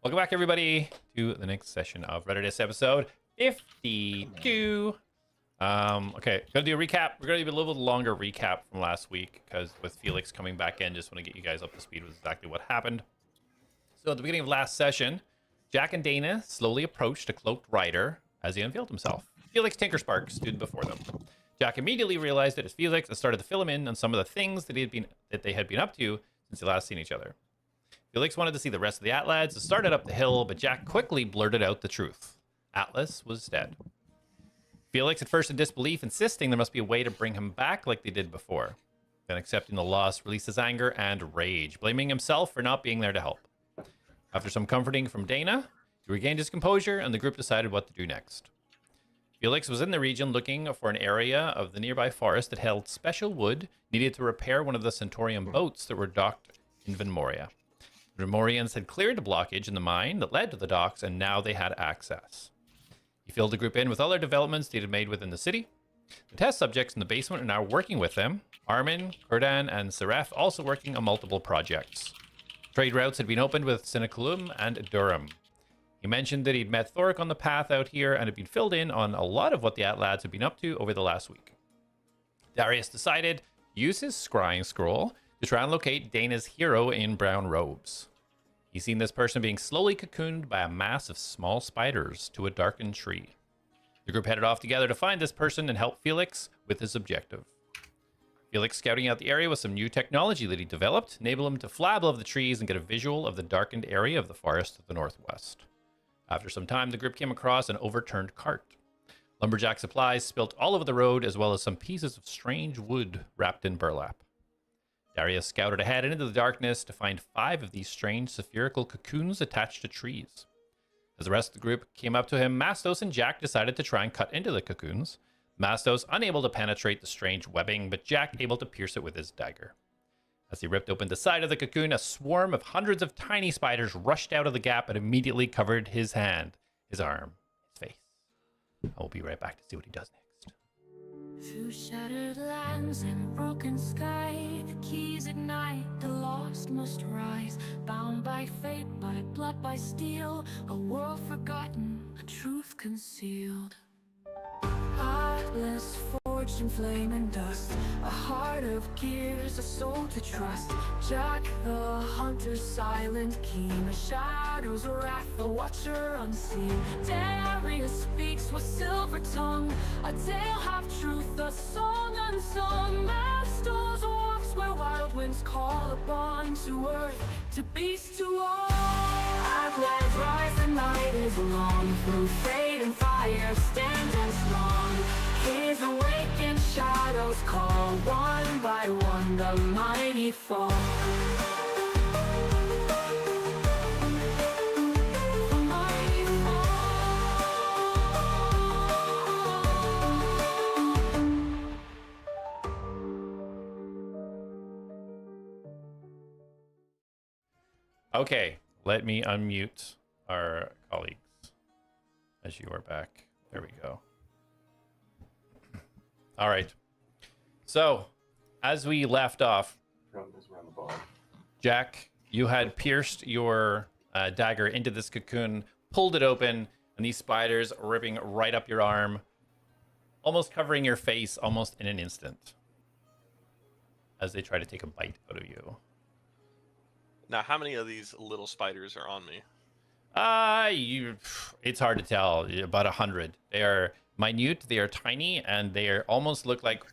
Welcome back, everybody, to the next session of Reditus episode 52. Okay, gonna do a recap. We're gonna do a little bit longer recap from last week because with Felix coming back in, just want to get you guys up to speed with exactly what happened. So at the beginning of last session, Jak and Dana slowly approached a cloaked rider as he unveiled himself. Felix Tinkerspark stood before them. Jak immediately realized it was Felix and started to fill him in on some of the things that they had been up to since they last seen each other. Felix wanted to see the rest of the ATLADS and started up the hill, but Jak quickly blurted out the truth. A.T.L.A.S was dead. Felix, at first in disbelief, insisting there must be a way to bring him back like they did before. Then accepting the loss, released his anger and rage, blaming himself for not being there to help. After some comforting from Dana, he regained his composure and the group decided what to do next. Felix was in the region looking for an area of the nearby forest that held special wood needed to repair one of the Centaurian boats that were docked in Venmoria. The Remorians had cleared the blockage in the mine that led to the docks, and now they had access. He filled the group in with other developments they had made within the city. The test subjects in the basement are now working with them. Armin, Kurdan, and Seraph also working on multiple projects. Trade routes had been opened with Siniculum and Durham. He mentioned that he'd met Thoric on the path out here and had been filled in on a lot of what the ATLADS had been up to over the last week. Darius decided to use his scrying scroll to try and locate Dana's hero in brown robes. He's seen this person being slowly cocooned by a mass of small spiders to a darkened tree. The group headed off together to find this person and help Felix with his objective. Felix scouting out the area with some new technology that he developed enabled him to fly above the trees and get a visual of the darkened area of the forest to the northwest. After some time, the group came across an overturned cart. Lumberjack supplies spilt all over the road, as well as some pieces of strange wood wrapped in burlap. Darius scouted ahead into the darkness to find 5 of these strange spherical cocoons attached to trees. As the rest of the group came up to him, Mastos and Jak decided to try and cut into the cocoons. Mastos unable to penetrate the strange webbing, but Jak able to pierce it with his dagger. As he ripped open the side of the cocoon, a swarm of hundreds of tiny spiders rushed out of the gap and immediately covered his hand, his arm, his face. I will be right back to see what he does next. Through shattered lands and broken sky, the keys ignite, the lost must rise. Bound by fate, by blood, by steel, a world forgotten, a truth concealed. Heartless, forged in flame and dust, a heart of gears, a soul to trust. Jak the hunter, silent, keen, a shadow's wrath, the watcher unseen. Darius speaks with silver tongue, a tale half truth, a song unsung. Mastos walks where wild winds call upon, to earth, to beast, to all. ATLADS rise, the night is long, through fate and fire stand and strong. His awakened shadows call, one by one the mighty fall. The mighty fall. Okay, let me unmute our colleagues as you are back. There we go. All right. So, as we left off, Jak, you had pierced your dagger into this cocoon, pulled it open, and these spiders are ripping right up your arm, almost covering your face almost in an instant as they try to take a bite out of you. Now, how many of these little spiders are on me? It's hard to tell. About 100. They are minute, they are tiny, and they are almost looks like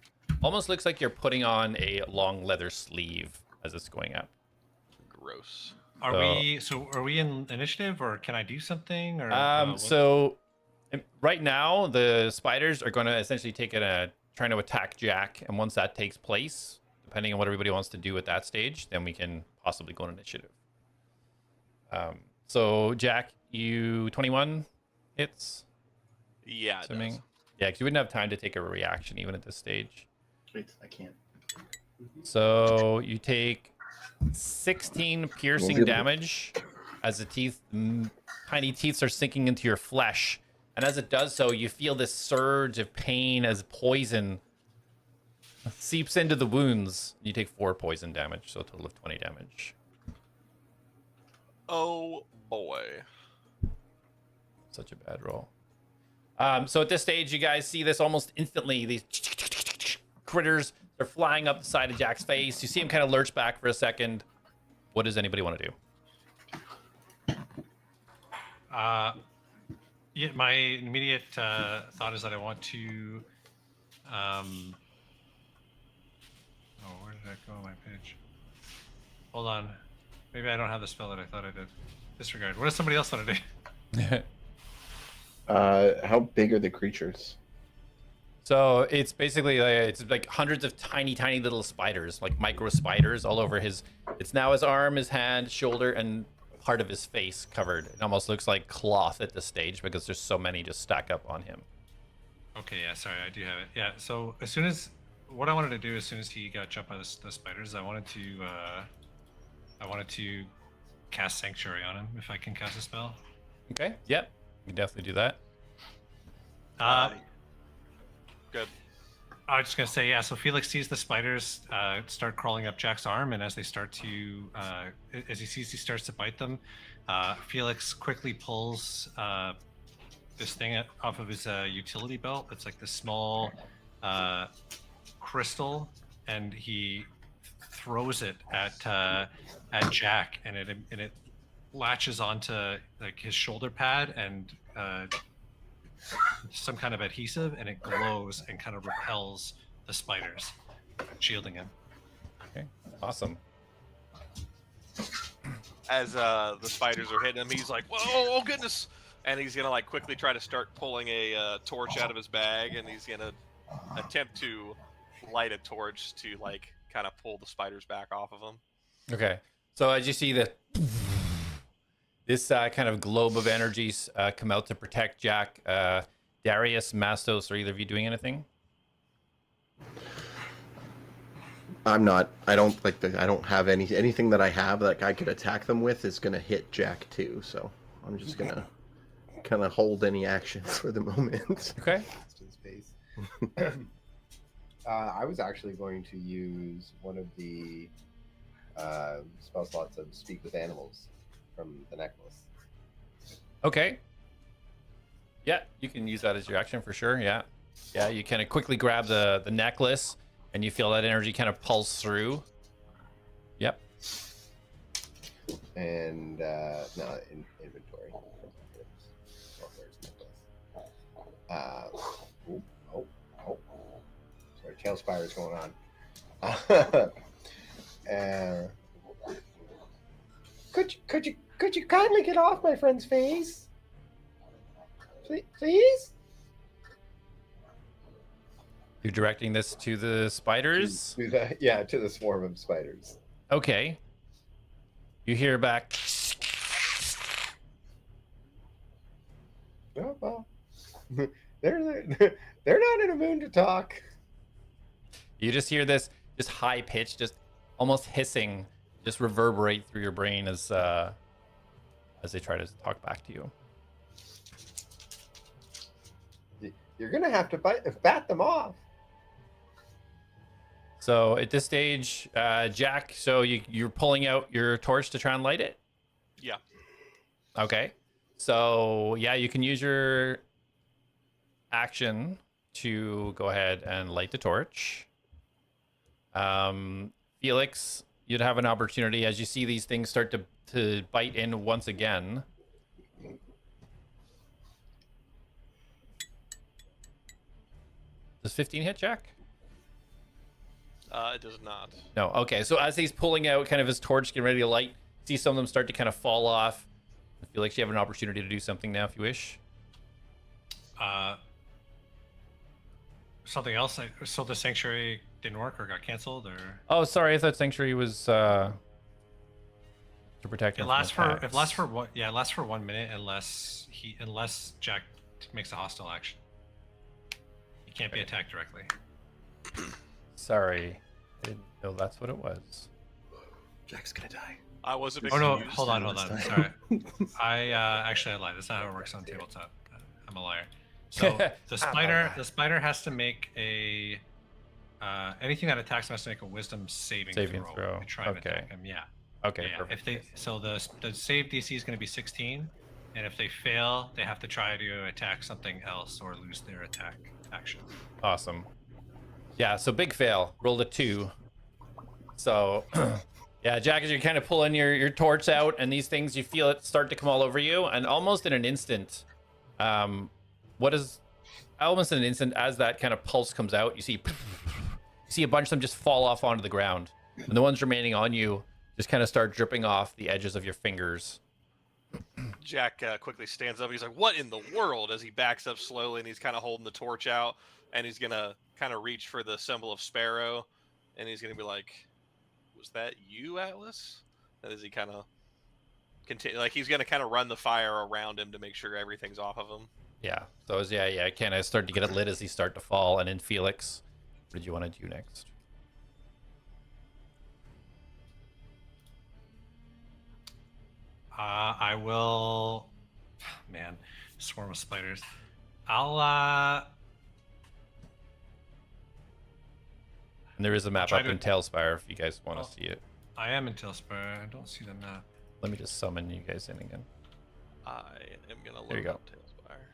you're putting on a long leather sleeve as it's going up. Gross. Are we in initiative, or can I do something? Or so right now the spiders are going to essentially trying to attack Jak, and once that takes place, depending on what everybody wants to do at that stage, then we can possibly go on initiative. So Jak, you 21 hits. Yeah, Assuming. Yeah, because you wouldn't have time to take a reaction even at this stage. Wait, I can't. So you take 16 piercing damage as the tiny teeth are sinking into your flesh. And as it does so, you feel this surge of pain as poison seeps into the wounds. You take 4 poison damage, so a total of 20 damage. Oh boy. Such a bad roll. So at this stage, you guys see this almost instantly. These critters are flying up the side of Jack's face. You see him kind of lurch back for a second. What does anybody want to do? Yeah, my immediate thought is that I want to. Oh, where did that go on my page? Hold on. Maybe I don't have the spell that I thought I did. Disregard. What does somebody else want to do? How big are the creatures? So it's basically it's like hundreds of tiny little spiders, like micro spiders all over his. It's now his arm, his hand, shoulder, and part of his face covered. It almost looks like cloth at this stage because there's so many just stack up on him. Okay, yeah, sorry, I do have it. Yeah, so as soon as what I wanted to do as soon as he got jumped by the spiders, I wanted to cast Sanctuary on him if I can cast a spell. Okay. Yep. You can definitely do that. Good. I was just gonna say, yeah. So Felix sees the spiders start crawling up Jack's arm, and as they start to, as he sees he starts to bite them, Felix quickly pulls this thing off of his utility belt. It's like this small crystal, and he throws it at Jack, and it latches onto like his shoulder pad and some kind of adhesive, and it glows and kind of repels the spiders, shielding him. Okay. Awesome. As the spiders are hitting him, he's like, "Whoa, oh goodness!" And he's gonna like quickly try to start pulling a torch out of his bag, and he's gonna attempt to light a torch to like kind of pull the spiders back off of him. Okay. So as you see this kind of globe of energies come out to protect Jack, Darius, Mastos, are either of you doing anything? I'm not. I don't have anything that I have that I could attack them with is gonna hit Jack too. So I'm just gonna kind of hold any actions for the moment. Okay. Space. I was actually going to use one of the spell slots of Speak with Animals from the necklace. Okay. Yeah, you can use that as your action for sure. Yeah. Yeah, you kind of quickly grab the necklace and you feel that energy kind of pulse through. Yep. And no, inventory. Oh, there's necklace. Oh. Sorry, tail spires going on. Could you kindly get off my friend's face? Please? You're directing this to the spiders? To the swarm of spiders. Okay. You hear back. Oh, well, they're not in a mood to talk. You just hear this just high pitch, just almost hissing, just reverberate through your brain as they try to talk back to you. You're gonna have to bat them off. So at this stage, Jack, so you're pulling out your torch to try and light it? Yeah. Okay. So yeah, you can use your action to go ahead and light the torch. Felix, you'd have an opportunity as you see these things start to bite in once again. Does 15 hit, Jack? It does not. No. Okay. So as he's pulling out kind of his torch, getting ready to light, see some of them start to kind of fall off. I feel like you have an opportunity to do something now if you wish. Something else. So the sanctuary didn't work or got canceled, or Oh, sorry. I thought Sanctuary was to protect him. it lasts for 1 minute unless Jack makes a hostile action. He can't be attacked directly. Sorry, I didn't know that's what it was. Jack's gonna die. I was a bit Oh no! confused. Hold on. Sorry. I lied. That's not how it works on tabletop. I'm a liar. So the spider has to make anything that attacks him has to make a wisdom saving throw. To try and attack him. Yeah. Okay, Yeah, perfect. if they so the save DC is going to be 16, and if they fail, they have to try to attack something else or lose their attack action. Awesome. Yeah, so big fail. Rolled a 2. So, yeah, Jak, as you're kind of pulling your torch out, and these things, you feel it start to come all over you, and almost in an instant, almost in an instant, as that kind of pulse comes out, you see a bunch of them just fall off onto the ground, and the ones remaining on you just kind of start dripping off the edges of your fingers. Jak quickly stands up. He's like, "What in the world?" As he backs up slowly, and he's kind of holding the torch out, and he's gonna kind of reach for the symbol of Sparrow, and he's gonna be like, "Was that you, Atlas?" And as he kind of continue, like he's gonna kind of run the fire around him to make sure everything's off of him. Yeah. So as I kind of start to get it lit as he start to fall, and then Felix, what did you want to do next? I will. Man, swarm of spiders. I'll. And there is a map try up to- in Tailspire if you guys want to Oh. see it. I am in Tailspire. I don't see the map. Let me just summon you guys in again. I am gonna There you load go. up Tailspire.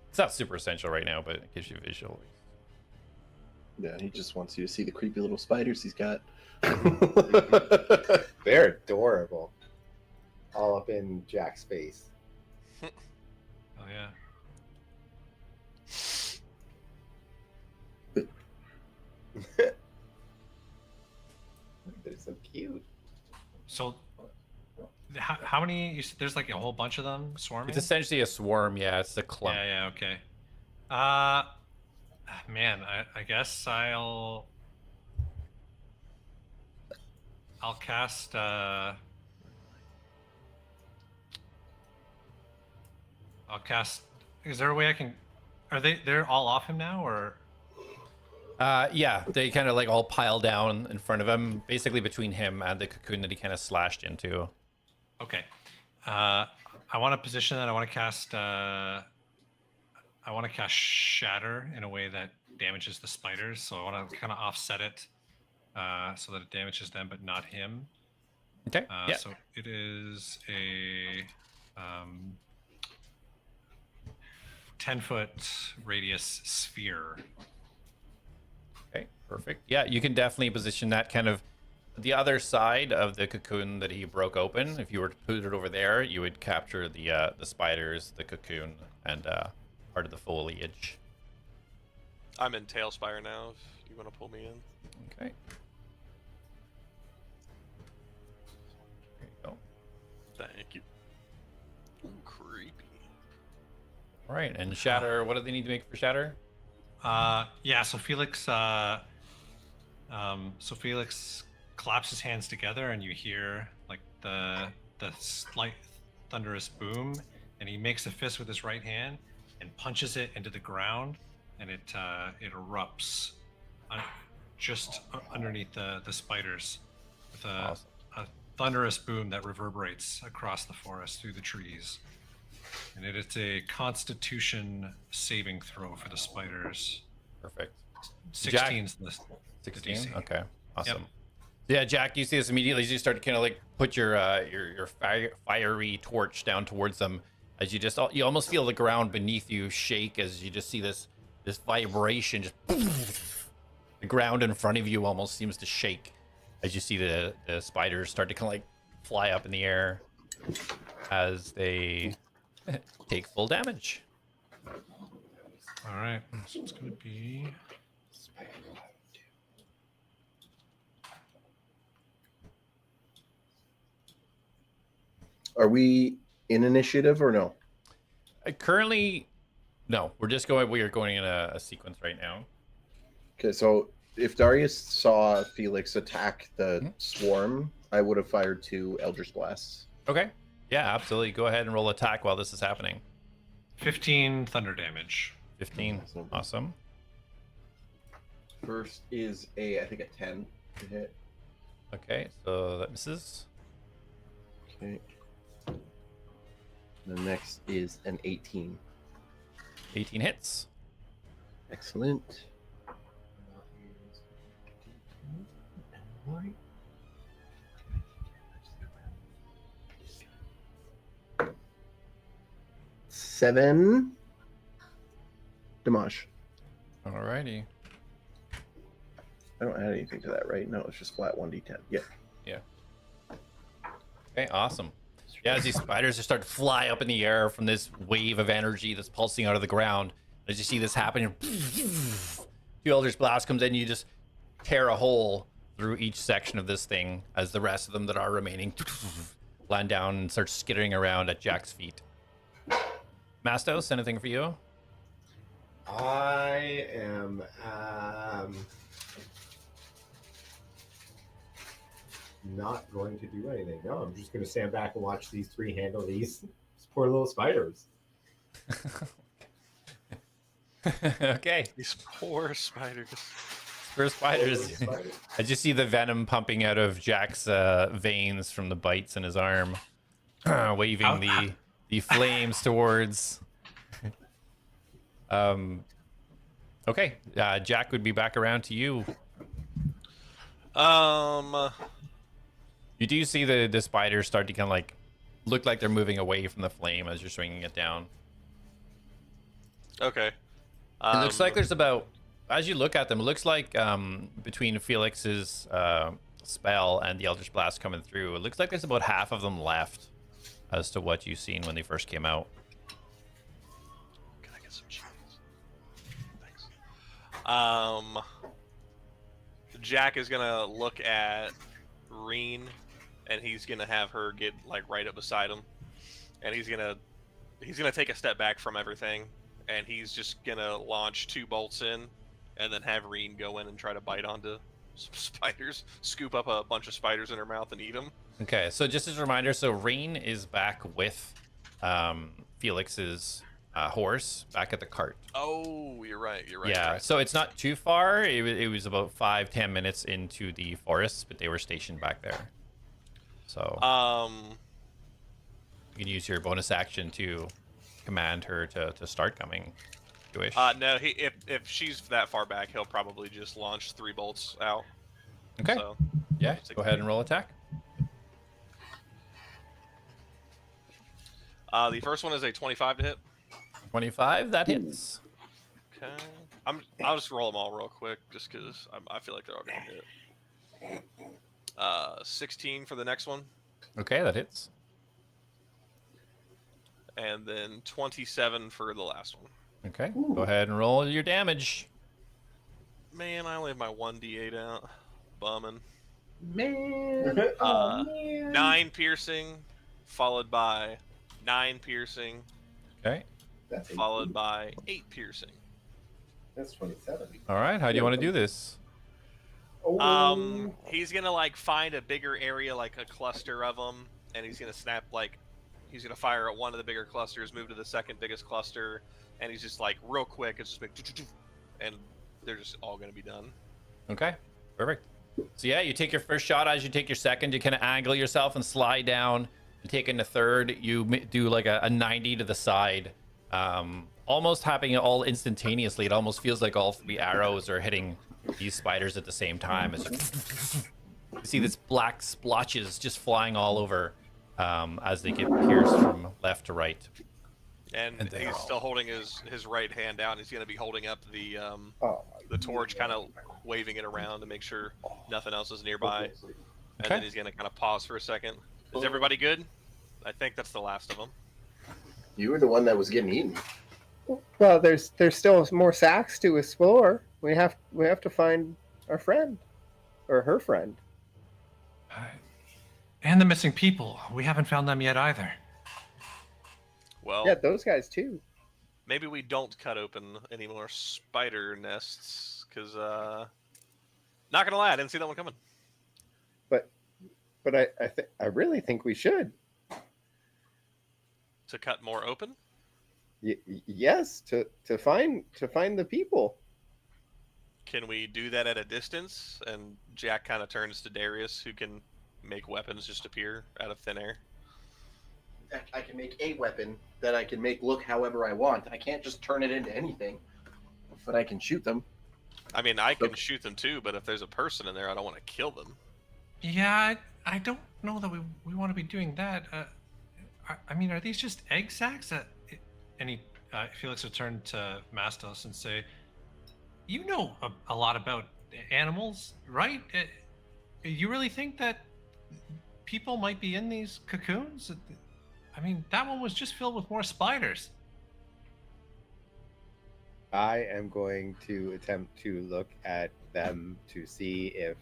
It's not super essential right now, but it gives you a visual. Yeah, he just wants you to see the creepy little spiders he's got. They're adorable. All up in Jak's face. Oh yeah. They're so cute. So, how many? You said there's like a whole bunch of them swarming. It's essentially a swarm. Yeah, it's a clump. Yeah. Okay. Man, I guess I'll cast. I'll cast. Is there a way I can? They're all off him now, or? Yeah, they kind of like all pile down in front of him, basically between him and the cocoon that he kind of slashed into. Okay. I want to position that. I want to cast. I want to cast Shatter in a way that damages the spiders. So I want to kind of offset it, so that it damages them, but not him. Okay. Yeah. So it is a 10-foot radius sphere. Okay. Perfect. Yeah, you can definitely position that kind of the other side of the cocoon that he broke open. If you were to put it over there, you would capture the spiders, the cocoon, and part of the foliage. I'm in Tailspire now. If you want to pull me in. Okay. There you go. Thank you. Ooh, creepy. All right. And Shatter. What do they need to make for Shatter? Yeah. So Felix. Felix claps his hands together, and you hear like the slight thunderous boom, and he makes a fist with his right hand and punches it into the ground, and it erupts just underneath the spiders with Awesome. a thunderous boom that reverberates across the forest through the trees. And it's a Constitution saving throw for the spiders. Perfect. 16's the 16. DC. Okay. Awesome. Yeah, Jak, you see this immediately as you start to kind of like put your fiery torch down towards them. As you almost feel the ground beneath you shake as you just see this vibration. Just the ground in front of you almost seems to shake as you see the spiders start to kind of like fly up in the air as they take full damage. All right, so it's going to be. Are we in initiative or no? Currently, no. We are going in a sequence right now. Okay, so if Darius saw Felix attack the swarm, I would have fired 2 Eldritch Blasts. Okay. Yeah, absolutely. Go ahead and roll attack while this is happening. 15 thunder damage. 15. Awesome. First is I think a 10 to hit. Okay, so that misses. Okay. The next is an 18. 18 hits. 7 damage. Alrighty. I don't add anything to that, right? No, it's just flat 1d10. Yeah. Yeah. Okay, awesome. Yeah, as these spiders just start to fly up in the air from this wave of energy that's pulsing out of the ground. As you see this happening, the Eldritch Blast comes in, you just tear a hole through each section of this thing as the rest of them that are remaining land down and start skittering around at Jak's feet. Mastos, anything for you? I am not going to do anything. No, I'm just going to stand back and watch these three handle these poor little spiders. Okay. These poor spiders. For spiders. Spiders. I just see the venom pumping out of Jak's veins from the bites in his arm, waving the flames towards. Okay, Jak would be back around to you. You do see the spiders start to kind of like look like they're moving away from the flame as you're swinging it down. Okay. It looks like there's about, as you look at them, it looks like between Felix's spell and the Eldritch Blast coming through, it looks like there's about half of them left as to what you've seen when they first came out. Can I get some cheese? Thanks. Jak is gonna look at Reen, and he's gonna have her get like right up beside him, and he's gonna take a step back from everything, and he's just gonna launch 2 bolts in, and then have Reen go in and try to bite onto some spiders, scoop up a bunch of spiders in her mouth and eat them. Okay, so just as a reminder, so Reen is back with Felix's horse back at the cart. Oh, you're right. Yeah, You're right. so it's not too far. It was about 5-10 minutes into the forest, but they were stationed back there. So you can use your bonus action to command her to start coming. If you wish. No, if she's that far back, he'll probably just launch 3 bolts out. Okay. So, Yeah, go ahead and roll attack. the first one is a 25 to hit. 25, that hits. Okay. I'll just roll them all real quick, just because I feel like they're all gonna hit. 16 for the next one, Okay, that hits. and then 27 for the last one. Okay, go ahead and roll your damage. Man, I only have my 1d8 out. Bumming. Man. 9 piercing, followed by 9 piercing, Okay. That's followed by 8 piercing. That's 27. All right, how do you want to do this? Oh. He's gonna like find a bigger area, like a cluster of them, and he's gonna snap like he's gonna fire at one of the bigger clusters, move to the second biggest cluster, and he's just like real quick. It's just like, and they're just all gonna be done. Okay, perfect. So yeah, you take your first shot. As you take your second, you kind of angle yourself and slide down. You take in the third, you do like a 90 to the side, almost happening all instantaneously. It almost feels like all 3 arrows are hitting these spiders at the same time. It's you see this black splotches just flying all over as they get pierced from left to right. And he's still holding his right hand out, and he's gonna be holding up the torch, kind of waving it around to make sure nothing else is nearby. And then he's gonna kind of pause for a second. Is everybody good? I think that's the last of them. You were the one that was getting eaten. Well, there's still more sacks to explore. We have to find our friend, or her friend. And the missing people. We haven't found them yet either. Well, Yeah, those guys too. maybe we don't cut open any more spider nests, because not gonna lie, I didn't see that one coming. But I really think we should. To cut more open? Yes, to find the people. Can we do that at a distance? And Jak kind of turns to Darius, who can make weapons just appear out of thin air. I can make a weapon that I can make look however I want. I can't just turn it into anything, but I can shoot them. I mean, I can shoot them too, but if there's a person in there, I don't want to kill them. Yeah, I don't know that we want to be doing that. I mean, are these just egg sacs? Felix will turn to Mastos and say, "You know a lot about animals, right? You really think that people might be in these cocoons? I mean, that one was just filled with more spiders." I am going to attempt to look at them to see if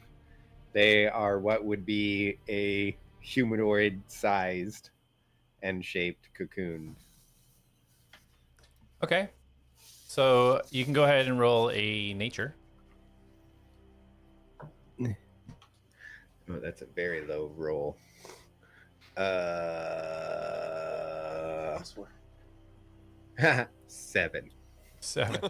they are what would be a humanoid-sized and shaped cocoon. Okay. So you can go ahead and roll a nature. Oh, that's a very low roll. 7. 7.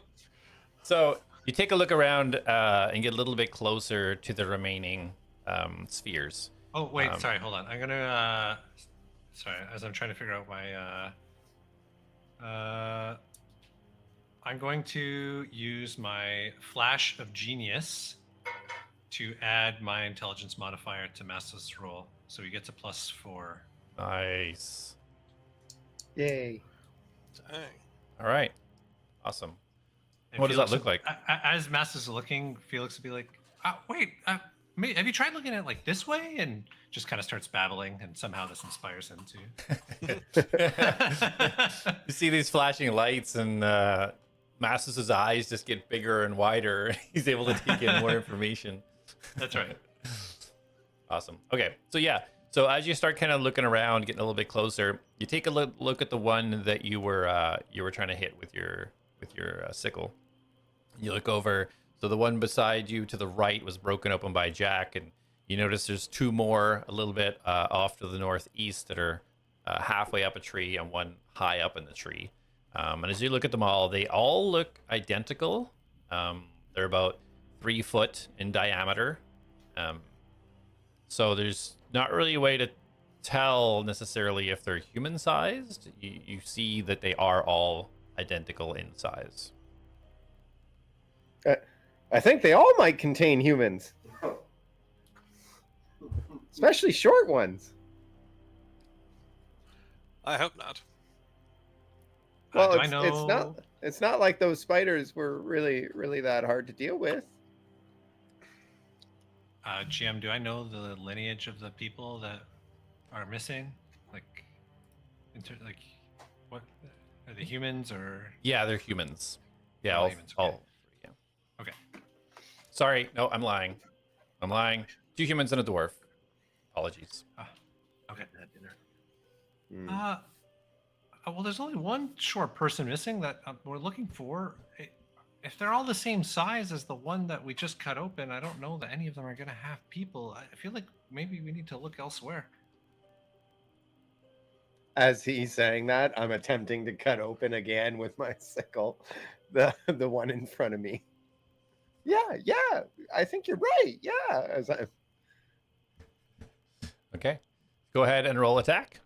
So you take a look around and get a little bit closer to the remaining spheres. Oh wait, sorry, hold on. I'm gonna sorry, as I'm trying to figure out my I'm going to use my flash of genius to add my intelligence modifier to Mastos' roll, so he gets a +4. Nice. Yay. Dang. All right. Awesome. And What does that Felix look will- like? As Mastos is looking, Felix will be like, "Wait, have you tried looking at it like this way?" And just kind of starts babbling, and somehow this inspires him to. You see these flashing lights, and Mastos' eyes just get bigger and wider. He's able to take in more information. That's right. Awesome. Okay, so yeah, so as you start kind of looking around, getting a little bit closer, you take a look at the one that you were trying to hit with your sickle. You look over, so the one beside you to the right was broken open by Jak, and you notice there's 2 more a little bit off to the northeast that are halfway up a tree and one high up in the tree. And as you look at them all, they all look identical. They're about 3 foot in diameter. So there's not really a way to tell necessarily if they're human sized. You see that they are all identical in size. I think they all might contain humans, especially short ones. I hope not. Well, do I know... it's not like those spiders were really that hard to deal with. GM, do I know the lineage of the people that are missing? Like, what are they, humans or? Yeah, they're humans. Yeah, All all, humans, okay. all yeah. Okay. Sorry, no, I'm lying. 2 humans and a dwarf. Apologies. Okay. Hmm. Well, there's only one short person missing that we're looking for. If they're all the same size as the one that we just cut open, I don't know that any of them are going to have people. I feel like maybe we need to look elsewhere. As he's saying that, I'm attempting to cut open again with my sickle the one in front of me. Yeah, I think you're right. Yeah, as I... Okay. Go ahead and roll attack.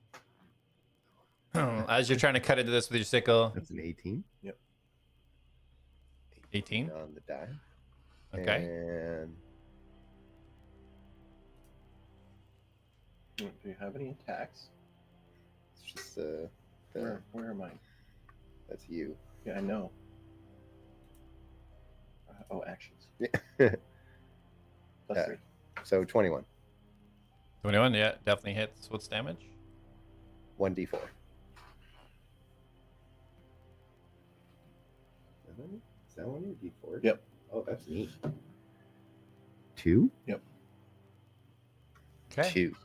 As you're trying to cut into this with your sickle. That's an 18. Yep. 18. On the die. Okay. And Do you have any attacks? it's just the Where am I? that's you. Yeah, I know. Actions. Yeah. Plus 3. So 21. 21, yeah, definitely hits. What's damage? 1d4. Is that one your d4? Yep. Oh, that's neat. 2? Yep. Okay. 2.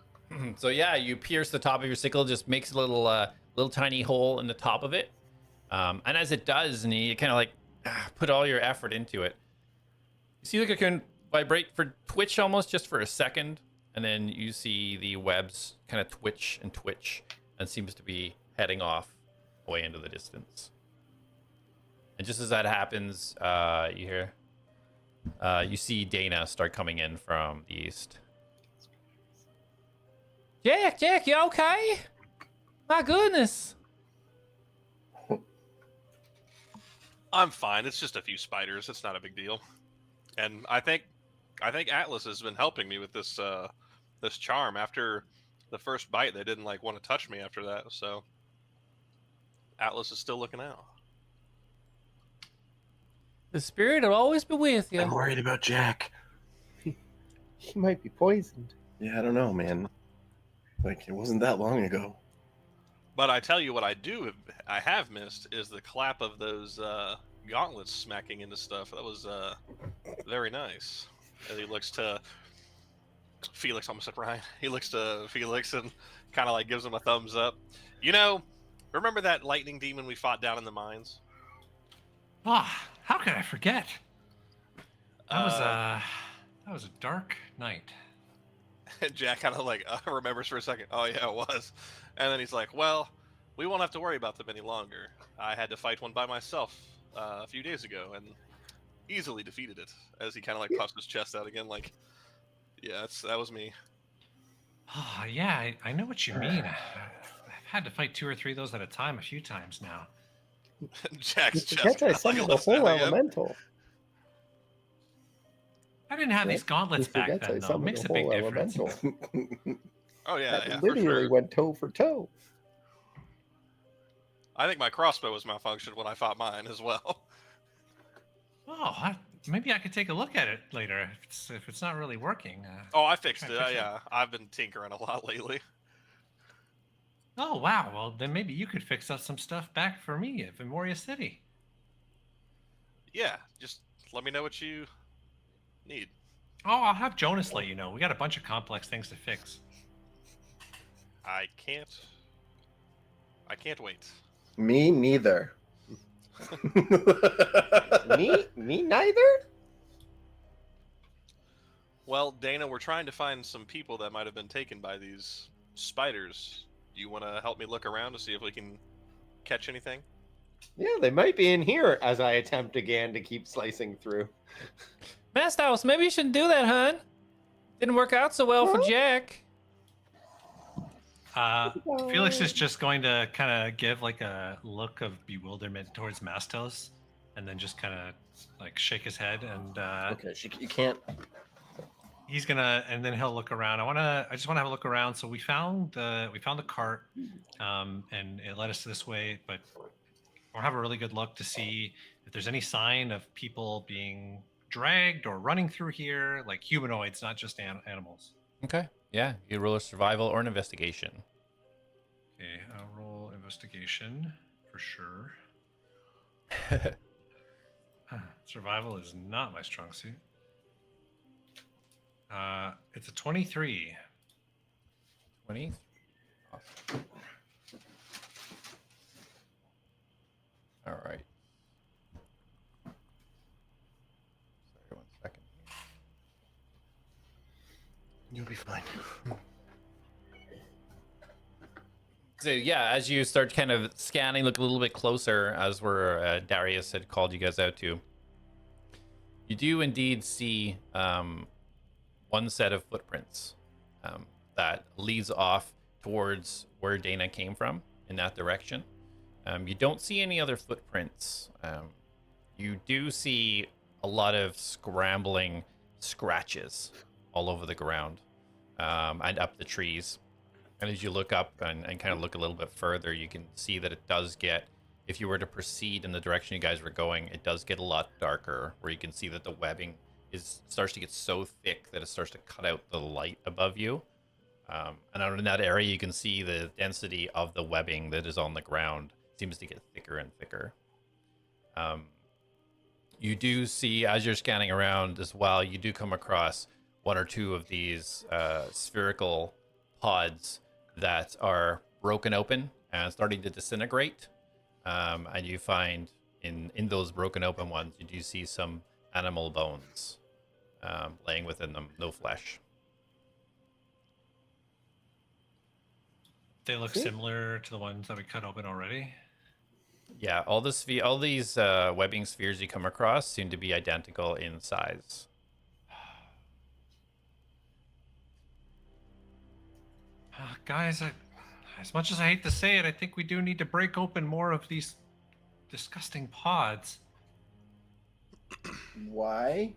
So yeah, you pierce the top of your sickle, just makes a little tiny hole in the top of it. And as it does, and you kind of like put all your effort into it, you see the cocoon vibrate for twitch almost just for a second, and then you see the webs kind of twitch and seems to be heading off away into the distance. And just as that happens, you see Dana start coming in from the east. Jak, you okay? My goodness. I'm fine. It's just a few spiders. It's not a big deal. And I think A.T.L.A.S has been helping me with this this charm. After the first bite, they didn't want to touch me after that. So Atlas is still looking out. The spirit will always be with you. I'm worried about Jak. He might be poisoned. Yeah, I don't know, man. Like, it wasn't that long ago. But I tell you what, I have missed is the clap of those gauntlets smacking into stuff. That was very nice. And he looks to Felix, almost like Ryan. He looks to Felix and kind of like gives him a thumbs up. You know, remember that lightning demon we fought down in the mines? Ah, how could I forget? That was a dark night. And Jak kind of like remembers for a second. Oh yeah, it was. And then he's like, "Well, we won't have to worry about them any longer. I had to fight one by myself a few days ago and easily defeated it." As he kind of like puffs his chest out again, like, "Yeah, that was me." Oh, yeah, I know what you mean. I've had to fight 2 or 3 of those at a time a few times now. Jak's You chest. forget I kinda, like, summoned the lifts out whole again. elemental. I didn't have these gauntlets He back forgets I then, though. summoned Makes the a big whole difference. elemental. Oh yeah, That yeah, for literally sure. went toe for toe. I think my crossbow was malfunctioned when I fought mine as well. Oh, maybe I could take a look at it later if it's not really working. Oh, I fixed Try it. to fix it. Yeah, I've been tinkering a lot lately. Oh, wow. Well, then maybe you could fix up some stuff back for me at Memoria City. Yeah, just let me know what you need. Oh, I'll have Jonas let you know. We got a bunch of complex things to fix. I can't wait. Me neither. Me neither? Well, Dana, we're trying to find some people that might have been taken by these spiders. Do you want to help me look around to see if we can catch anything? Yeah, they might be in here as I attempt again to keep slicing through. Mastos, maybe you shouldn't do that, hun. Didn't work out so well for Jak. Felix is just going to kind of give like a look of bewilderment towards Mastos, and then just kind of like shake his head, and Okay, you can't. he's gonna, and then he'll look around. I just want to have a look around. So we found the cart, and it led us this way, but we'll have a really good look to see if there's any sign of people being dragged or running through here, like humanoids, not just animals. Okay. Yeah, you roll a survival or an investigation. Okay, I'll roll investigation for sure. Survival is not my strong suit. It's a 23. 20. Awesome. All right. Sorry, 1 second. You'll be fine. So yeah, as you start kind of scanning, look a little bit closer, as where Darius had called you guys out to, you do indeed see one set of footprints that leads off towards where Dana came from, in that direction. You don't see any other footprints. You do see a lot of scrambling scratches all over the ground and up the trees. And as you look up and kind of look a little bit further, you can see that it does get, if you were to proceed in the direction you guys were going, it does get a lot darker, where you can see that the webbing starts to get so thick that it starts to cut out the light above you. And out in that area, you can see the density of the webbing that is on the ground seems to get thicker and thicker. You do see, as you're scanning around as well, you do come across 1 or 2 of these spherical pods that are broken open and starting to disintegrate. And you find in those broken open ones, you do see some animal bones laying within them, no flesh. They look similar to the ones that we cut open already. Yeah, all these webbing spheres you come across seem to be identical in size. Guys, as much as I hate to say it, I think we do need to break open more of these disgusting pods. Why?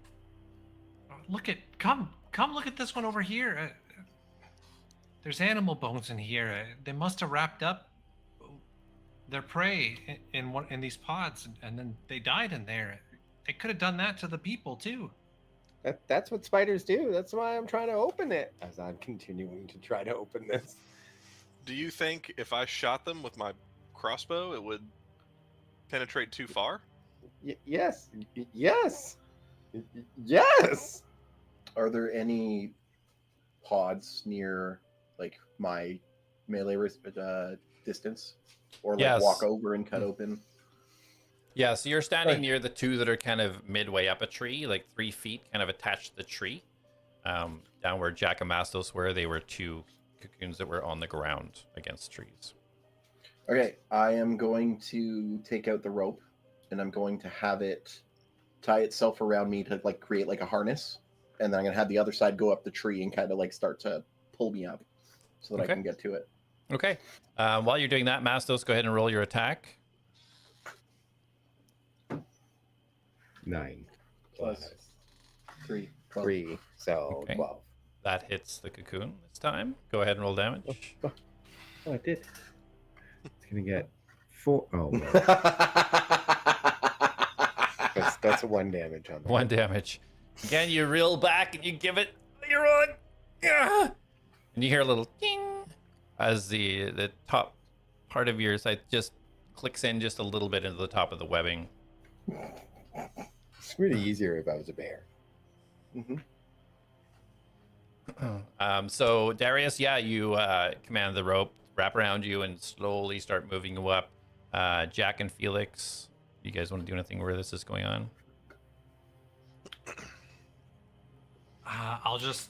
Come look at this one over here. There's animal bones in here. They must have wrapped up their prey in these pods, and then they died in there. They could have done that to the people too. That's what spiders do. That's why I'm trying to open it. As I'm continuing to try to open this. Do you think if I shot them with my crossbow, it would penetrate too far? Yes. Yes. Yes. Are there any pods near like my melee distance, or like Yes. walk over and cut open? Yeah, so you're standing near the two that are kind of midway up a tree, like 3 feet, kind of attached to the tree. Down where Jak and Mastos were, they were 2 cocoons that were on the ground against trees. Okay, I am going to take out the rope, and I'm going to have it tie itself around me to like create like a harness, and then I'm gonna have the other side go up the tree and kind of like start to pull me up, so that Okay. I can get to it. Okay. While you're doing that, Mastos, go ahead and roll your attack. 9 Plus 3. 3, so Okay. 12. That hits the cocoon this time. Go ahead and roll damage. Oh, I did. It's gonna get 4. Oh, well. that's a 1 damage on that. 1 damage. Again, you reel back and you give it. You're on. Yeah. And you hear a little ding as the top part of your site just clicks in just a little bit into the top of the webbing. It's really easier if I was a bear. Mm-hmm. So Darius, yeah, you command the rope wrap around you and slowly start moving you up. Jak and Felix, you guys want to do anything where this is going on? I'll just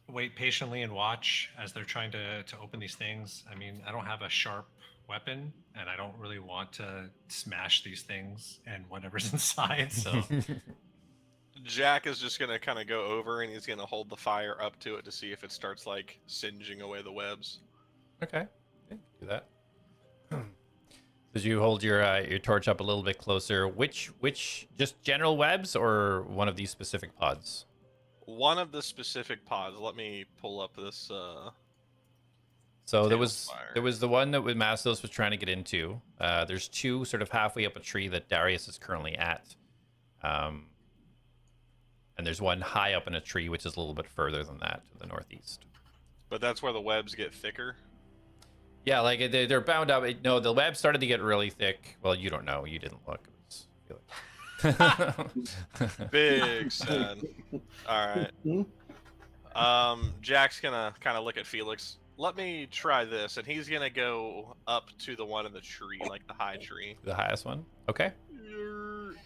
wait patiently and watch as they're trying to open these things. I mean, I don't have a sharp weapon, and I don't really want to smash these things and whatever's inside. So Jak is just gonna kind of go over and he's gonna hold the fire up to it to see if it starts like singeing away the webs. Okay, do that. Did you hold your torch up a little bit closer? Which just general webs or one of these specific pods? One of the specific pods. Let me pull up this. So there Tailfire. was the one that Mastos was trying to get into. There's 2 sort of halfway up a tree that Darius is currently at. And there's one high up in a tree, which is a little bit further than that to the northeast. But that's where the webs get thicker. Yeah, like they're bound up. No, the web started to get really thick. Well, you don't know. You didn't look. It was Big sad. All right. Jak's gonna kind of look at Felix. Let me try this, and he's gonna go up to the one in the tree, like the high tree. The highest one. Okay.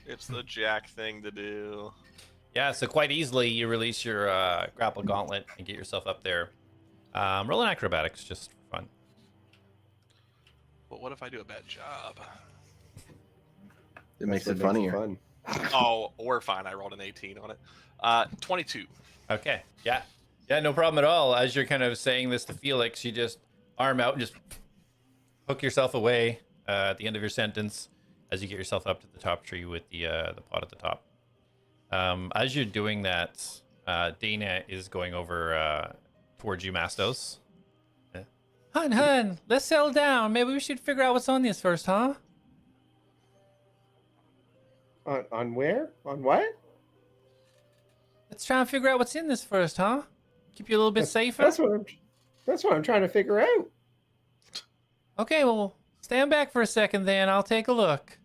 It's the Jak thing to do. Yeah, so quite easily you release your grapple gauntlet and get yourself up there. Roll an acrobatics just for fun. But what if I do a bad job? It makes That's it what funnier. fun. Oh, we're fine. I rolled an 18 on it. 22. Okay. Yeah. Yeah, no problem at all. As you're kind of saying this to Felix, you just arm out and just hook yourself away at the end of your sentence as you get yourself up to the top tree with the pot at the top. As you're doing that, Dana is going over towards you, Mastos. Hun, let's settle down. Maybe we should figure out what's on this first, huh? On where? On what? Let's try and figure out what's in this first, huh? Keep you a little bit safer. That's what I'm trying to figure out. Okay, well, stand back for a second then. I'll take a look.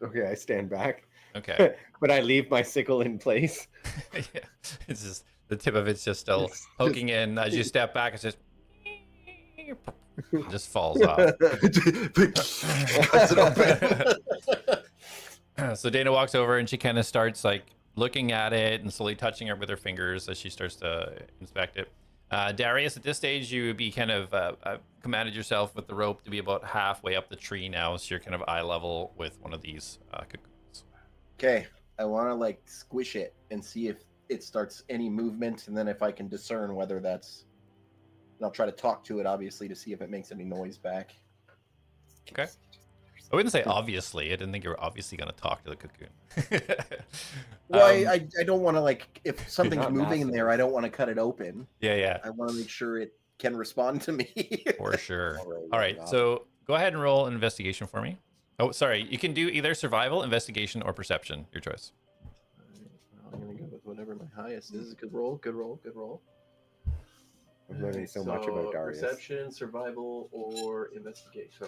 Okay, I stand back, Okay. but I leave my sickle in place. Yeah. It's just the tip of it's just still poking in. As you step back, it's just it just falls off. Cuts it open. So Dana walks over and she kind of starts like looking at it and slowly touching it with her fingers as she starts to inspect it. Darius, at this stage, you would be kind of commanded yourself with the rope to be about halfway up the tree now, so you're kind of eye level with one of these cocoons. Okay, I want to like squish it and see if it starts any movement, and then if I can discern whether that's. And I'll try to talk to it, obviously, to see if it makes any noise back. Okay. I wouldn't say obviously. I didn't think you were obviously going to talk to the cocoon. Well, I don't want to like if something's Not moving in massive. there, I don't want to cut it open. Yeah. I want to make sure it can respond to me. For sure. Alright, All right, yeah. so go ahead and roll an investigation for me. Oh, sorry. You can do either survival, investigation, or perception. Your choice. I'm gonna go with whatever my highest is. Good roll, good roll, good roll. I'm learning so much about Darius. Perception, survival, or investigation. So,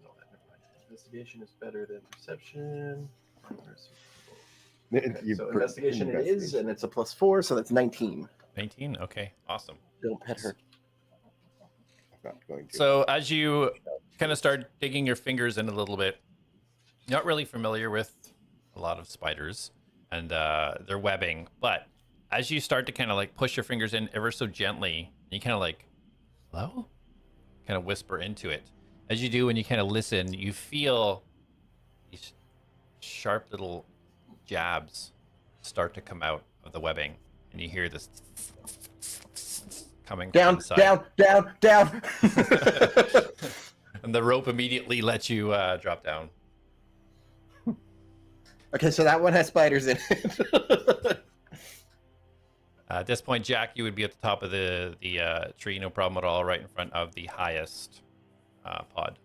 no, never mind. Investigation is better than perception. Okay, so investigation it is, and it's a +4, so that's 19. 19. Okay, awesome. Don't pet her. I'm not going to. So as you kind of start digging your fingers in a little bit, you're not really familiar with a lot of spiders and their webbing, but as you start to kind of like push your fingers in ever so gently, you kind of like, hello? Kind of whisper into it. As you do, when you kind of listen, you feel these sharp little jabs start to come out of the webbing, and you hear this coming Down, from down, down, down. and the rope immediately lets you drop down. Okay, so that one has spiders in it. At this point, Jak, you would be at the top of the tree, no problem at all, right in front of the highest pod.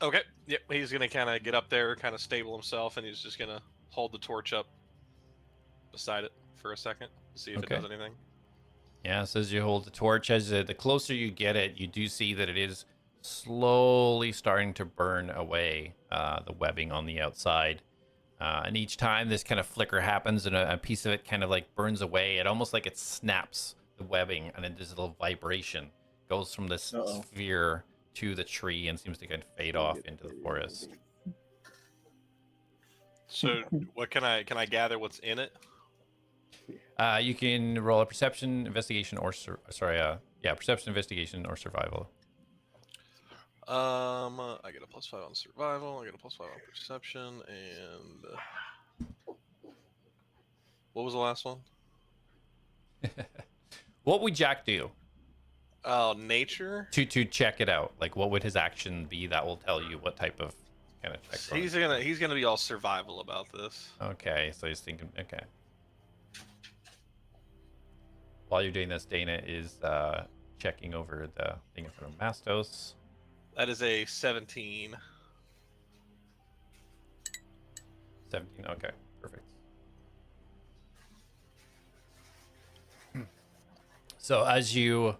Okay. Yep. He's gonna kind of get up there, kind of stable himself, and he's just gonna hold the torch up beside it for a second to see if Okay. it does anything. Yeah, so as you hold the torch, as the closer you get it, you do see that it is slowly starting to burn away the webbing on the outside. And each time this kind of flicker happens and a piece of it kind of like burns away, it almost like it snaps the webbing, and then this little vibration goes from this sphere to the tree and seems to kind of fade off into the forest. So, what can I gather? What's in it? You can roll a perception, investigation, or perception, investigation, or survival. I get a +5 on survival. I get a +5 on perception, and what was the last one? What would Jak do Oh, nature. to check it out? Like, what would his action be that will tell you what type of kind of check? He's gonna be all survival about this. Okay, so he's thinking. Okay. While you're doing this, Dana is checking over the thing in front of Mastos. That is a 17. 17. Okay, perfect. So as you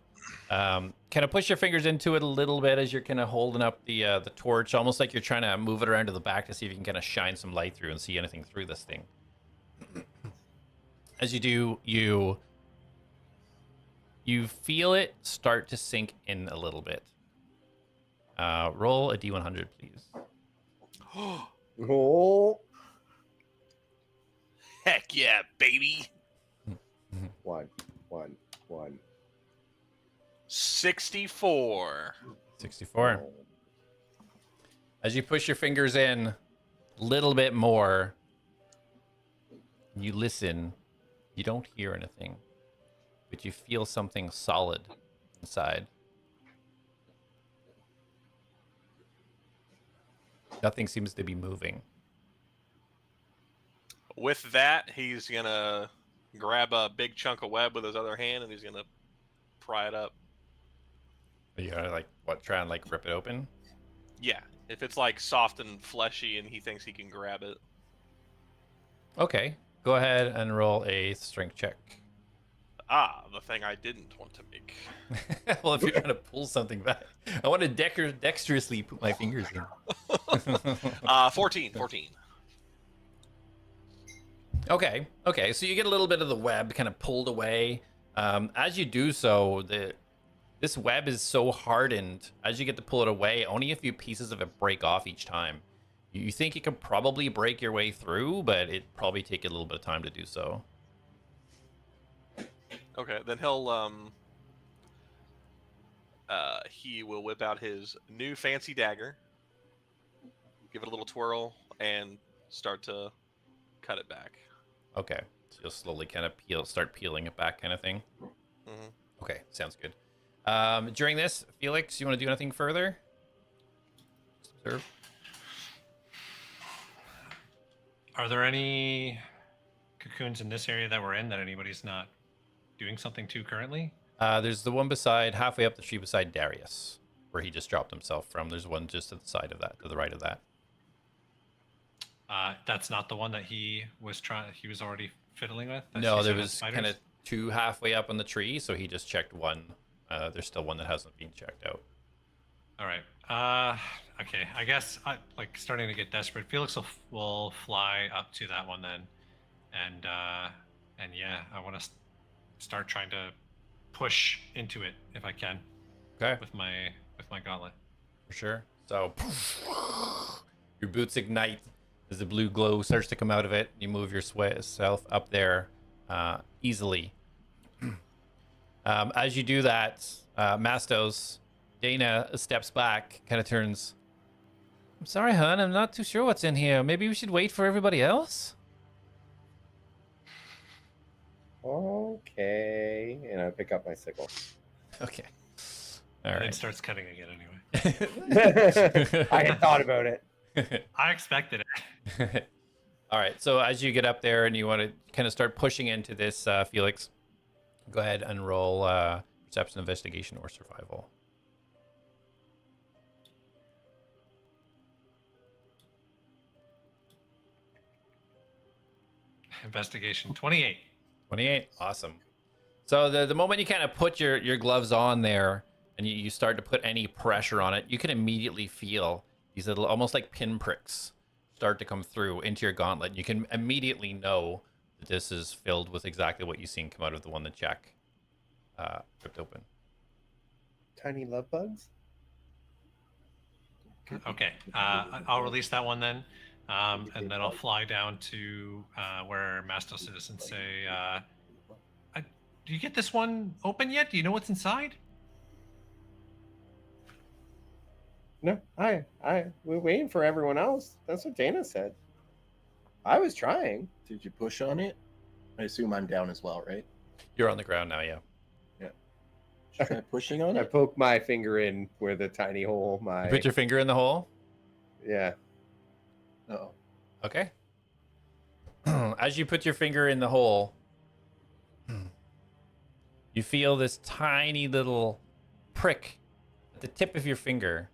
kind of push your fingers into it a little bit, as you're kind of holding up the torch, almost like you're trying to move it around to the back to see if you can kind of shine some light through and see anything through this thing. As you do, you feel it start to sink in a little bit. Roll a D100, please. Oh, Heck yeah, baby! 1. 64. 64. As you push your fingers in a little bit more, you listen. You don't hear anything, but you feel something solid inside. Nothing seems to be moving. With that, he's gonna grab a big chunk of web with his other hand, and he's gonna pry it up. Are you gonna like try and like rip it open? Yeah, if it's like soft and fleshy, and he thinks he can grab it. Okay, go ahead and roll a strength check. Ah, the thing I didn't want to make. Well, if you're trying to pull something back, I want to dexterously put my fingers in. 14. Okay, so you get a little bit of the web kind of pulled away. As you do so, this web is so hardened, as you get to pull it away, only a few pieces of it break off each time. You think you could probably break your way through, but it'd probably take a little bit of time to do so. Okay, then he will whip out his new fancy dagger, give it a little twirl, and start to cut it back. Okay, so you'll slowly kind of start peeling it back kind of thing. Mm-hmm. Okay, sounds good. During this, Felix, you want to do anything further? Just observe. Are there any cocoons in this area that we're in that anybody's not doing something to currently? There's the one beside, halfway up the tree beside Darius, where he just dropped himself from. There's one just to the side of that, to the right of that. That's not the one that he was already fiddling with? That No, you there said had was spiders? kind of 2 halfway up on the tree, so he just checked one. There's still one that hasn't been checked out. All right. Okay. I guess like starting to get desperate. Felix will fly up to that one then, and yeah, I want to start trying to push into it if I can Okay, with my gauntlet. for sure. So your boots ignite as the blue glow starts to come out of it. You move yourself up there easily. As you do that, Mastos, Dana steps back, kind of turns. I'm sorry, hon. I'm not too sure what's in here. Maybe we should wait for everybody else? Okay. And I pick up my sickle. Okay. All And it right. starts cutting again anyway. I had thought about it. I expected it. All right. So as you get up there and you want to kind of start pushing into this, Felix, go ahead and roll perception, investigation, or survival. Investigation 28. 28. Awesome. So the moment you kind of put your gloves on there and you start to put any pressure on it, you can immediately feel these little, almost like pinpricks, start to come through into your gauntlet. You can immediately know that this is filled with exactly what you've seen come out of the one that Jak ripped open. Tiny love bugs? Okay. I'll release that one then. And then I'll fly down to where Mastos is and say, do you get this one open yet? Do you know what's inside? No, we're waiting for everyone else. That's what Dana said. I was trying. Did you push on it? I assume I'm down as well, right? You're on the ground now, yeah. Should I try pushing on I it? poke my finger in where the tiny hole my You put your finger in the hole. yeah. Uh-oh. Okay. As you put your finger in the hole, you feel this tiny little prick at the tip of your finger.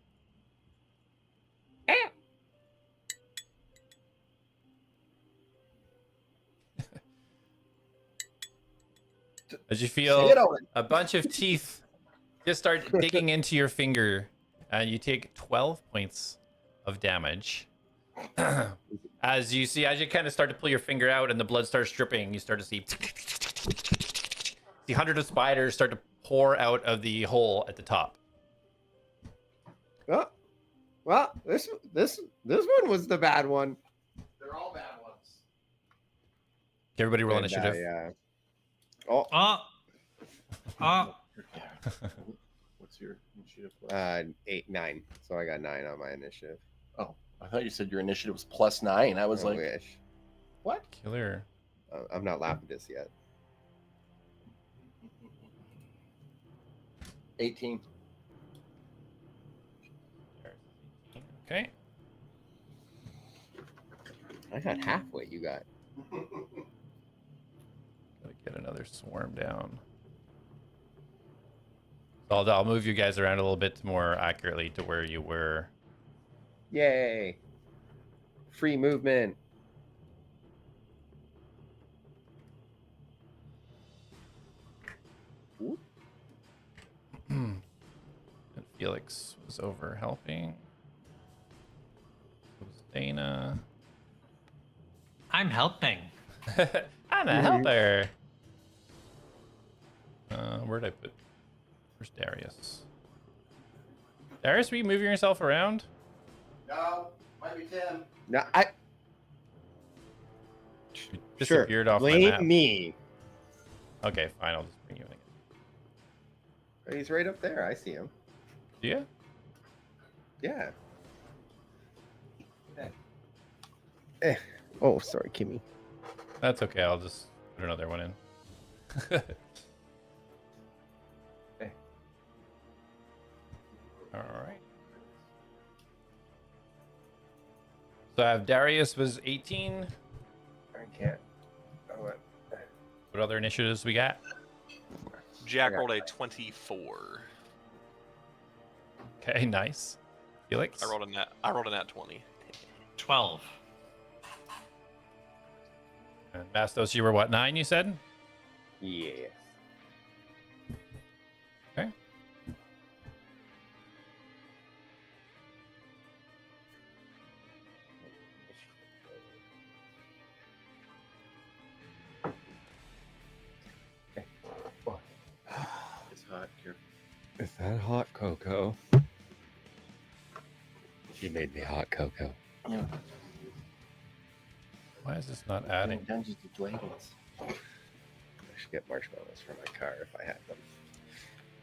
As you feel a bunch of teeth just start digging into your finger, and you take 12 points of damage. As you kind of start to pull your finger out and the blood starts dripping, you start to see the hundreds of spiders start to pour out of the hole at the top. Oh, well, this one was the bad one. They're all bad ones. Everybody roll And, initiative. yeah. Oh, What's your initiative? 8, 9. So I got 9 on my initiative. Oh, I thought you said your initiative was +9. I was I like, wish. what? Killer. I'm not Lapidus yet. 18. Okay. I got half what you got. Gotta get another swarm down. So I'll move you guys around a little bit more accurately to where you were. Yay! Free movement. And Felix was over helping. It was Dana. I'm helping. I'm a helper. Where'd I put? Where's Darius? Darius, were you moving yourself around? No, might be Tim. No, You disappeared off my blame map. me. Okay, fine. I'll just bring you in again. He's right up there. I see him. Do you? Yeah. Oh, sorry, Kimmy. That's okay. I'll just put another one in. All right. So I have Darius was 18. I can't. Oh, what? What other initiatives we got? Jack rolled a 24. Okay, nice. Felix? I rolled a nat 20. 12. And Mastos, you were what, 9, you said? Yes. Okay. It's hot here. Is that hot cocoa? You made me hot cocoa. Yeah. Why is this not adding? Dungeons and Dragons. I should get marshmallows for my car if I had them.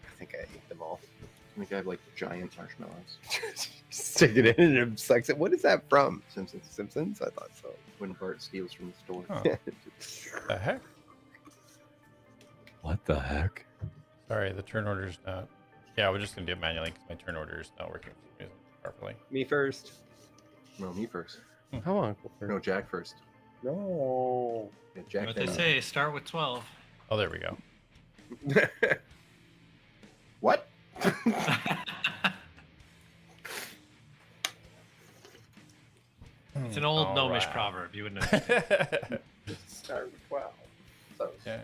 I think I ate them all. I think I have like giant marshmallows. Stick it in and it sucks it. What is that from? Simpsons. Simpsons? I thought so. When Bart steals from the store. Huh. The heck? What the heck? Sorry, the turn order's not. Yeah, we're just gonna do it manually because my turn order is not working properly. Me first. No, me first. Come on. No, Jack first. No. Yeah, Jack. What they then- say, start with 12. Oh, there we go. What? It's an old All gnomish right. proverb. You would know. Start with 12. So, Yeah.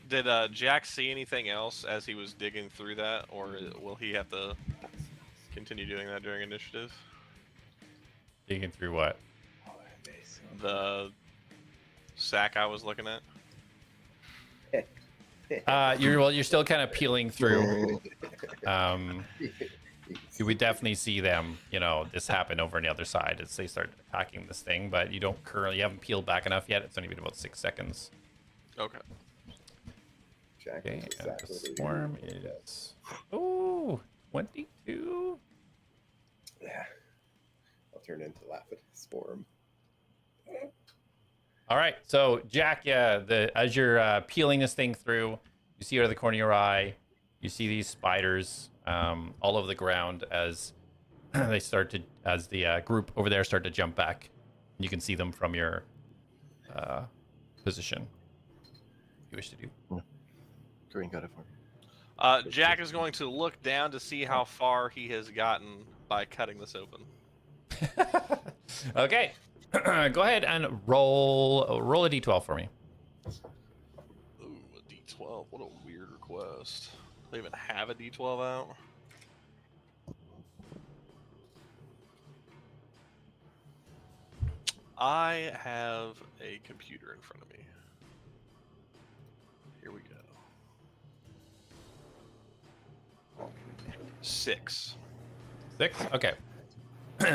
Did Jack see anything else as he was digging through that, or will he have to continue doing that during initiative? Digging through what? The sack I was looking at. You're still kind of peeling through. You would definitely see them, this happen over on the other side as they start attacking this thing, but you haven't peeled back enough yet. It's only been about 6 seconds. Okay. Jack Okay, is and exactly the what he swarm did. is 22. Yeah. I'll turn into laugh at his swarm. All right, so Jack, as you're peeling this thing through, you see out of the corner of your eye, you see these spiders all over the ground as the group over there start to jump back. You can see them from your position. You wish to do? Green got it for me. Jack is going to look down to see how far he has gotten by cutting this open. Okay, go ahead and roll a d12 for me. Ooh, a D12. What a weird request. They even have a D12 out? I have a computer in front of me. Here we go. 6. 6? Okay.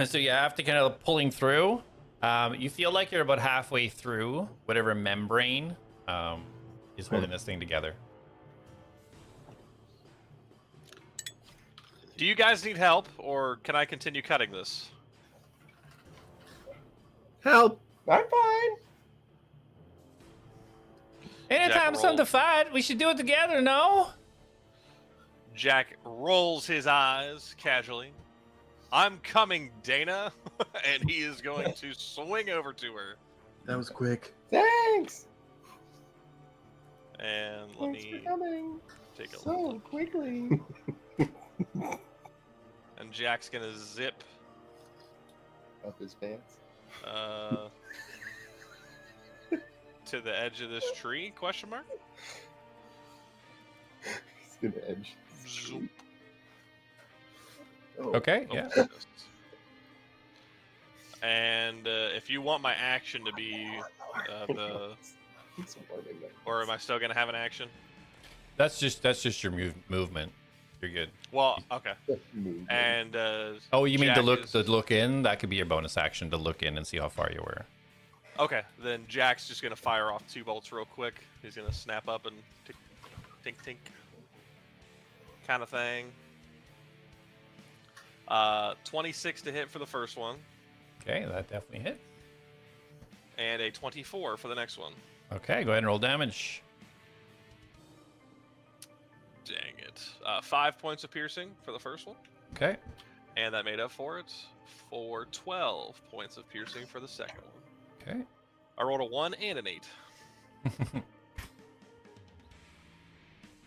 So you have to kind of pulling through. You feel like you're about halfway through whatever membrane is holding this thing together. Do you guys need help, or can I continue cutting this? Help! I'm fine. Anytime roll. something to fight, we should do it together, no? Jack rolls his eyes casually. I'm coming, Dana, and he is going to swing over to her. That was quick. Thanks. And let Thanks me for coming take a so look. quickly. And Jack's gonna zip Up his pants. to the edge of this tree? Question mark. He's gonna edge. Zoop. Oh, Okay, Oh, yeah. goodness. And if you want my action to be He's warming up. or am I still gonna have an action? That's just your movement. You're good. Well, okay. Move. And Oh, you mean Jack to look is- to look in? That could be your bonus action to look in and see how far you were. Okay, then Jack's just gonna fire off 2 bolts real quick. He's gonna snap up and tink tink kind of thing. 26 to hit for the first one, Okay, that definitely hit. and a 24 for the next one. Okay, go ahead and roll damage. Dang it. 5 points of piercing for the first one, Okay. and that made up for it for 12 points of piercing for the second one. Okay. I rolled a 1 and an 8.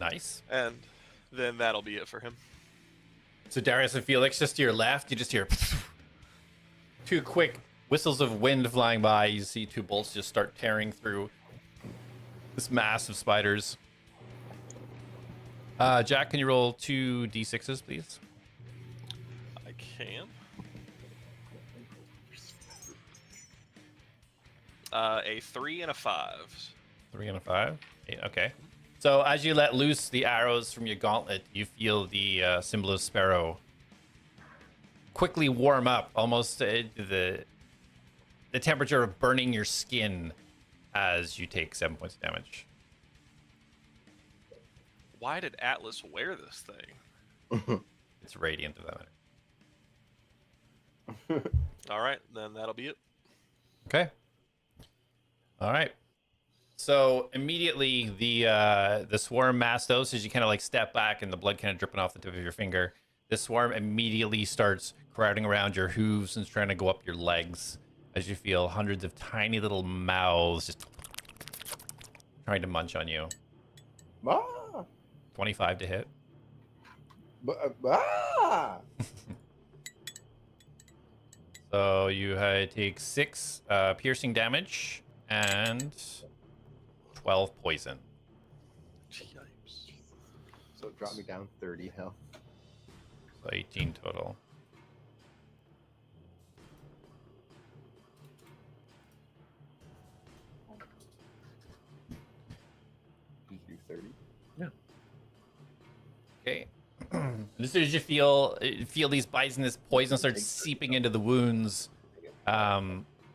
Nice. And then that'll be it for him. So Darius and Felix, just to your left, you just hear 2 quick whistles of wind flying by. You see 2 bolts just start tearing through this mass of spiders. Jak, can you roll 2 d6s, please? I can. A 3 and a 5. 3 and a 5. 8, okay. So as you let loose the arrows from your gauntlet, you feel the symbol of Sparrow quickly warm up, almost the temperature of burning your skin as you take 7 points of damage. Why did Atlas wear this thing? It's radiant of that. All right, then that'll be it. Okay. All right. So immediately the swarm Mastos, as you kind of like step back and the blood kind of dripping off the tip of your finger, the swarm immediately starts crowding around your hooves and trying to go up your legs as you feel hundreds of tiny little mouths just trying to munch on you. Ah! 25 to hit. Ah! So you take 6 piercing damage and 12 poison. Yipes. So it dropped me down 30 health. So 18 total. Did you do 30? Okay. And as soon as you feel these bites and this poison starts seeping into the wounds,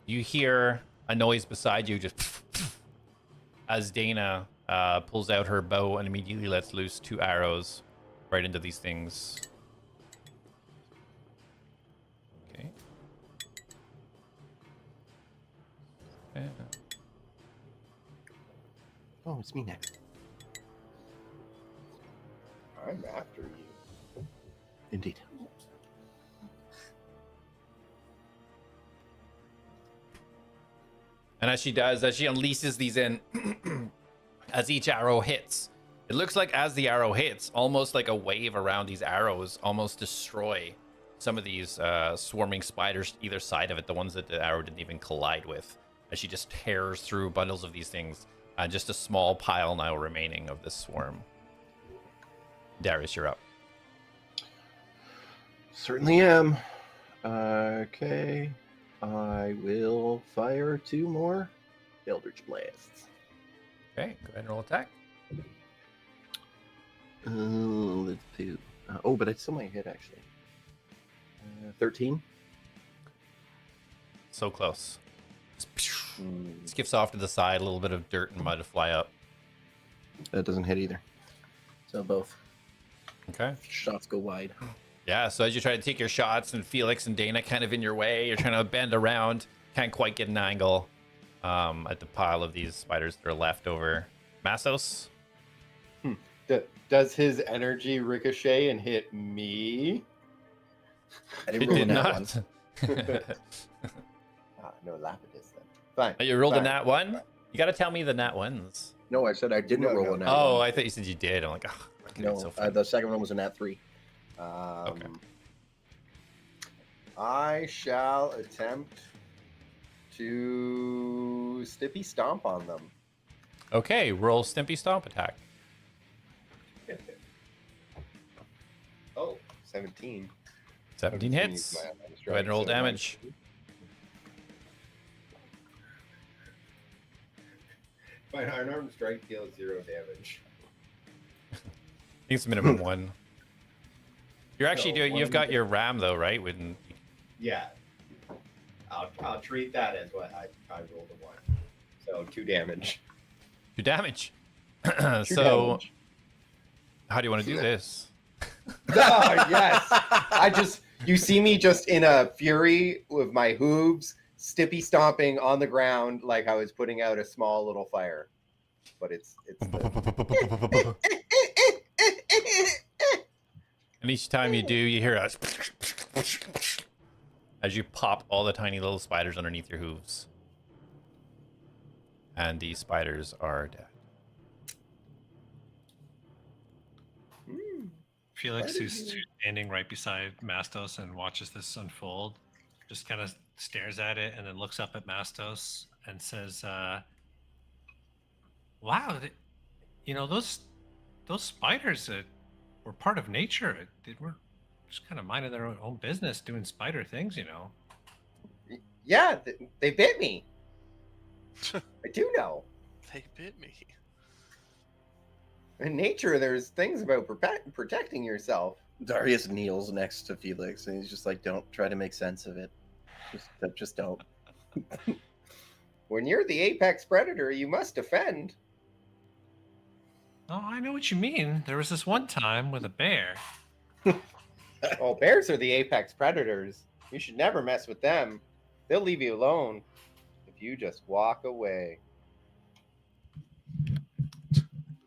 you hear a noise beside you just as Dana pulls out her bow and immediately lets loose 2 arrows right into these things. Okay. Okay. Oh, it's me next. I'm after you. Indeed. And as she does, as she unleashes these in, as each arrow hits, it looks like as the arrow hits, almost like a wave around these arrows almost destroy some of these swarming spiders either side of it, the ones that the arrow didn't even collide with, as she just tears through bundles of these things. Just a small pile now remaining of this swarm. Darius, you're up. Certainly am. Okay. I will fire 2 more Eldritch Blasts. Okay, go ahead and roll attack. Let's do. But I still might hit actually. 13. So close. Skips off to the side, a little bit of dirt and mud to fly up. That doesn't hit either. So both Okay. shots go wide. Yeah, so as you try to take your shots and Felix and Dana kind of in your way, you're trying to bend around, can't quite get an angle at the pile of these spiders that are left over. Mastos? Does his energy ricochet and hit me? I It didn't roll did that not. one. No Lapidus then. Fine. You rolled a fine. nat 1? You got to tell me the nat 1s. No, I said I didn't No, roll no. a nat Oh, one. I thought you said you did. I'm like, oh, No, so funny. the second one was a nat 3. Okay. I shall attempt to Stippy Stomp on them. Okay, roll Stimpy Stomp attack. Oh, 17. 17 hits. Go ahead and roll damage. My unarmed strike deals 0 damage. I think it's minimum 1. You're actually No, doing. You've one- got your ram though, right? When Yeah. I'll treat that as what I rolled a 1. So 2 damage. 2 damage. 2 So, damage. how do you want to do this? Oh, yes. You see me just in a fury with my hooves, Stippy stomping on the ground like I was putting out a small little fire. But it's And each time you do, you hear us as you pop all the tiny little spiders underneath your hooves. And these spiders are dead. Felix, who's standing right beside Mastos and watches this unfold, just kind of stares at it and then looks up at Mastos and says, "Wow, those spiders were part of nature. They were just kind of minding their own business, doing spider things, Yeah, they bit me. I do know. They bit me. In nature, there's things about protecting yourself. Darius kneels next to Felix, and he's just like, "Don't try to make sense of it. Just don't." When you're the apex predator, you must defend. Oh, I know what you mean. There was this one time with a bear. Oh, bears are the apex predators. You should never mess with them. They'll leave you alone if you just walk away.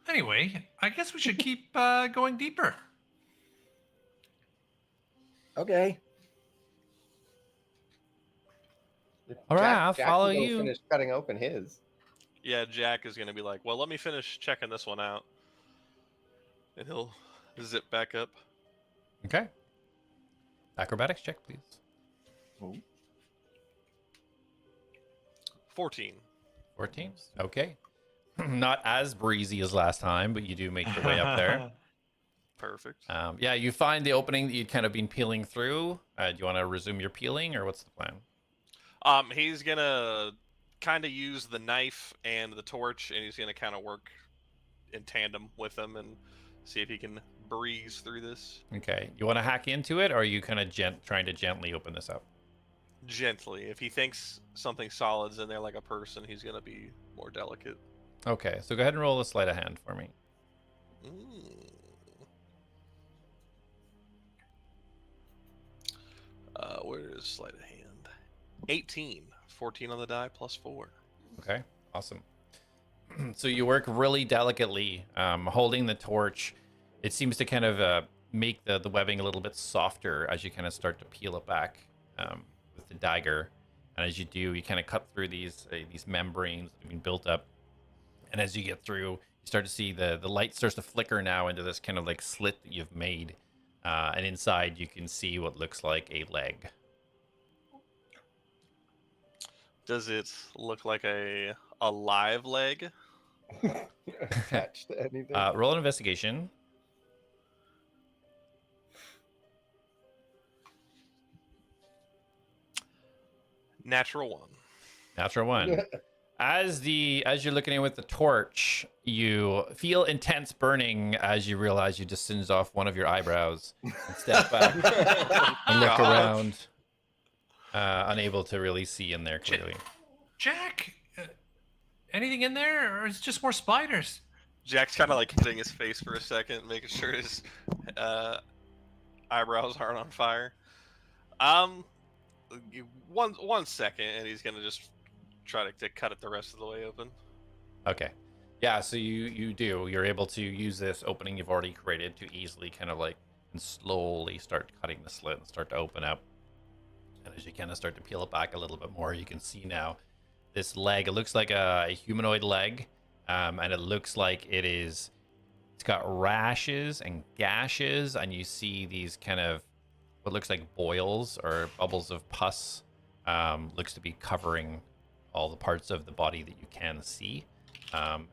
Anyway, I guess we should keep going deeper. Okay. All right, I'll Jack follow can go you. Finish cutting open his. Yeah, Jak is gonna be like, well, let me finish checking this one out, and he'll zip back up. Okay. Acrobatics check, please. 14. 14. Okay. Not as breezy as last time, but you do make your way up there. Perfect. Yeah, you find the opening that you'd kind of been peeling through. Do you want to resume your peeling, or what's the plan? He's gonna kind of use the knife and the torch, and he's gonna kind of work in tandem with them and see if he can breeze through this Okay. You want to hack into it, or are you kind of trying to gently open this up? gently. If he thinks something solid's in there like a person, he's gonna be more delicate. Okay, so go ahead and roll a sleight of hand for me. Where is sleight of hand? 18. 14 on the die plus 4. Okay, awesome. So you work really delicately, holding the torch. It seems to kind of make the webbing a little bit softer as you kind of start to peel it back with the dagger. And as you do, you kind of cut through these membranes that have been built up. And as you get through, you start to see the light starts to flicker now into this kind of like slit that you've made. And inside you can see what looks like a leg. Does it look like a live leg? Attached to anything. Roll an investigation. Natural 1. Natural 1. As you're looking in with the torch, you feel intense burning as you realize you just singed off one of your eyebrows and step back and look around, unable to really see in there clearly. Jak, anything in there, or is it just more spiders? Jak's kind of like hitting his face for a second, making sure his eyebrows aren't on fire. One second, and he's gonna just try to cut it the rest of the way open. Okay. Yeah, so you're able to use this opening you've already created to easily kind of like and slowly start cutting the slit and start to open up. And as you kind of start to peel it back a little bit more, you can see now this leg. It looks like a humanoid leg, and it looks like it's got rashes and gashes, and you see these kind of what looks like boils or bubbles of pus. Looks to be covering all the parts of the body that you can see.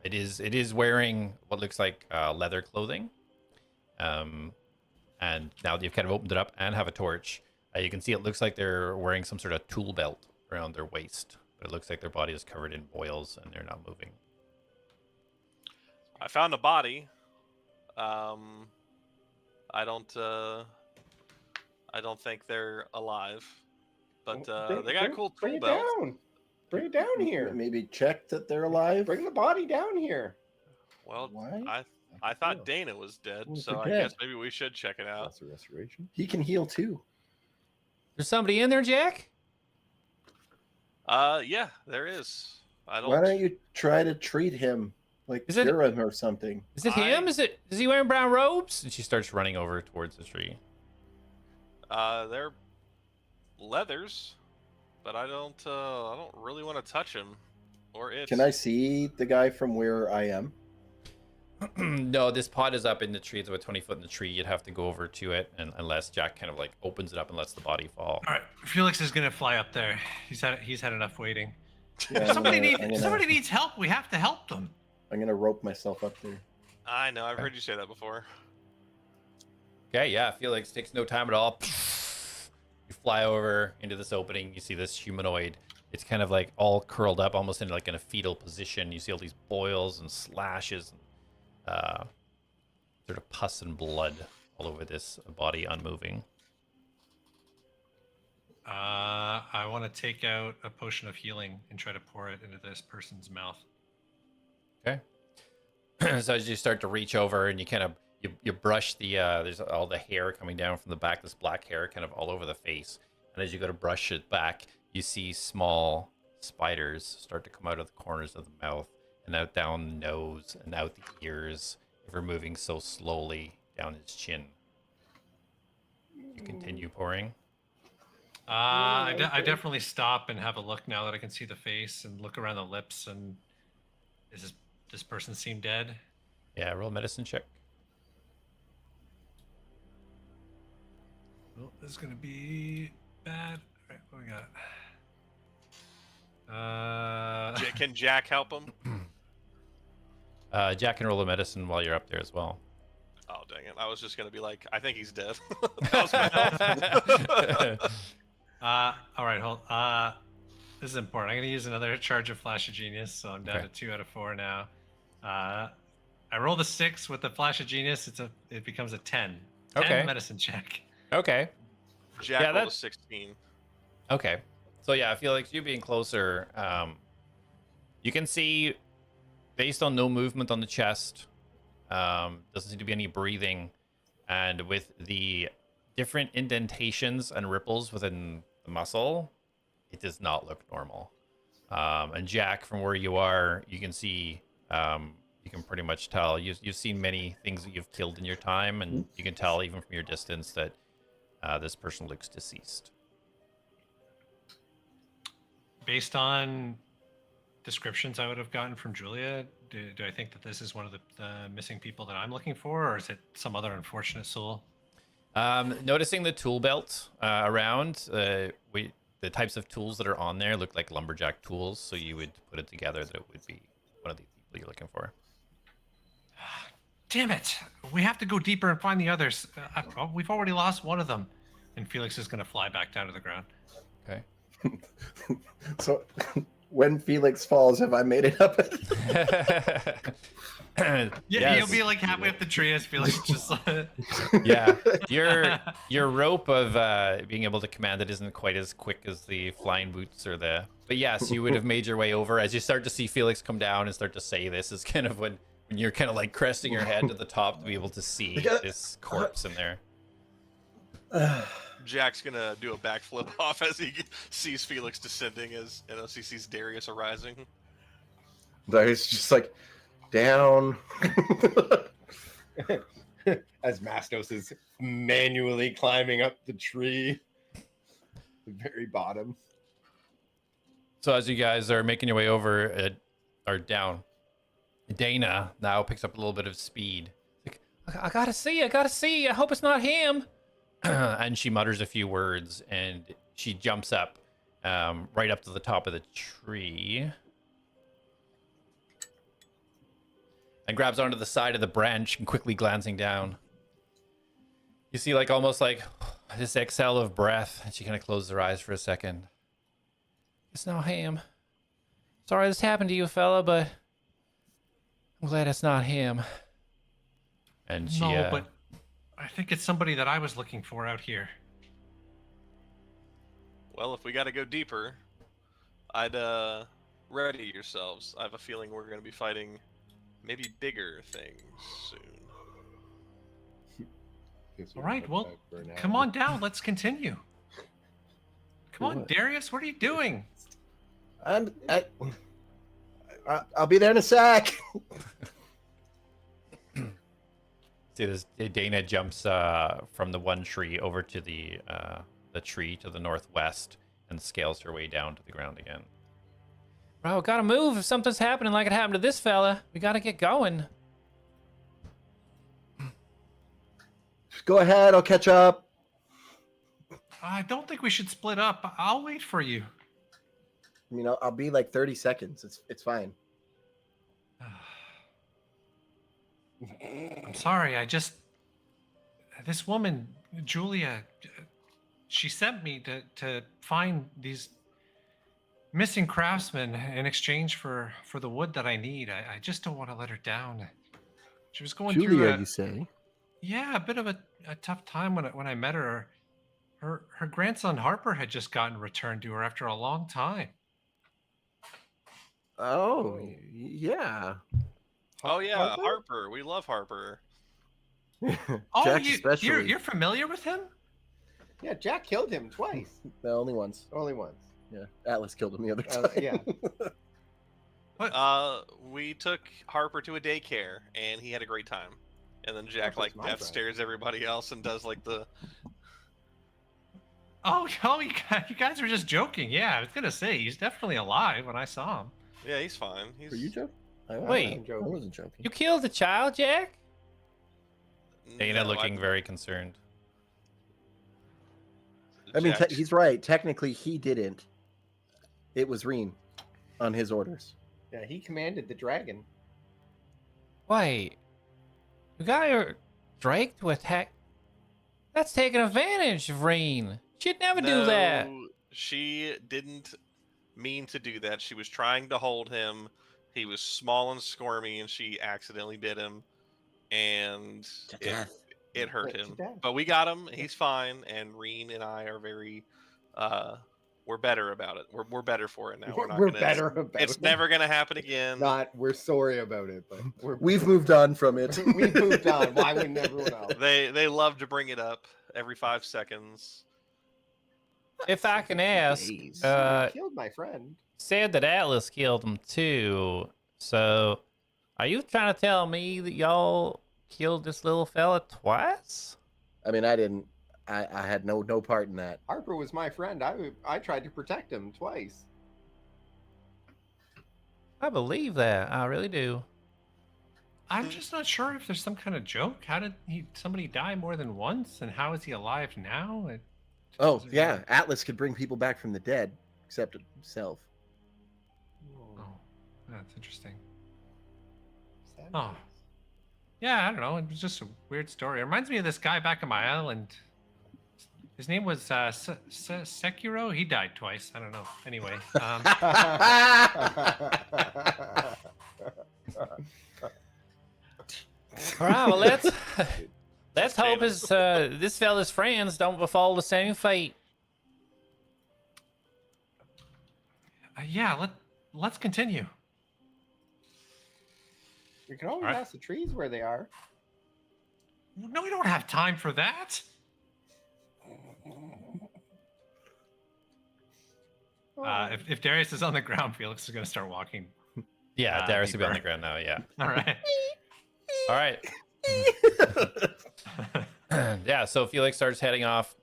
It is wearing what looks like leather clothing. And now that you've kind of opened it up and have a torch, you can see it looks like they're wearing some sort of tool belt around their waist. But it looks like their body is covered in boils and they're not moving. I found a body. I don't think they're alive, but they got a cool tool belt. Bring it down here. Maybe check that they're alive. Bring the body down here. Well, Why? I thought Dana was dead, Well, so they're I guess dead. maybe we should check it out. That's a restoration. He can heal too. There's somebody in there, Jak? Yeah, there is. I don't. Why don't you try to treat him like Is it- cure him or something? Is it him? Is he wearing brown robes? And she starts running over towards the tree. They're leathers, but I don't really want to touch him or it. Can I see the guy from where I am? No, this pod is up in the tree. It's about 20 foot in the tree. You'd have to go over to it, and unless Jak kind of like opens it up and lets the body fall. All right, Felix is gonna fly up there. He's had enough waiting. Yeah, Somebody I'm gonna- somebody needs help. We have to help them. I'm gonna rope myself up there. I know, I've heard you say that before. Okay, yeah, Felix takes no time at all. You fly over into this opening. You see this humanoid. It's kind of like all curled up, almost in like in a fetal position. You see all these boils and slashes, and, sort of pus and blood all over this body, unmoving. I want to take out a potion of healing and try to pour it into this person's mouth. Okay. So as you start to reach over and you kind of you brush the there's all the hair coming down from the back, this black hair kind of all over the face, and as you go to brush it back, you see small spiders start to come out of the corners of the mouth and out down the nose and out the ears, ever moving so slowly down his chin. You continue pouring. I definitely stop and have a look now that I can see the face and look around the lips. And is this person seem dead? Yeah, roll medicine check. Well, this is gonna be bad. All right, what we got? Can Jak help him? Jak can roll a medicine while you're up there as well. Oh, dang it. I was just going to be like, I think he's dead. That was my All right, hold. This is important. I'm gonna use another charge of Flash of Genius, so I'm down Okay. to 2 out of 4 now. I rolled a 6 with the Flash of Genius. It becomes a 10. 10 Okay. medicine check. Okay. Jak Yeah, rolled a that's- 16. Okay. So yeah, I feel like you being closer, you can see, based on no movement on the chest, doesn't seem to be any breathing, and with the different indentations and ripples within the muscle, it does not look normal. And Jak, from where you are, you can see, you can pretty much tell. You've seen many things that you've killed in your time, and you can tell even from your distance that this person looks deceased. Based on descriptions I would have gotten from Julia, do I think that this is one of the missing people that I'm looking for, or is it some other unfortunate soul? Noticing the tool belt around, the types of tools that are on there look like lumberjack tools, so you would put it together that it would be one of the people you're looking for. Damn it! We have to go deeper and find the others. We've already lost one of them. And Felix is going to fly back down to the ground. Okay. So, when Felix falls, have I made it up? Yeah, Yes. you'll be like halfway up the tree as Felix just. Yeah, your rope of being able to command it isn't quite as quick as the flying boots or the. But yes, you would have made your way over as you start to see Felix come down and start to say this is kind of when you're kind of like cresting your head to the top to be able to see this corpse in there. Jak's going to do a backflip off as he sees Felix descending as he sees Darius arising. Darius just like down. As Mastos is manually climbing up the tree, the very bottom. So as you guys are making your way over or down, Dana now picks up a little bit of speed. Like, I gotta see. I hope it's not him. And she mutters a few words, and she jumps up, right up to the top of the tree, and grabs onto the side of the branch and quickly glancing down. You see, like almost like this exhale of breath, and she kind of closes her eyes for a second. It's not him. Sorry this happened to you, fella, but I'm glad it's not him. And she, No, but I think it's somebody that I was looking for out here. Well, if we got to go deeper, I'd ready yourselves. I have a feeling we're going to be fighting maybe bigger things soon. Guess we All right, can well, back for now. come on down. Let's continue. Come on, What? Darius. What are you doing? I'll be there in a sec. see this Dana jumps from the one tree over to the tree to the northwest and scales her way down to the ground again. Bro, gotta move if something's happening like it happened to this fella. We gotta get going. Go ahead. I'll catch up. I don't think we should split up. I'll wait for you. I mean, I'll be like 30 seconds. It's fine. I'm sorry. This woman, Julia, she sent me to find these missing craftsmen in exchange for the wood that I need. I just don't want to let her down. She was going through Julia, you say? Yeah, a bit of a tough time when I met her. Her grandson Harper had just gotten returned to her after a long time. Oh, yeah. Oh yeah, Harper? Harper. We love Harper. Oh, Jack especially. you're familiar with him? Yeah, Jak killed him twice. The only ones. Only once. Yeah, Atlas killed him the other time. Yeah. We took Harper to a daycare, and he had a great time. And then Jak Harper's my death friend. stares everybody else and does like the. Oh, you guys were just joking. Yeah, I was gonna say he's definitely alive when I saw him. Yeah, he's fine. He's. Were you joking? Wait. I wasn't joking. You killed a child, Jak? Dana No, looking very concerned. I mean, Jak- he's right. Technically, he didn't. It was Reen on his orders. Yeah, he commanded the dragon. Wait. You got your Drake to attack? That's taking advantage of Rain. She'd never do that. No, she didn't mean to do that. She was trying to hold him. He was small and squirmy, and she accidentally bit him, and it hurt To him. death. But we got him. He's fine, and Reen and I are very, we're better about it. We're better for it now. Not We're gonna, better about It's it. never gonna happen again. We're sorry about it, but We've moved on from it. we've moved on. Why wouldn't everyone else? They love to bring it up every 5 seconds. If I can ask, Jeez. You killed my friend. said that Atlas killed him too. So, are you trying to tell me that y'all killed this little fella twice? I mean, I didn't. I had no part in that. Harper was my friend. I tried to protect him twice. I believe that. I really do. I'm just not sure if there's some kind of joke. How did somebody die more than once, and how is he alive now? Oh, yeah. Atlas could bring people back from the dead, except himself. Oh, that's interesting. Sad Oh. Yeah, I don't know. It was just a weird story. It reminds me of this guy back on my island. His name was Sekiro. He died twice. I don't know. Anyway, All right, well let's hope this fella's friends don't befall the same fate. yeah. Let's continue. You can always Alright. ask the trees where they are. No, we don't have time for that. If Darius is on the ground, Felix is going to start walking. Yeah, Darius will be on the deeper. ground now. Yeah. All right. All right. Yeah. So Felix starts heading off.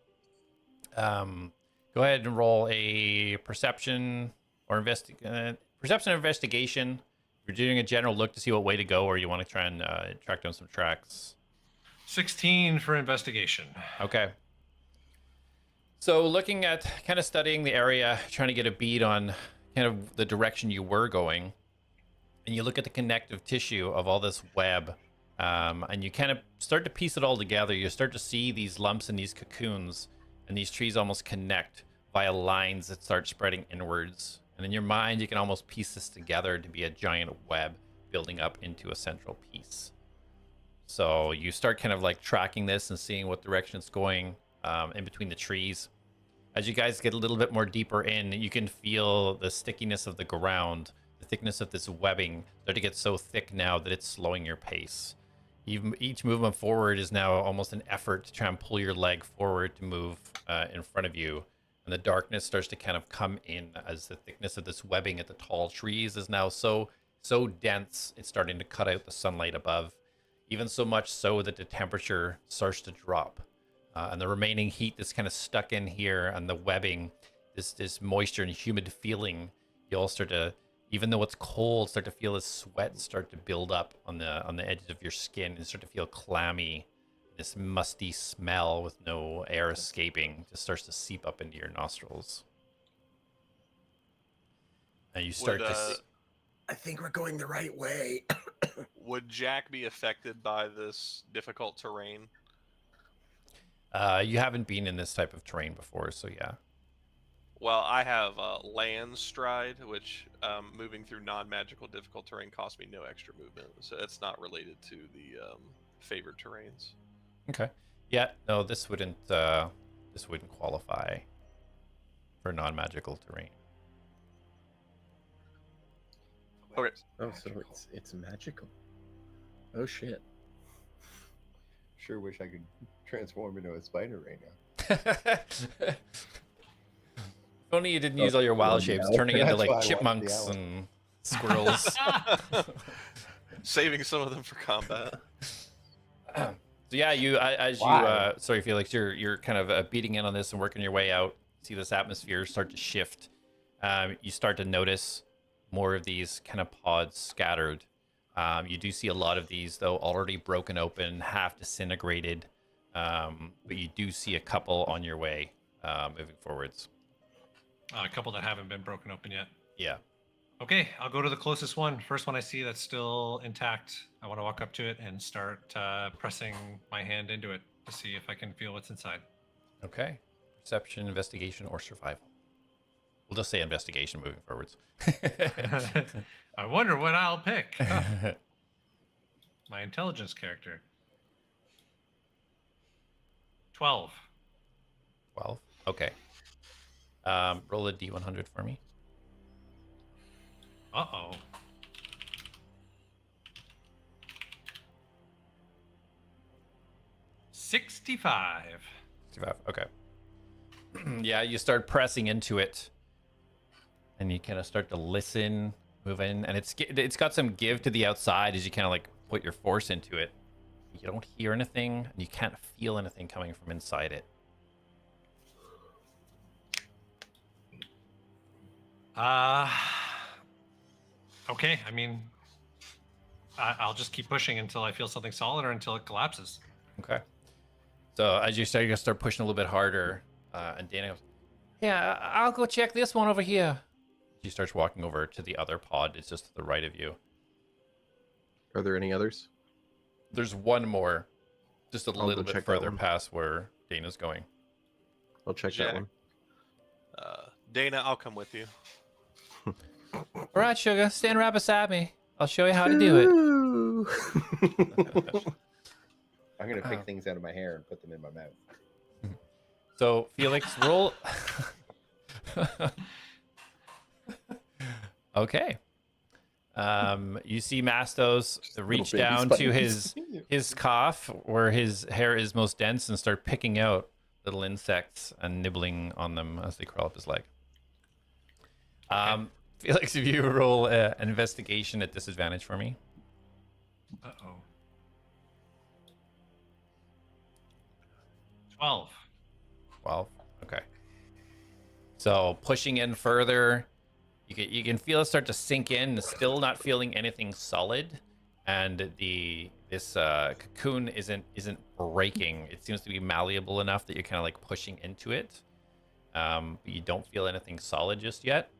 Go ahead and roll a perception or perception or investigation. You're doing a general look to see what way to go, or you want to try and track down some tracks. 16 for investigation. Okay. So looking at kind of studying the area, trying to get a bead on kind of the direction you were going, and you look at the connective tissue of all this web, and you kind of start to piece it all together. You start to see these lumps and these cocoons, and these trees almost connect via lines that start spreading inwards. And in your mind, you can almost piece this together to be a giant web building up into a central piece. So you start kind of like tracking this and seeing what direction it's going in between the trees. As you guys get a little bit more deeper in, you can feel the stickiness of the ground, the thickness of this webbing start to get so thick now that it's slowing your pace. Each movement forward is now almost an effort to try and pull your leg forward to move in front of you. And the darkness starts to kind of come in as the thickness of this webbing at the tall trees is now so dense, it's starting to cut out the sunlight above. Even so much so that the temperature starts to drop. And the remaining heat that's kind of stuck in here and the webbing, this moisture and humid feeling, you all start to, even though it's cold, start to feel this sweat start to build up on the edges of your skin and start to feel clammy this musty smell with no air escaping just starts to seep up into your nostrils. And you start Would, to see... I think we're going the right way. would Jak be affected by this difficult terrain? You haven't been in this type of terrain before, so yeah. Well, I have land stride, which moving through non-magical difficult terrain costs me no extra movement, so it's not related to the favored terrains. Okay. Yeah, no, this wouldn't qualify for non-magical terrain. Okay. Oh, so it's magical. Oh shit. Sure wish I could transform into a spider right now. If only you didn't use all your wild shapes, turning into That's why I like watched chipmunks The and squirrels. Saving some of them for combat. So yeah, sorry Felix, you're kind of beating in on this and working your way out. See this atmosphere start to shift. You start to notice more of these kind of pods scattered. You do see a lot of these though already broken open, half disintegrated, but you do see a couple on your way moving forwards. A couple that haven't been broken open yet. Yeah. Okay, I'll go to the closest one. First one I see that's still intact. I want to walk up to it and start pressing my hand into it to see if I can feel what's inside. Okay. Perception, investigation, or survival. We'll just say investigation moving forwards. I wonder what I'll pick. My intelligence character. 12. 12. Okay. Roll a D100 for me. Uh-oh. $65. 65. Okay. Yeah, you start pressing into it, and you kind of start to listen, move in, and it's got some give to the outside as you kind of like put your force into it. You don't hear anything, and you can't feel anything coming from inside it. Okay, I mean, I'll just keep pushing until I feel something solid or until it collapses. Okay. So as you start pushing a little bit harder, and Dana goes, "Yeah, I'll go check this one over here." She starts walking over to the other pod. It's just to the right of you. Are there any others? There's one more, just a I'll little go bit check that further one. past where Dana's going. I'll check Jak. that one. Dana, I'll come with you. All right, sugar, stand right beside me. I'll show you how to do it. I'm gonna pick things out of my hair and put them in my mouth. So Felix, roll. Okay. You see Mastos reach baby down to spiders. his cough where his hair is most dense and start picking out little insects and nibbling on them as they crawl up his leg. Felix, if you roll an investigation at disadvantage for me. Uh-oh. 12. 12. Okay. So pushing in further, you can feel it start to sink in, still not feeling anything solid, and this cocoon isn't breaking. It seems to be malleable enough that you're kind of like pushing into it, but you don't feel anything solid just yet.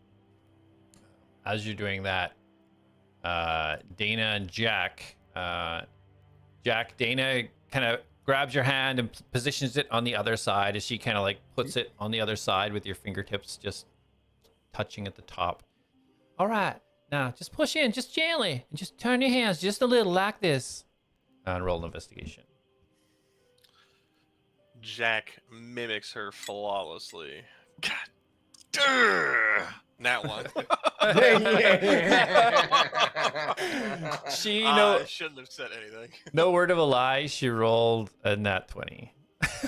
As you're doing that, Dana and Jak, Dana kind of grabs your hand and positions it on the other side as she kind of like puts it on the other side with your fingertips just touching at the top. All right, now just push in, just gently, and just turn your hands just a little like this. And roll an investigation. Jak mimics her flawlessly. God. Durr! That one. She I shouldn't have said anything. no word of a lie. She rolled a nat 20.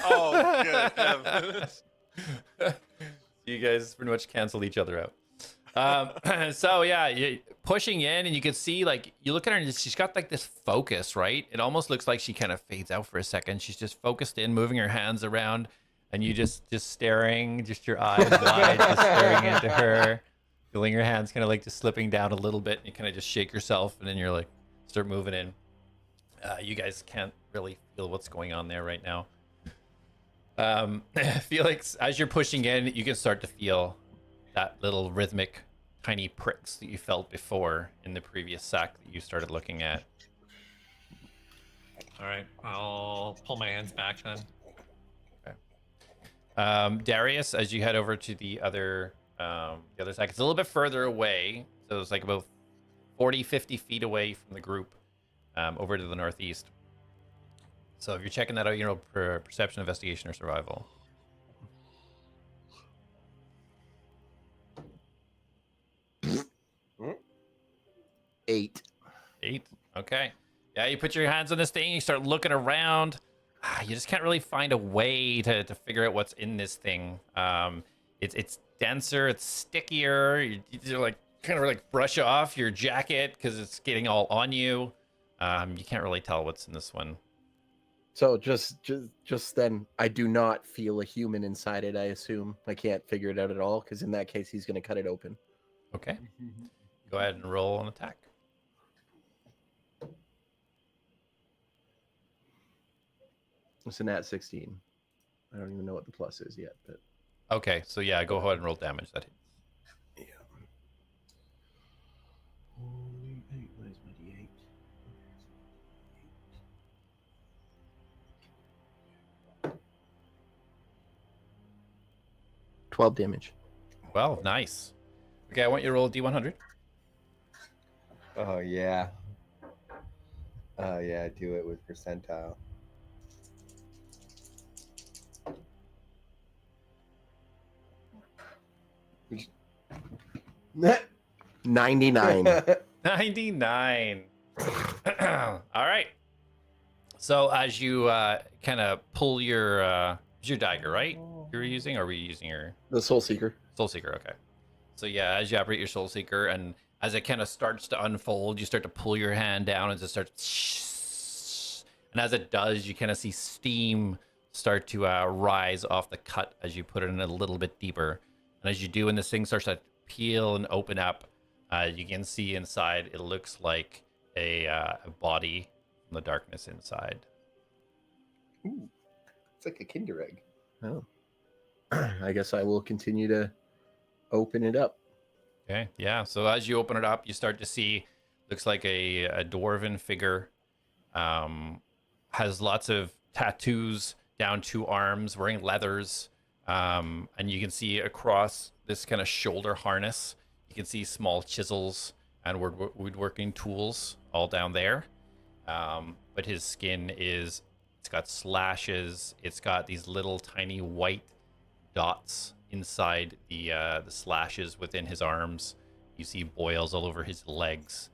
Oh, good heavens. You guys pretty much canceled each other out. So yeah, you pushing in, and you can see like you look at her, and she's got like this focus, right? It almost looks like she kind of fades out for a second. She's just focused in, moving her hands around, and you just staring, just your eyes wide, just staring into her, feeling your hands kind of like just slipping down a little bit, and you kind of just shake yourself, and then you're like start moving in. You guys can't really feel what's going on there right now. Felix, as you're pushing in, you can start to feel that little rhythmic, tiny pricks that you felt before in the previous sack that you started looking at. All right, I'll pull my hands back then. Darius, as you head over to the other sack, it's a little bit further away. So it's like about 40, 50 feet away from the group, over to the northeast. So if you're checking that out, perception, investigation, or survival. Eight. 8. Okay. Yeah, you put your hands on this thing, you start looking around. You just can't really find a way to figure out what's in this thing. It's denser, it's stickier. You like kind of like brush off your jacket because it's getting all on you. You can't really tell what's in this one. So just then, I do not feel a human inside it. I assume I can't figure it out at all, because in that case, he's going to cut it open. Okay. Go ahead and roll an attack. It's an at 16. I don't even know what the plus is yet, but Okay, so yeah, go ahead and roll damage. That hits. yeah. Where's my D8? 12 damage. Well, nice. Okay, I want you to roll a D100. Oh yeah. Oh yeah, do it with percentile. 99. 99. All right. So as you kind of pull your dagger, right? You're using, or are we using your The Soul Seeker. Soul Seeker? Okay. So yeah, as you operate your Soul Seeker, and as it kind of starts to unfold, you start to pull your hand down, and it starts. And as it does, you kind of see steam start to rise off the cut as you put it in a little bit deeper. And as you do, and this thing starts to peel and open up, you can see inside. It looks like a body from the darkness inside. Ooh, it's like a Kinder egg. Oh. I guess I will continue to open it up. Okay, yeah. So as you open it up, you start to see, looks like a dwarven figure. Has lots of tattoos down 2 arms, wearing leathers. And you can see across this kind of shoulder harness, you can see small chisels and woodworking tools all down there. But his skin it's got slashes. It's got these little tiny white dots inside the slashes within his arms. You see boils all over his legs.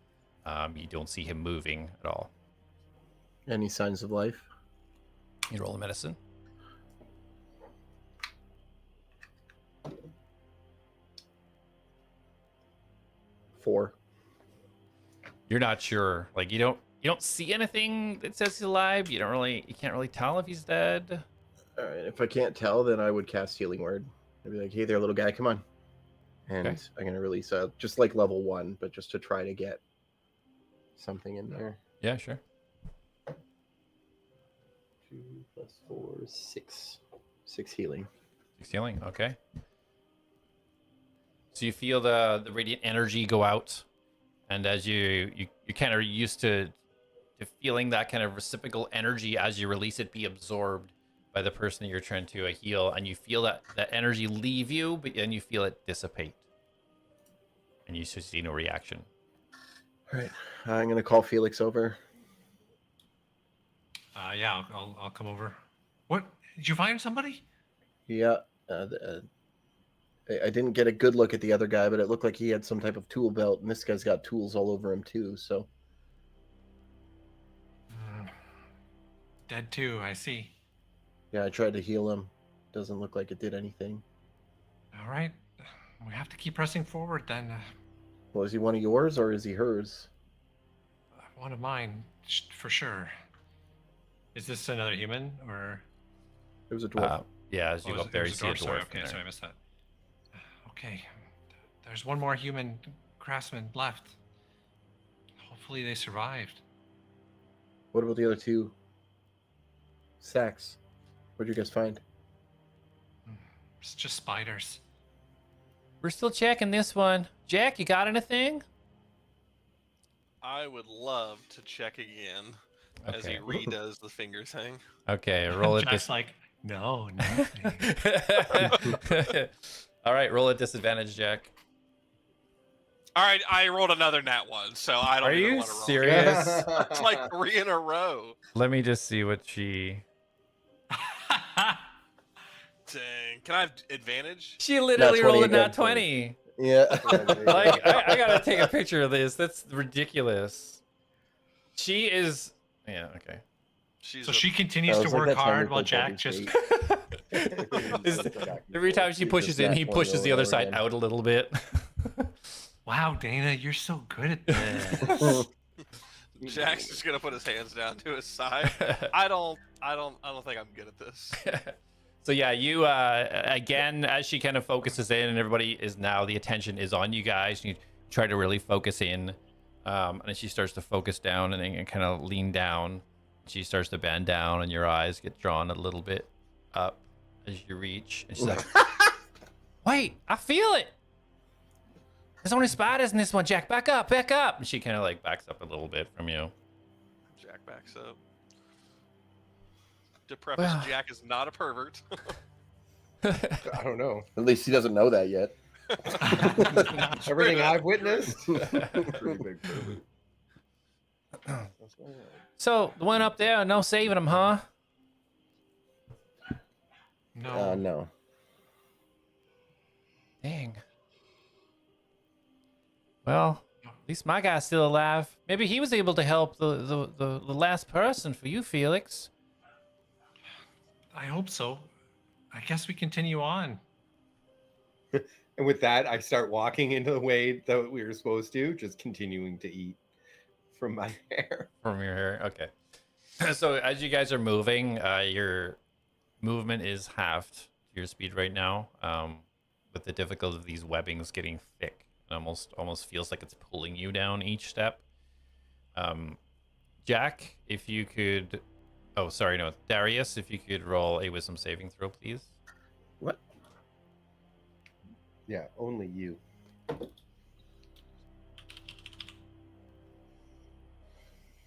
You don't see him moving at all. Any signs of life? You roll a medicine. Four. You're not sure. Like you don't see anything that says he's alive. You can't really tell if he's dead. All right. If I can't tell, then I would cast Healing Word. I'd be like, "Hey there, little guy, come on!" And Okay. I'm gonna release just like level 1, but just to try to get something in there. Yeah, sure. 2 plus 4 is 6. 6 healing. 6 healing. Okay. So you feel the radiant energy go out, and as you kind of used to feeling that kind of reciprocal energy as you release it be absorbed by the person that you're trying to heal, and you feel that energy leave you, but then you feel it dissipate, and you see no reaction. All right. I'm gonna call Felix over. Yeah, I'll come over. What? Did you find somebody? Yeah. I didn't get a good look at the other guy, but it looked like he had some type of tool belt, and this guy's got tools all over him too. So Dead too, I see. yeah, I tried to heal him. Doesn't look like it did anything. All right. We have to keep pressing forward then. Well, is he one of yours or is he hers? One of mine, for sure. Is this another human, or? It was a dwarf. Yeah, as you Oh, go it up there, was you see a dwarf, sorry, dwarf. Okay, sorry, I missed that. Okay. There's one more human craftsman left. Hopefully they survived. What about the other 2 sacks? What'd you guys find? It's just spiders. We're still checking this one. Jak, you got anything? I would love to check again as he Okay. redoes the finger thing. Okay, roll it. Jack's like, no, nothing. All right, roll at disadvantage, Jak. All right, I rolled another nat 1, so I don't Are even you want to roll. serious? It's like 3 in a row. Let me just see what she. Dang. Can I have advantage? She literally Nat 20 rolled a again nat for me. 20. Yeah. Like, I gotta take a picture of this. That's ridiculous. She is. Yeah. Okay. She's So a- she continues That to was like work that time hard we while played Jack Baldur's just. Gate. Every time she pushes in, he pushes the other side out a little bit. Wow, Dana, you're so good at this. Jack's just gonna put his hands down to his side. I don't think I'm good at this. So yeah, you again, as she kind of focuses in, and everybody is now, the attention is on you guys. You try to really focus in, and then she starts to focus down and then kind of lean down. She starts to bend down, and your eyes get drawn a little bit up as you reach. And she's like, "Wait, I feel it. There's only spiders in this one, Jak. Back up, back up." And she kind of like backs up a little bit from you. Jack backs up. To preface, Well. Jack is not a pervert. I don't know. At least he doesn't know that yet. Everything I've witnessed. Pretty big pervert. So the one up there, no saving him, huh? No. No. Dang. Well, at least my guy's still alive. Maybe he was able to help the last person for you, Felix. I hope so. I guess we continue on. And with that, I start walking into the way that we were supposed to, just continuing to eat from my hair. From your hair, okay. So as you guys are moving, your movement is halved to your speed right now, with the difficulty of these webbings getting thick. It almost feels like it's pulling you down each step. Jak, if you could... Oh, sorry, no. Darius, if you could roll a wisdom saving throw, please. What? Yeah, only you.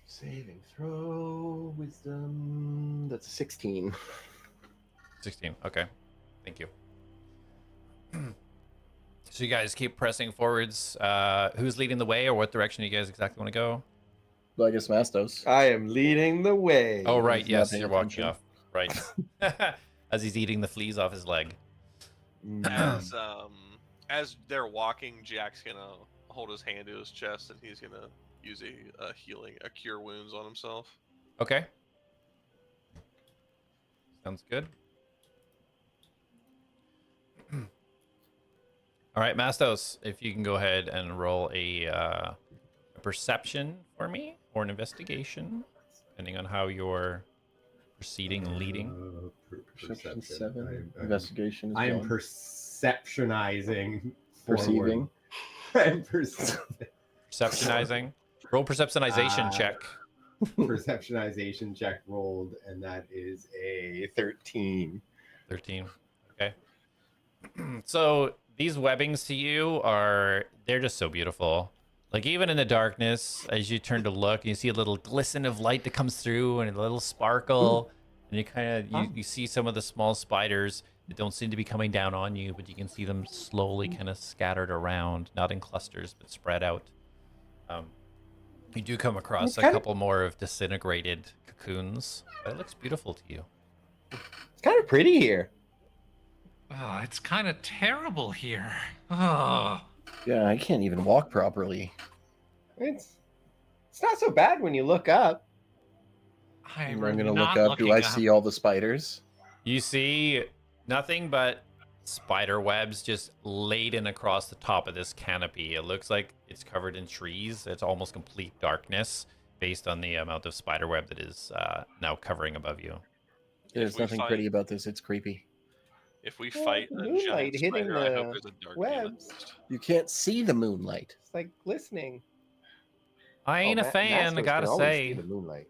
Saving throw, wisdom. That's a 16. 16. Okay. Thank you. So you guys keep pressing forwards. Who's leading the way, or what direction you guys exactly want to go? Well, I guess Mastos. I am leading the way. Oh, right. He's Yes, not you're paying walking attention. off. Right. As he's eating the fleas off his leg. As they're walking, Jack's gonna hold his hand to his chest and he's gonna use a cure wounds on himself. Okay. Sounds good. All right, Mastos, if you can go ahead and roll a perception for me, or an investigation, depending on how you're proceeding and leading. Perception Perception. 7. I'm- Investigation is I am 1. perceptionizing. Perceiving. I'm Perceptionizing. Roll perceptionization check. perceptionization check rolled, and that is a 13. 13. Okay. So these webbings to you they're just so beautiful. Like, even in the darkness, as you turn to look, you see a little glisten of light that comes through and a little sparkle. And you kind of, you see some of the small spiders that don't seem to be coming down on you, but you can see them slowly kind of scattered around, not in clusters, but spread out. You do come across a couple more of disintegrated cocoons, but it looks beautiful to you. It's kind of pretty here. Oh, it's kind of terrible here. Oh. Yeah, I can't even walk properly. It's not so bad when you look up. I'm going to look up. Do I see all the spiders? You see nothing but spider webs just laden across the top of this canopy. It looks like it's covered in trees. It's almost complete darkness based on the amount of spider web that is now covering above you. There's we nothing find- pretty about this. It's creepy. If we Well, fight the a moonlight giant hitting spider, I hope the there's a dark webs. end. You can't see the moonlight. It's like glistening. I ain't a fan, I Mastos gotta can always see say. the moonlight.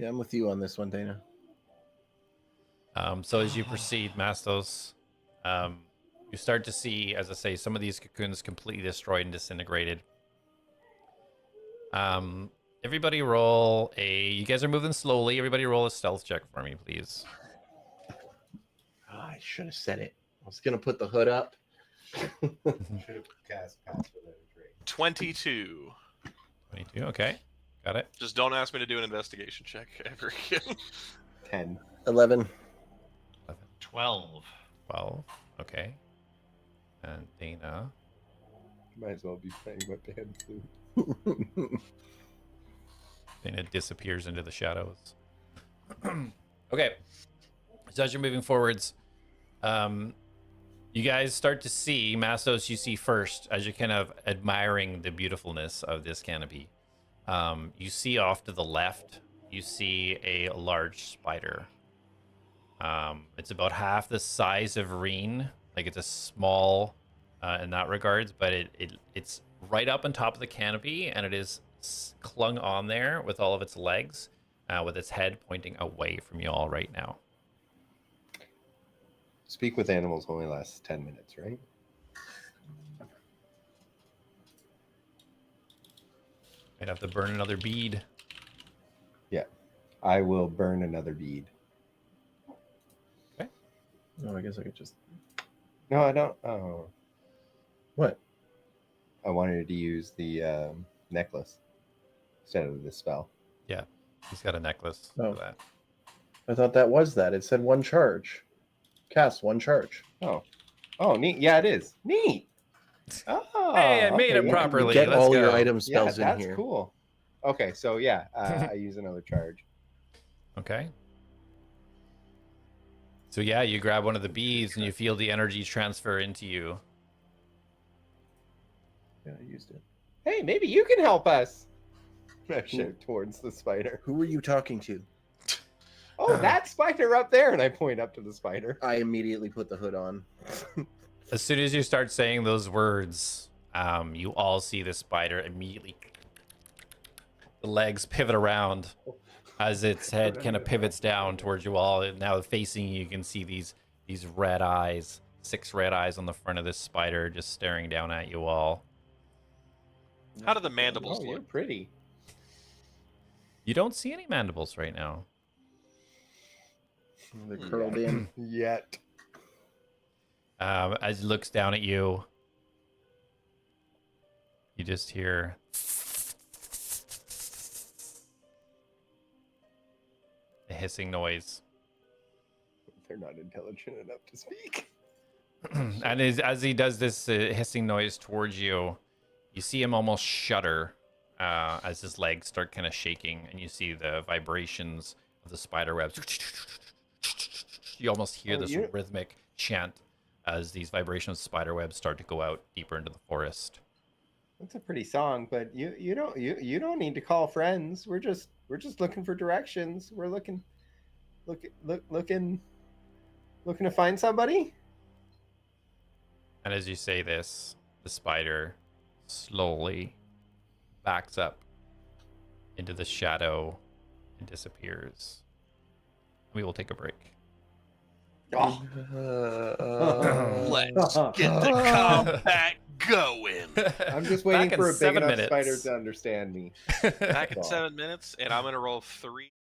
Yeah, I'm with you on this one, Dana. So as you proceed, Mastos, you start to see, as I say, some of these cocoons completely destroyed and disintegrated. Everybody roll you guys are moving slowly. Everybody roll a stealth check for me, please. I should have said it. I was going to put the hood up. Should have cast pass without a trace. 22. 22, okay. Got it. Just don't ask me to do an investigation check ever again. 10. 11. 12. 12, okay. And Dana. Might as well be playing what band flute. Dana disappears into the shadows. Okay. So as you're moving forwards, you guys start to see, Mastos, you see first, as you're kind of admiring the beautifulness of this canopy. You see off to the left, you see a large spider. It's about half the size of Reen. Like, it's a small in that regards, but it's right up on top of the canopy, and it is clung on there with all of its legs, with its head pointing away from you all right now. Speak with animals only lasts 10 minutes, right? Might have to burn another bead. Yeah. I will burn another bead. No, I guess I could just... No, I don't. Oh. What? I wanted to use the necklace instead of the spell. Yeah, he's got a necklace Oh. for that. I thought that was that. It said 1 charge. Cast 1 charge. Oh. Oh, neat. Yeah, it is. Neat. Oh, Hey, I made it yeah. properly. Get Let's all go. your item Yeah, spells in that's here. cool. Okay, so yeah, I use another charge. Okay. So yeah, you grab one of the beads and you feel the energy transfer into you. Yeah, I used it. Hey, maybe you can help us. I shout towards the spider. Who were you talking to? Oh, that spider up there, and I point up to the spider. I immediately put the hood on. As soon as you start saying those words, you all see the spider immediately. The legs pivot around as its head kind of pivots down towards you all. And now facing you, you can see these red eyes, 6 red eyes on the front of this spider, just staring down at you all. How do the mandibles Oh, you're look? pretty. You don't see any mandibles right now. They're curled in. Yet. As it looks down at you, you just hear a hissing noise. They're not intelligent enough to speak. And as he does this hissing noise towards you, you see him almost shudder as his legs start kind of shaking, and you see the vibrations of the spider webs. You almost hear this rhythmic chant as these vibrations of spider webs start to go out deeper into the forest. That's a pretty song, but you don't need to call friends. We're just looking for directions. We're looking to find somebody. And as you say this, the spider slowly backs up into the shadow and disappears. We will take a break. Oh. Let's get the combat going. I'm just waiting Back in for a big 7 enough minutes. spider to understand me. Back in That's all. 7 minutes, and I'm gonna roll 3.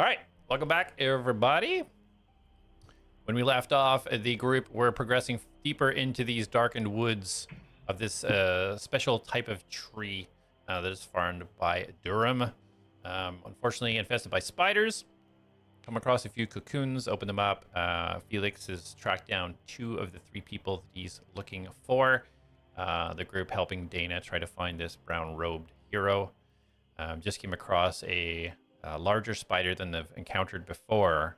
All right, welcome back, everybody. When we left off, the group were progressing deeper into these darkened woods of this special type of tree that is farmed by Durham. Unfortunately, infested by spiders. Come across a few cocoons, open them up. Felix has tracked down 2 of the 3 people that he's looking for. The group helping Dana try to find this brown-robed hero. Just came across a larger spider than they've encountered before.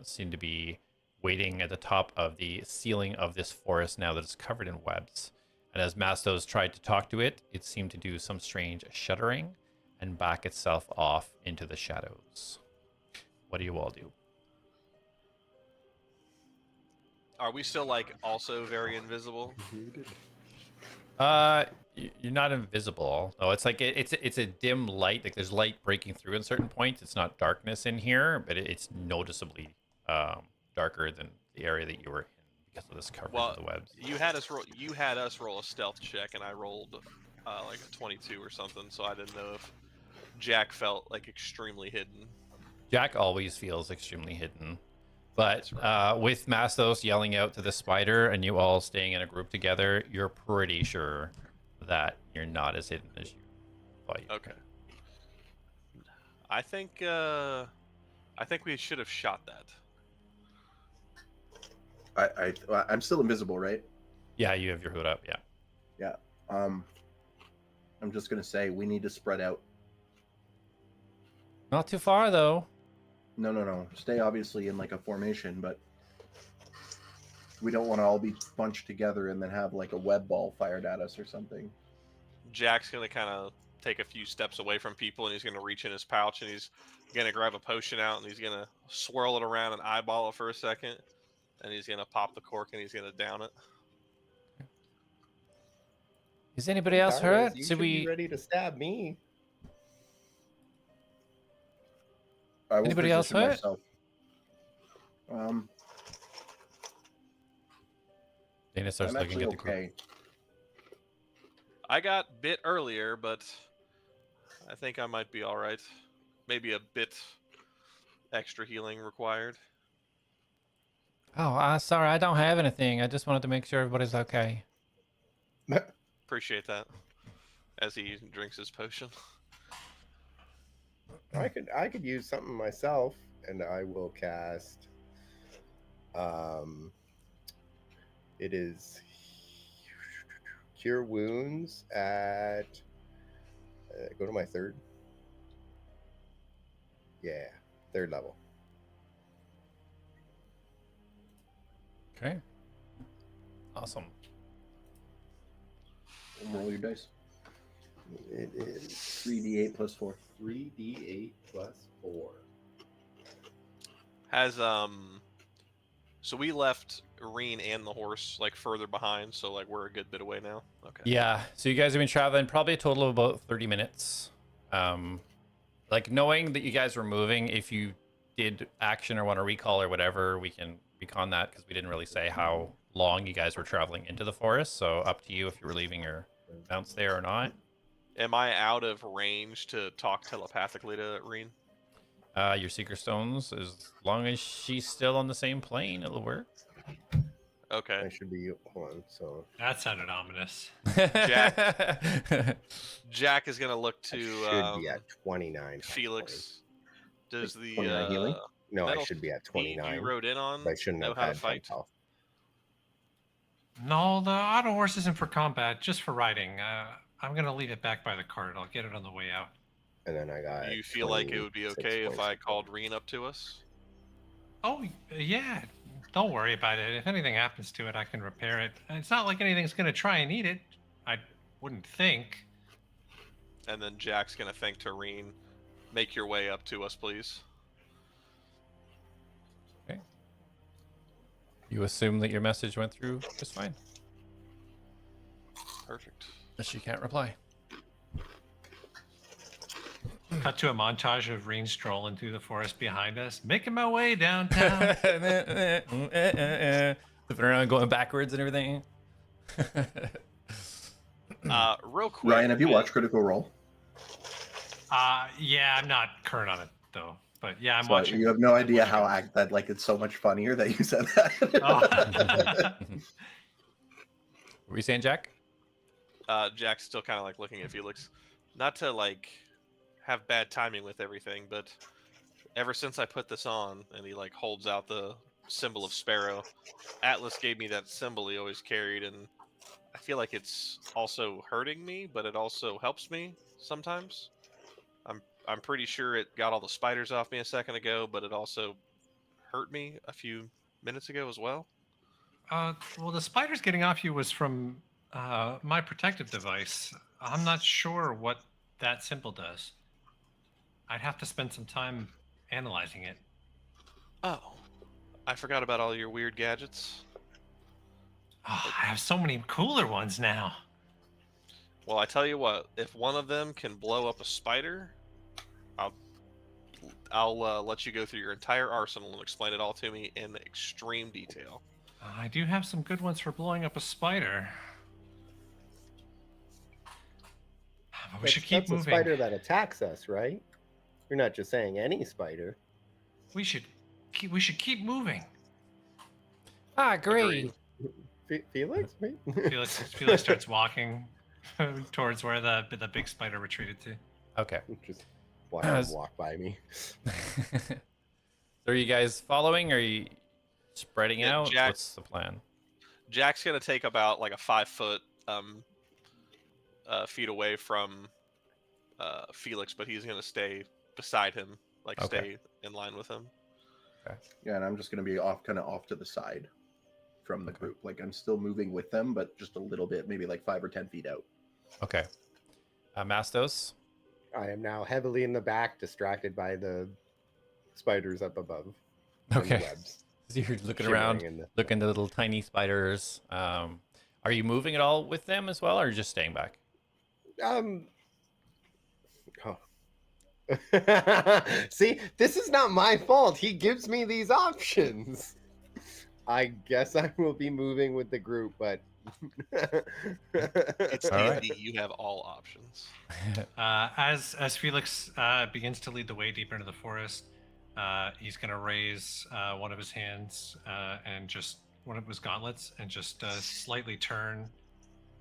Seemed to be waiting at the top of the ceiling of this forest now that it's covered in webs. And as Mastos tried to talk to it, it seemed to do some strange shuddering and back itself off into the shadows. What do you all do? Are we still like also very invisible? You're not invisible. No, it's like it's a dim light. Like there's light breaking through at certain points. It's not darkness in here, but it's noticeably darker than the area that you were in because of this coverage of the webs. You had us roll a stealth check, and I rolled like a 22 or something. So I didn't know if Jak felt like extremely hidden. Jak always feels extremely hidden. But with Mastos yelling out to the spider and you all staying in a group together, you're pretty sure that you're not as hidden as you thought you Okay. I think we should have shot that. I'm still invisible, right? Yeah, you have your hood up, yeah. Yeah. I'm just gonna say we need to spread out. Not too far, though. No. Stay obviously in like a formation, but we don't want to all be bunched together and then have like a web ball fired at us or something. Jak's gonna kind of take a few steps away from people, and he's gonna reach in his pouch, and he's gonna grab a potion out, and he's gonna swirl it around and eyeball it for a second, and he's gonna pop the cork, and he's gonna down it. Is anybody else Darius, hurt? you Should should we? be ready to stab me. I will Anybody else position hurt? myself. Dana starts I'm looking actually at the group. okay. I got bit earlier, but I think I might be all right. Maybe a bit extra healing required. Oh, sorry, I don't have anything. I just wanted to make sure everybody's okay. Appreciate that. As he drinks his potion. I could use something myself, and I will cast. It is Cure Wounds at. Go to my 3rd. Yeah, 3rd level. Okay. Awesome. Roll your dice. It is 3d8 plus 4. 3d8 plus 4. Has so we left Reen and the horse like further behind, so like we're a good bit away now. Okay. Yeah, so you guys have been traveling probably a total of about 30 minutes. Like knowing that you guys were moving, if you did action or want to recall or whatever, we can recon that because we didn't really say how long you guys were traveling into the forest. So up to you if you were leaving your mounts there or not. Am I out of range to talk telepathically to Reen? Your Seeker Stones, as long as she's still on the same plane, it'll work. Okay. I should be one. So That sounded ominous. Jak is gonna look to I should be at 29. Felix. Does the 29 healing? No, I metal should be at steed 29. you rode in on But I shouldn't know have how to had fight? health. No, the auto horse isn't for combat, just for riding. I'm gonna leave it back by the cart. I'll get it on the way out. And then I got. Do you feel like it would be 26 okay if points. I called Reen up to us? Oh, yeah. Don't worry about it. If anything happens to it, I can repair it. And it's not like anything's gonna try and eat it. I wouldn't think. And then Jak's gonna thank to Reen. Make your way up to us, please. Okay. You assume that your message went through just fine. Perfect. But she can't reply. Cut to a montage of Reen strolling through the forest behind us, making my way downtown. Flipping around, going backwards and everything. Real quick. Ryan, have you watched Critical Role? Yeah, I'm not current on it though. But yeah, I'm So watching. you have no idea watching how it. that like it's so much funnier that you said that. Oh. What were you saying, Jack? Jack's still kind of like looking at Felix, not to like have bad timing with everything, but ever since I put this on, and he like holds out the symbol of sparrow, Atlas gave me that symbol he always carried, and I feel like it's also hurting me, but it also helps me sometimes. I'm pretty sure it got all the spiders off me a second ago, but it also hurt me a few minutes ago as well. Well, the spiders getting off you was from my protective device. I'm not sure what that symbol does. I'd have to spend some time analyzing it. Oh, I forgot about all your weird gadgets. Oh, I have so many cooler ones now. Well, I tell you what, if one of them can blow up a spider, I'll let you go through your entire arsenal and explain it all to me in extreme detail. I do have some good ones for blowing up a spider. But we should keep that's moving. a spider that attacks us, right? You're not just saying any spider. We should keep moving. I Agreed. Felix? Wait. Felix starts walking towards where the big spider retreated to. Okay. Just watch him walk by me. So are you guys following? Or are you spreading Yeah, out? Jack- What's the plan? Jack's gonna take about like a 5 foot feet away from Felix, but he's gonna stay beside him, like Okay. stay in line with him. Yeah, and I'm just gonna be kind of off to the side from the group. Like I'm still moving with them, but just a little bit, maybe like 5 or 10 feet out. Okay. Mastos? I am now heavily in the back, distracted by the spiders up above. and Okay. webs So you're looking shimmering around, in the- looking at the little tiny spiders. Are you moving at all with them as well, or are you just staying back? Oh. See, this is not my fault. He gives me these options. I guess I will be moving with the group, but It's All right. D&D, you have all options. As Felix begins to lead the way deeper into the forest, he's going to raise one of his hands and just one of his gauntlets and just slightly turn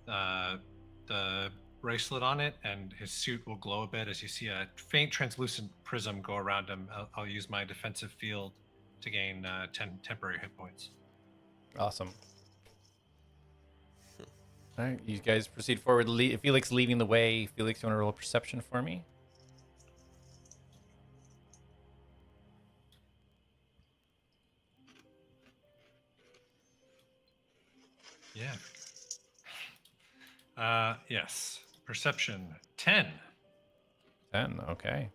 the bracelet on it, and his suit will glow a bit as you see a faint translucent prism go around him. I'll use my defensive field to gain 10 temporary hit points. Awesome. All right, you guys proceed forward. Felix leading the way. Felix, you want to roll a perception for me? Yeah. Yes. Perception 10. 10, okay.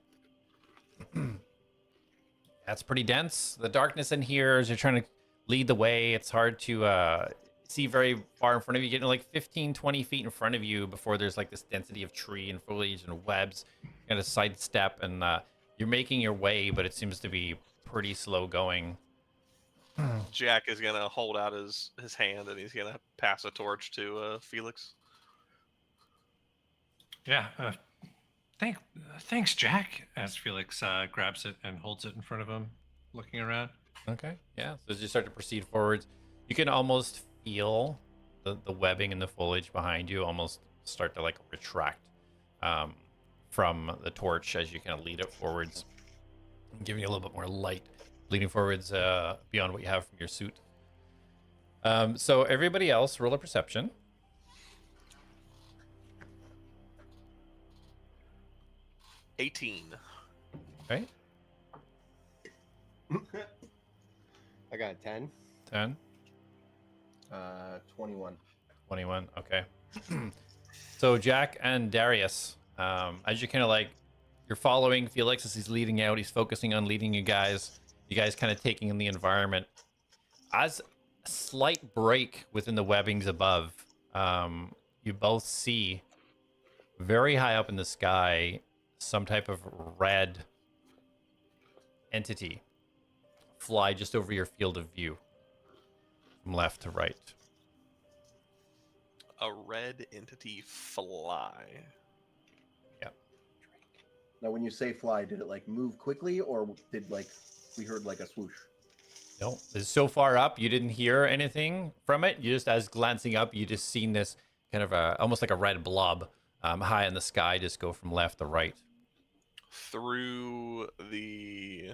That's pretty dense. The darkness in here as you're trying to lead the way, it's hard to see very far in front of you. Getting like 15, 20 feet in front of you before there's like this density of tree and foliage and webs. You gotta sidestep and you're making your way, but it seems to be pretty slow going. Jack is gonna hold out his hand and he's gonna pass a torch to Felix. Yeah. Thanks, Jack. As Felix grabs it and holds it in front of him, looking around. Okay, yeah. So as you start to proceed forwards, you can almost feel the webbing and the foliage behind you almost start to like retract from the torch as you kind of lead it forwards, giving you a little bit more light, leading forwards beyond what you have from your suit. So everybody else, roll a perception. $18. Okay, I got 10. 10, 21. 21. Okay. So Jack and Darius, as you kind of like, you're following Felix as he's leading out. He's focusing on leading you guys. You guys kind of taking in the environment. As a slight break within the webbings above, you both see very high up in the sky some type of red entity fly just over your field of view from left to right. A red entity fly. Yep. Now, when you say fly, did it like move quickly, or did like we heard like a swoosh? No, it's so far up, you didn't hear anything from it. You just, as glancing up, you just seen this kind of almost like a red blob high in the sky just go from left to right. Through the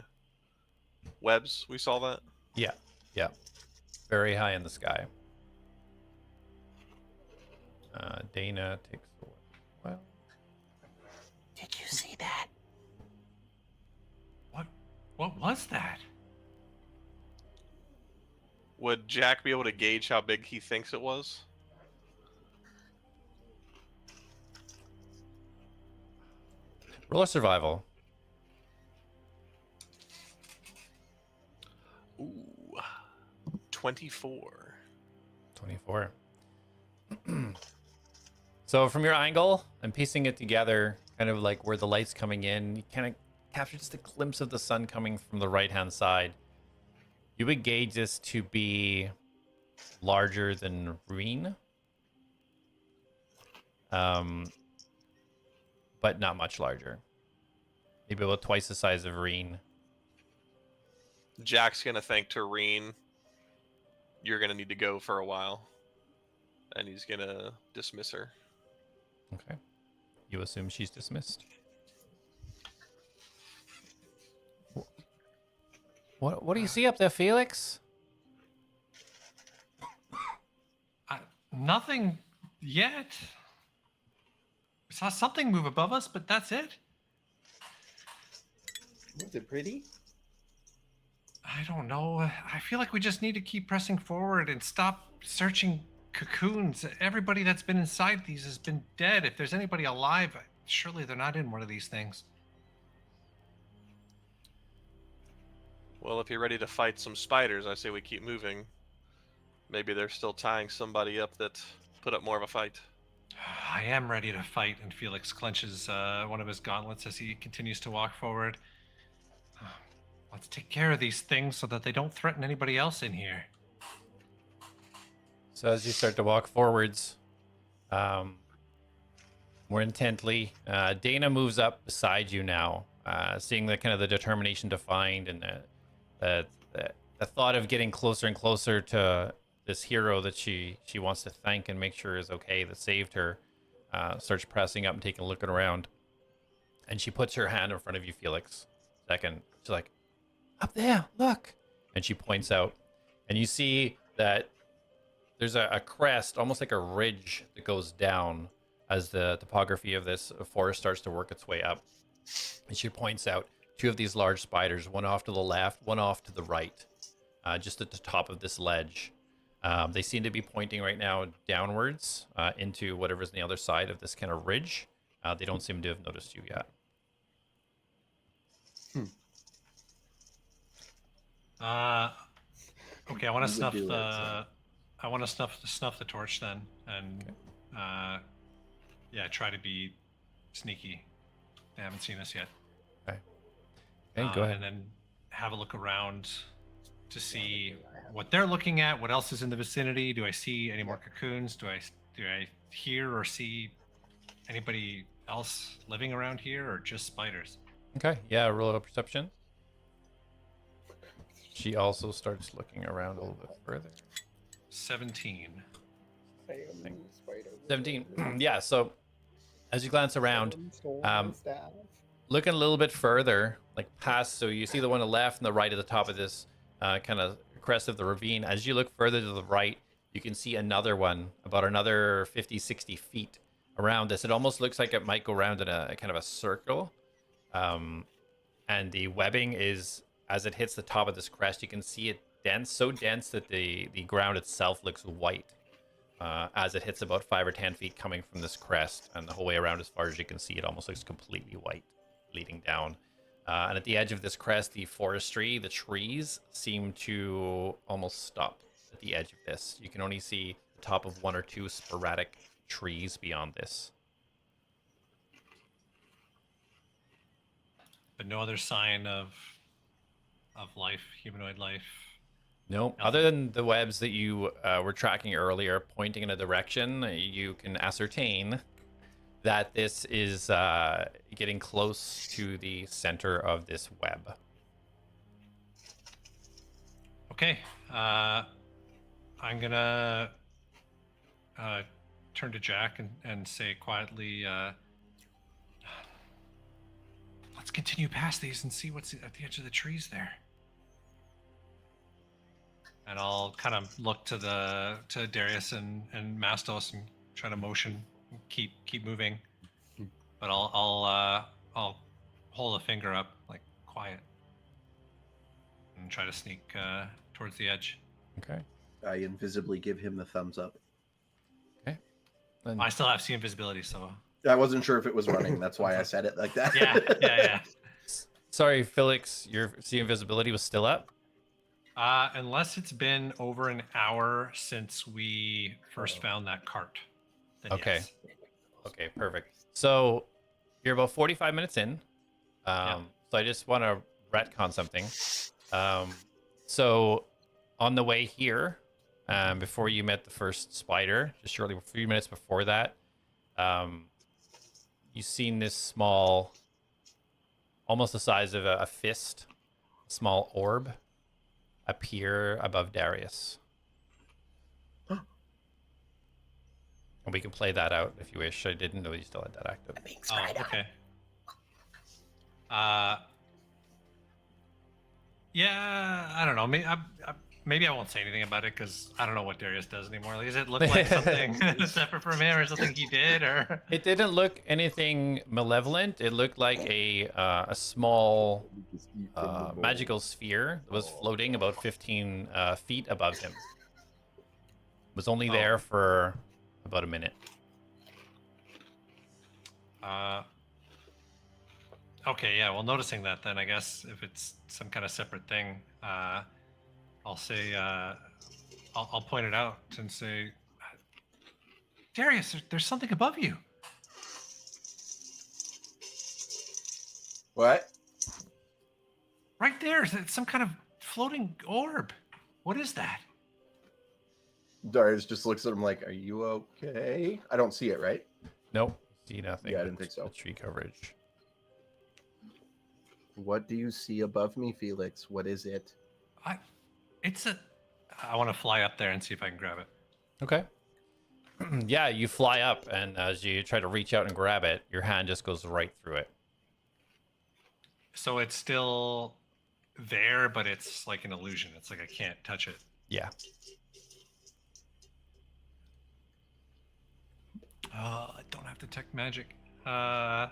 webs, we saw that. Yeah, yeah. Very high in the sky. Dana takes a while. Did you see that? What was that? Would Jak be able to gauge how big he thinks it was? Roll a survival. Ooh, 24. 24. So from your angle, I'm piecing it together, kind of like where the light's coming in. You kind of capture just a glimpse of the sun coming from the right-hand side. You would gauge this to be larger than Reen. But not much larger. Maybe about twice the size of Reen. Jak's gonna think to Reen, you're gonna need to go for a while. And he's gonna dismiss her. Okay. You assume she's dismissed. What do you see up there, Felix? Nothing yet. We saw something move above us, but that's it. Was it pretty? I don't know. I feel like we just need to keep pressing forward and stop searching cocoons. Everybody that's been inside these has been dead. If there's anybody alive, surely they're not in one of these things. Well, if you're ready to fight some spiders, I say we keep moving. Maybe they're still tying somebody up that put up more of a fight. I am ready to fight, and Felix clenches one of his gauntlets as he continues to walk forward. Let's take care of these things so that they don't threaten anybody else in here. So as you start to walk forwards, more intently, Dana moves up beside you now, seeing the kind of the determination to find and the thought of getting closer and closer to this hero that she wants to thank and make sure is okay, that saved her. Starts pressing up and taking a look around, and she puts her hand in front of you, Felix. Second, she's like, "Up there, look!" And she points out, and you see that there's a crest, almost like a ridge that goes down as the topography of this forest starts to work its way up. And she points out two of these large spiders, one off to the left, one off to the right, just at the top of this ledge. They seem to be pointing right now downwards into whatever's on the other side of this kind of ridge. They don't seem to have noticed you yet. Okay, I want to You would snuff do it, the. I want to snuff the torch then, and yeah, try to be sneaky. They haven't seen us yet. Okay, go ahead. And then have a look around to see what they're looking at. What else is in the vicinity? Do I see any more cocoons? Do I hear or see anybody else living around here, or just spiders? Okay, yeah, roll a perception. She also starts looking around a little bit further. 17. 17. Yeah, so as you glance around, looking a little bit further, like past, so you see the one on the left and the right at the top of this kind of crest of the ravine. As you look further to the right, you can see another one, about another 50, 60 feet around this. It almost looks like it might go around in a kind of a circle. And the webbing is, as it hits the top of this crest, you can see it dense, so dense that the ground itself looks white as it hits about 5 or 10 feet coming from this crest, and the whole way around, as far as you can see, it almost looks completely white, leading down. And at the edge of this crest, the forestry, the trees, seem to almost stop at the edge of this. You can only see the top of one or two sporadic trees beyond this. But no other sign of life, humanoid life. No, other than the webs that you were tracking earlier, pointing in a direction, you can ascertain that this is getting close to the center of this web. Okay. I'm gonna turn to Jak and say quietly, let's continue past these and see what's at the edge of the trees there. And I'll kind of look to Darius and Mastos and try to motion, keep moving. But I'll hold a finger up, like quiet, and try to sneak towards the edge. Okay. I invisibly give him the thumbs up. Okay. Then... I still have C invisibility, so I wasn't sure if it was running. That's why I said it like that. yeah. Sorry, Felix, your C invisibility was still up? Unless it's been over an hour since we first found that cart. Then Okay. yes. Okay, perfect. So you're about 45 minutes in. So I just want to retcon something. So on the way here, before you met the first spider, just shortly a few minutes before that, you've seen this small, almost the size of a fist, small orb appear above Darius. And we can play that out if you wish. I didn't know you still had that active. Oh, okay. Yeah, I don't know. Maybe I won't say anything about it because I don't know what Darius does anymore. Does it look like something separate from him or something he did? Or It didn't look anything malevolent. It looked like a small magical sphere that was floating about 15 feet above him. It was only there for about a minute. Okay, yeah. Well, noticing that, then I guess if it's some kind of separate thing, I'll say, I'll point it out and say, Darius, there's something above you. What? Right there, it's some kind of floating orb. What is that? Darius just looks at him like, "Are you okay?" I don't see it, right? Nope. See nothing. Yeah, I didn't think so. The tree coverage. What do you see above me, Felix? What is it? I want to fly up there and see if I can grab it. Okay. Yeah, you fly up, and as you try to reach out and grab it, your hand just goes right through it. So it's still there, but it's like an illusion. It's like I can't touch it. Yeah. I don't have detect magic. I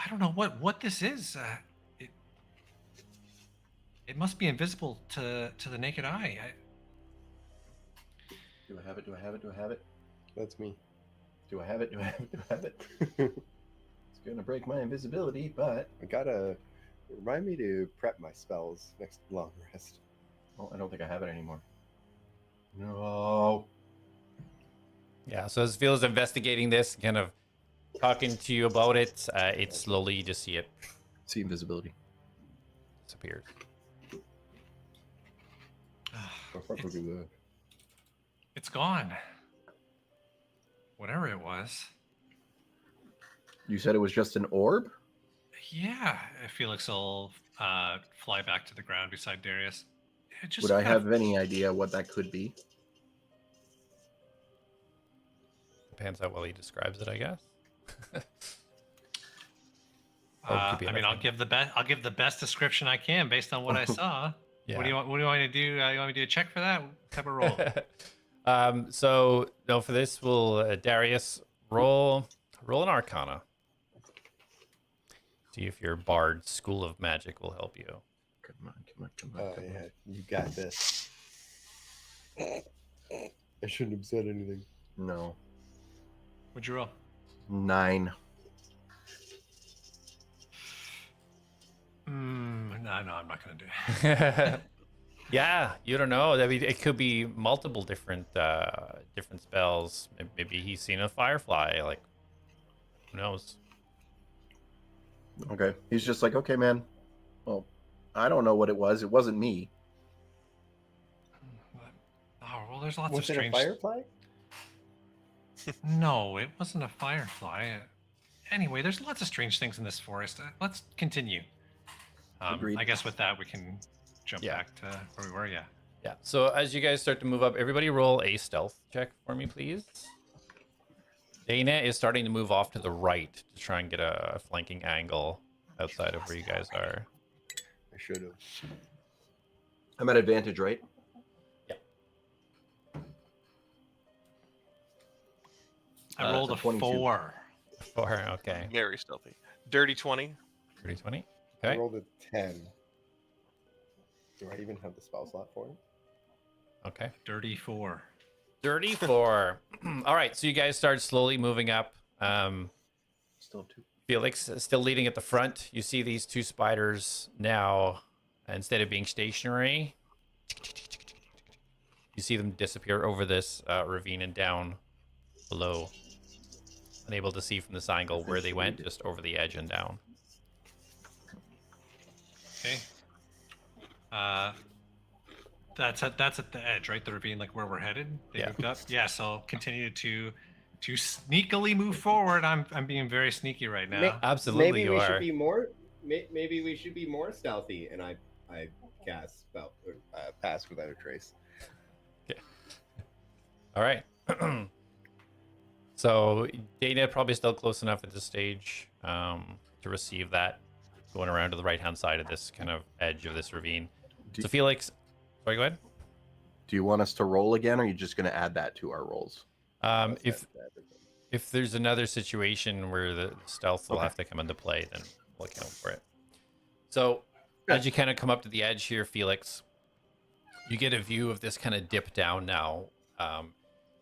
don't know what this is. It must be invisible to the naked eye. Do I have it? Do I have it? Do I have it? That's me. Do I have it? Do I have it? Do I have it? It's gonna break my invisibility, but I gotta remind me to prep my spells next long rest. well, I don't think I have it anymore. No. Yeah, so as Phil's investigating this, kind of talking to you about it, it slowly, you just see it See invisibility. disappear. It's gone. Whatever it was. You said it was just an orb? Yeah, Felix will fly back to the ground beside Darius. It just Would I kind of- have any idea what that could be? Depends how well he describes it, I guess. I mean, I'll give the best description I can based on what I saw. Yeah. What do you want me to do? You want me to do a check for that? What type of roll? So no, for this, we'll Darius roll an Arcana. See if your Bard School of Magic will help you. Come on, come on, come on. Oh come yeah, on. you got this. I shouldn't have said anything. No. What'd you roll? 9. No, I'm not gonna do it. Yeah, you don't know. I mean, it could be multiple different spells. Maybe he's seen a firefly. Like, who knows? Okay. He's just like, okay, man. Well, I don't know what it was. It wasn't me. Oh well, there's lots Was of it a strange. firefly? No, it wasn't a firefly. Anyway, there's lots of strange things in this forest. Let's continue. Agreed. I guess with that, we can jump Yeah. back to where we were. Yeah. Yeah. So as you guys start to move up, everybody roll a stealth check for me, please. Dana is starting to move off to the right to try and get a flanking angle outside of where you guys are. I should have. I'm at advantage, right? I rolled a 22. 4. 4. Okay. Very stealthy. Dirty 20. 30, 20. I Okay. rolled a 10. Do I even have the spell slot for it? Okay. Dirty 4. Dirty 4. All right. So you guys start slowly moving up. Still 2. Felix is still leading at the front. You see these 2 spiders now, instead of being stationary, you see them disappear over this ravine and down below. Unable to see from this angle where they went, just over the edge and down. Okay. That's at the edge, right? The ravine, like where we're headed. They Yeah. moved up. Yeah. So continue to sneakily move forward. I'm being very sneaky right now. Absolutely, Maybe you we are. should be more. Maybe we should be more stealthy. And I cast spell pass without a trace. All right. So Dana probably still close enough at this stage to receive that, going around to the right-hand side of this kind of edge of this ravine. So Felix, sorry, go ahead. Do you want us to roll again, or are you just going to add that to our rolls? If there's another situation where the stealth will have to come into play, then we'll account for it. So as you kind of come up to the edge here, Felix, you get a view of this kind of dip down now.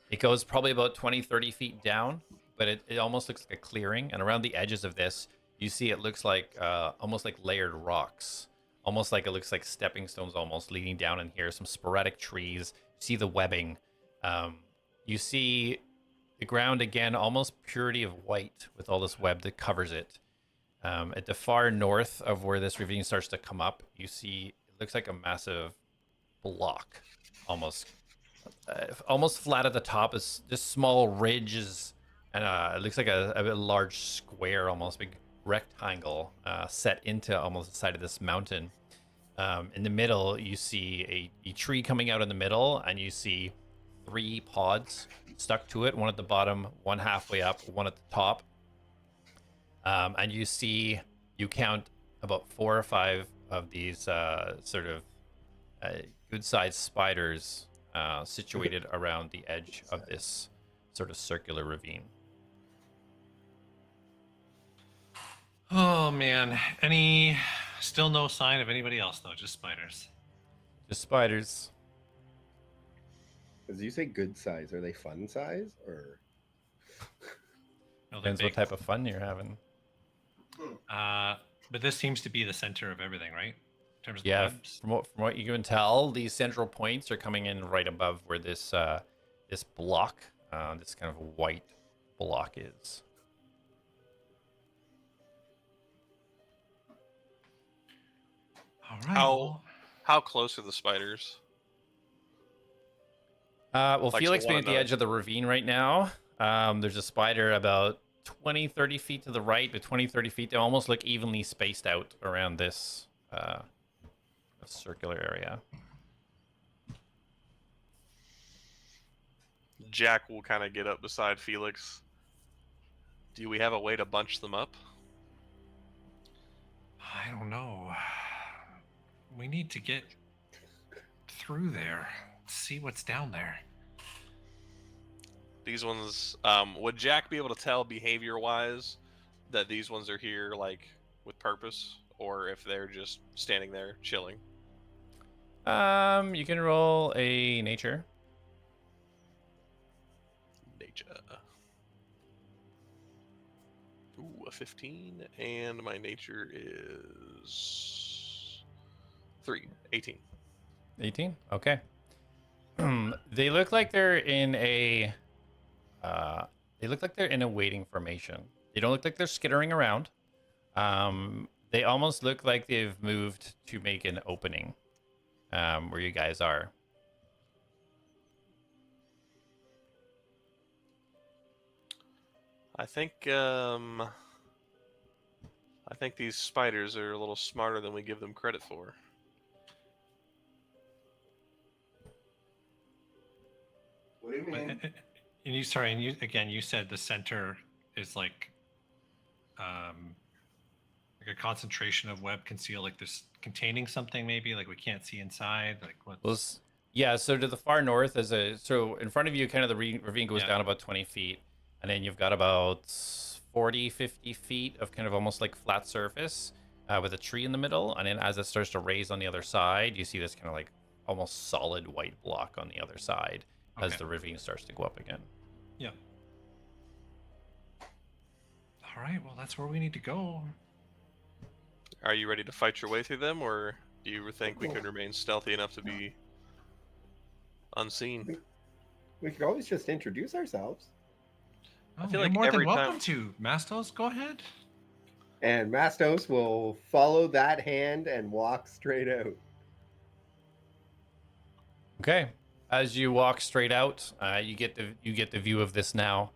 It goes probably about 20, 30 feet down, but it almost looks like a clearing. And around the edges of this, you see it looks like almost like layered rocks. Almost like it looks like stepping stones almost leading down in here. Some sporadic trees. You see the webbing. You see the ground again, almost purity of white with all this web that covers it. At the far north of where this ravine starts to come up, you see it looks like a massive block, almost flat at the top. Is just small ridges, and it looks like a large square, almost big rectangle set into almost the side of this mountain. In the middle, you see a tree coming out in the middle, and you see 3 pods stuck to it, one at the bottom, one halfway up, one at the top. And you count about 4 or 5 of these sort of good-sized spiders situated around the edge of this sort of circular ravine. Oh man, still no sign of anybody else though, just spiders. Just spiders. As you say, good size. Are they fun size or? No, they're Depends what big. type of fun you're having. But this seems to be the center of everything, right? In terms of the Yeah, webs. from what you can tell, these central points are coming in right above where this this block, this kind of white block is. All right. How close are the spiders? Well, Like Felix to being one at the another. edge of the ravine right now. There's a spider about 20, 30 feet to the right, but 20, 30 feet. They almost look evenly spaced out around this circular area. Jak will kind of get up beside Felix. Do we have a way to bunch them up? I don't know. We need to get through there. See what's down there. These ones, would Jak be able to tell behavior-wise that these ones are here, like, with purpose? Or if they're just standing there, chilling? You can roll a nature. Nature. Ooh, a 15, and my nature is 3, 18. 18? Okay. They look like they're in a waiting formation. They don't look like they're skittering around. They almost look like they've moved to make an opening where you guys are. I think these spiders are a little smarter than we give them credit for. What do you mean? And you, sorry, and you again, you said the center is like a concentration of web conceal, like this containing something, maybe like we can't see inside. Like what's... Well, yeah. So to the far north, so in front of you, kind of the ravine goes Yeah. down about 20 feet, and then you've got about 40, 50 feet of kind of almost like flat surface with a tree in the middle, and then as it starts to raise on the other side, you see this kind of like almost solid white block on the other side as Okay. the ravine starts to go up again. Yeah. All right. Well, that's where we need to go. Are you ready to fight your way through them, or do you think we could remain stealthy enough to be unseen? We could always just introduce ourselves. Oh, feel you're like more every than welcome time- to Mastos. Go ahead. And Mastos will follow that hand and walk straight out. Okay. As you walk straight out, you get the view of this now.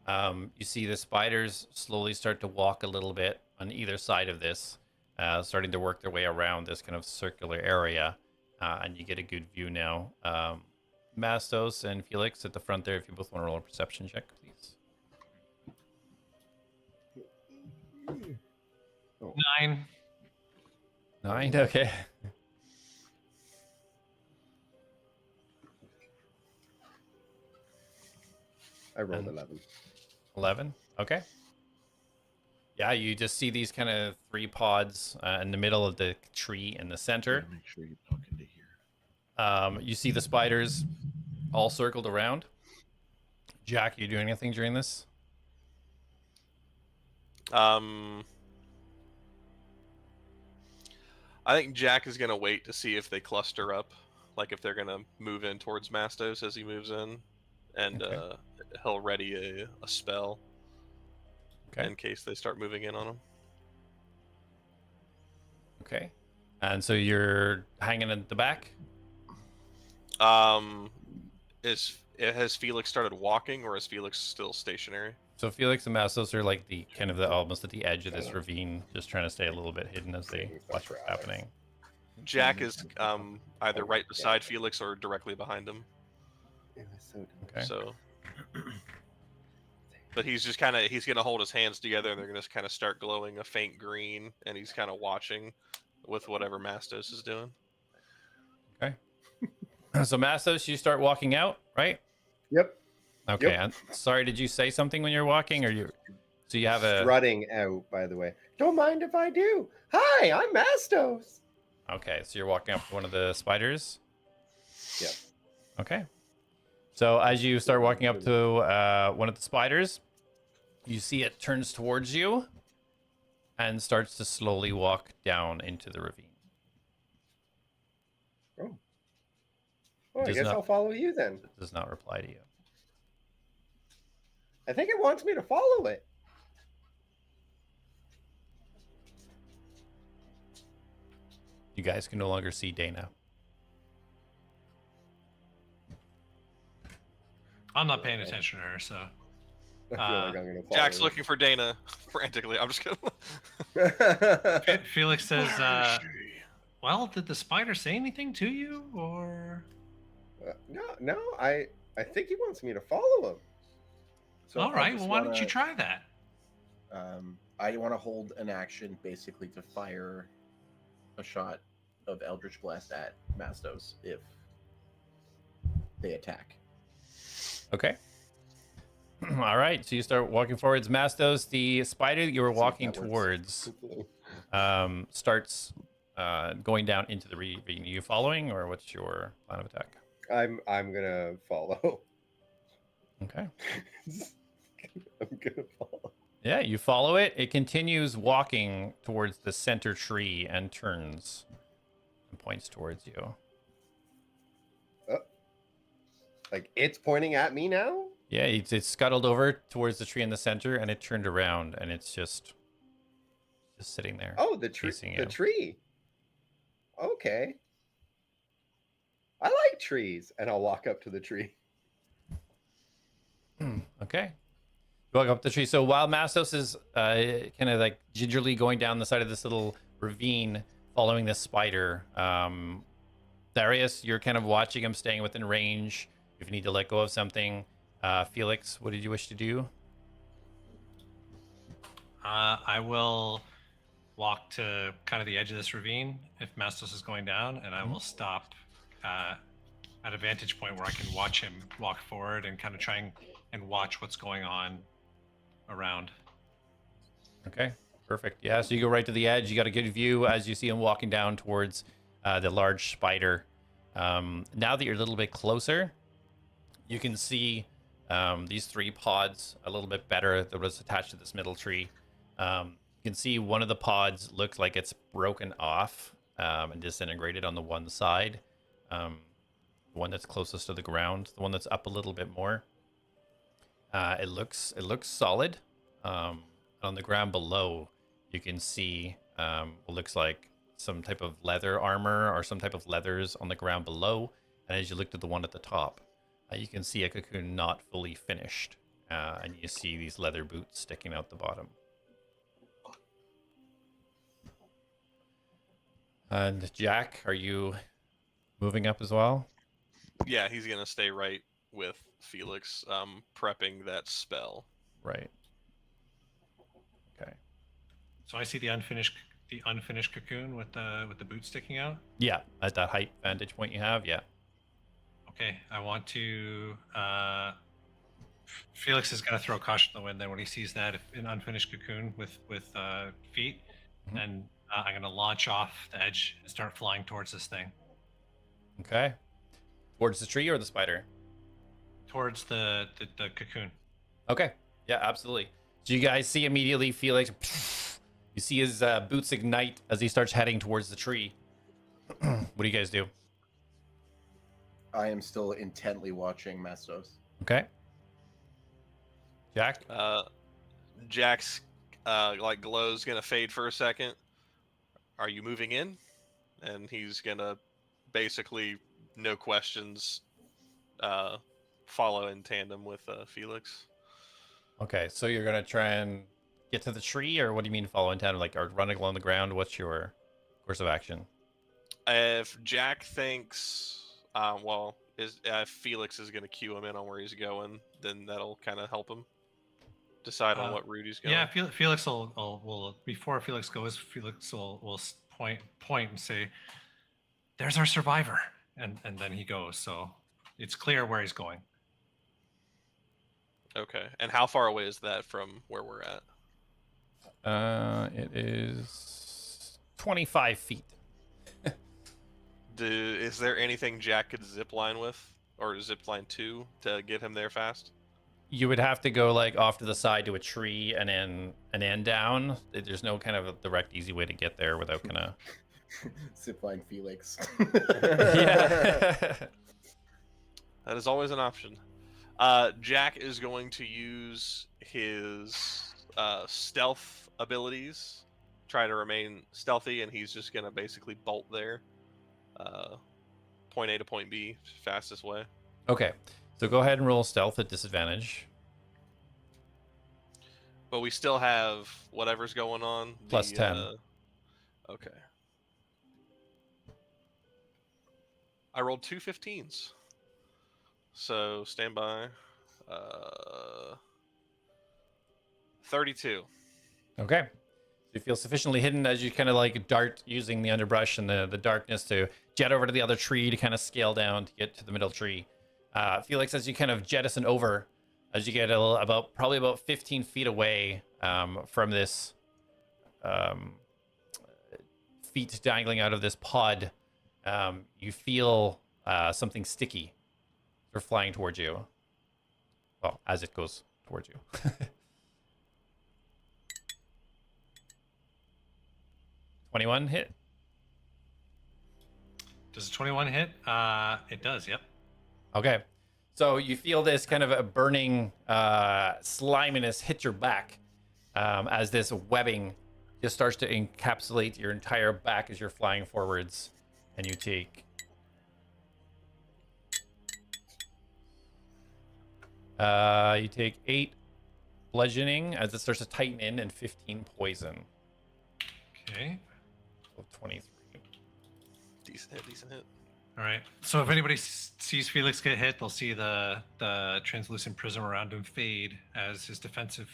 You see the spiders slowly start to walk a little bit on either side of this, starting to work their way around this kind of circular area, and you get a good view now. Mastos and Felix at the front there, if you both want to roll a perception check, please. 9. 9, okay. I rolled And- 11. 11, okay. Yeah, you just see these kind of 3 pods in the middle of the tree in the center. Make sure you talk into here. You see the spiders all circled around. Jak, you doing anything during this? I think Jak is gonna wait to see if they cluster up, like if they're gonna move in towards Mastos as he moves in, and Okay. He'll ready a spell Okay. in case they start moving in on him. Okay. And so you're hanging at the back? Has Felix started walking, or is Felix still stationary? So Felix and Mastos are like the kind of the almost at the edge of this ravine, just trying to stay a little bit hidden as they watch what's happening. Jak is either right beside Felix or directly behind him. Okay. So, but he's just he's gonna hold his hands together, and they're gonna kind of start glowing a faint green, and he's kind of watching with whatever Mastos is doing. So Mastos, you start walking out, right? Yep. Okay. Yep. I'm sorry, did you say something when you're walking, or you? So you have a. Strutting out, by the way. Don't mind if I do. Hi, I'm Mastos. Okay, so you're walking up to one of the spiders. Yep. Okay. So as you start walking up to one of the spiders, you see it turns towards you and starts to slowly walk down into the ravine. Oh, I Does guess not- I'll follow you then. It does not reply to you. I think it wants me to follow it. You guys can no longer see Dana. I'm not paying attention to her, so. I feel like I'm gonna follow Jak's it. looking for Dana frantically. I'm just gonna. Felix says, Where is she? well, did the spider say anything to you, or? No, I think he wants me to follow him. So All I right, just well, why don't you wanna- try that? I want to hold an action basically to fire a shot of Eldritch Blast at Mastos if they attack. Okay. All right. So you start walking forwards. Mastos, the spider that you were See if walking that works. towards, starts going down into the ravine. Are you following, or what's your plan of attack? I'm gonna follow. Okay. I'm gonna follow. Yeah, you follow it. It continues walking towards the center tree and turns and points towards you. Like it's pointing at me now. Yeah, it's scuttled over towards the tree in the center, and it turned around, and it's just sitting there. Oh, the tree. Facing The you. tree. Okay. I like trees, and I'll walk up to the tree. Okay. Going up the tree. So while Mastos is kind of like gingerly going down the side of this little ravine, following this spider, Darius, you're kind of watching him, staying within range. If you need to let go of something, Felix, what did you wish to do? I will walk to kind of the edge of this ravine if Mastos is going down, and I will stop at a vantage point where I can watch him walk forward and kind of try and watch what's going on around. Okay, perfect. Yeah, so you go right to the edge. You got a good view as you see him walking down towards the large spider. Now that you're a little bit closer, you can see these 3 pods a little bit better that was attached to this middle tree. You can see one of the pods looks like it's broken off and disintegrated on the one side. The one that's closest to the ground, the one that's up a little bit more. It looks solid. On the ground below, you can see what looks like some type of leather armor or some type of leathers on the ground below. And as you look at the one at the top, you can see a cocoon not fully finished. And you see these leather boots sticking out the bottom. And Jak, are you moving up as well? Yeah, he's gonna stay right with Felix, prepping that spell. Right. Okay. So I see the unfinished cocoon with the boot sticking out. Yeah, at that height vantage point you have, yeah. Okay, I want to. Felix is going to throw caution to the wind. Then when he sees that, if an unfinished cocoon with feet, then I'm going to launch off the edge and start flying towards this thing. Okay. Towards the tree or the spider? Towards the cocoon. Okay. Yeah, absolutely. So you guys see immediately Felix. You see his boots ignite as he starts heading towards the tree. What do you guys do? I am still intently watching Mastos. Okay. Jak? Jak's like glow's gonna fade for a second. Are you moving in? And he's gonna basically, no questions, follow in tandem with Felix. Okay, so you're gonna try and get to the tree, or what do you mean follow in tandem? Like, or running along the ground? What's your course of action? If Jak thinks, if Felix is gonna cue him in on where he's going, then that'll kind of help him decide on what route he's going. Yeah, Felix will before Felix goes, Felix will point and say, "There's our survivor," and then he goes. So it's clear where he's going. Okay, and how far away is that from where we're at? It is 25 feet. Is there anything Jak could zipline with, or zipline to get him there fast? You would have to go like off to the side to a tree and then down. There's no kind of a direct, easy way to get there without kind of Zipline Felix. Yeah. That is always an option. Jak is going to use his stealth abilities, try to remain stealthy, and he's just going to basically bolt there. Point A to point B, fastest way. Okay, so go ahead and roll stealth at disadvantage. But we still have whatever's going on. Plus 10. Okay. I rolled 2 15s. So stand by. 32. Okay. So you feel sufficiently hidden as you kind of like dart using the underbrush and the darkness to jet over to the other tree to kind of scale down to get to the middle tree. Felix, as you kind of jettison over, as you get probably about 15 feet away from this feet dangling out of this pod, you feel something sticky sort of flying towards you. Well, as it goes towards you. 21 hit. Does a 21 hit? It does, yep. Okay. So you feel this kind of a burning sliminess hit your back as this webbing just starts to encapsulate your entire back as you're flying forwards, and you take 8 bludgeoning as it starts to tighten in, and 15 poison. Okay. So 23. Decent hit. All right. So if anybody sees Felix get hit, they'll see the translucent prism around him fade as his defensive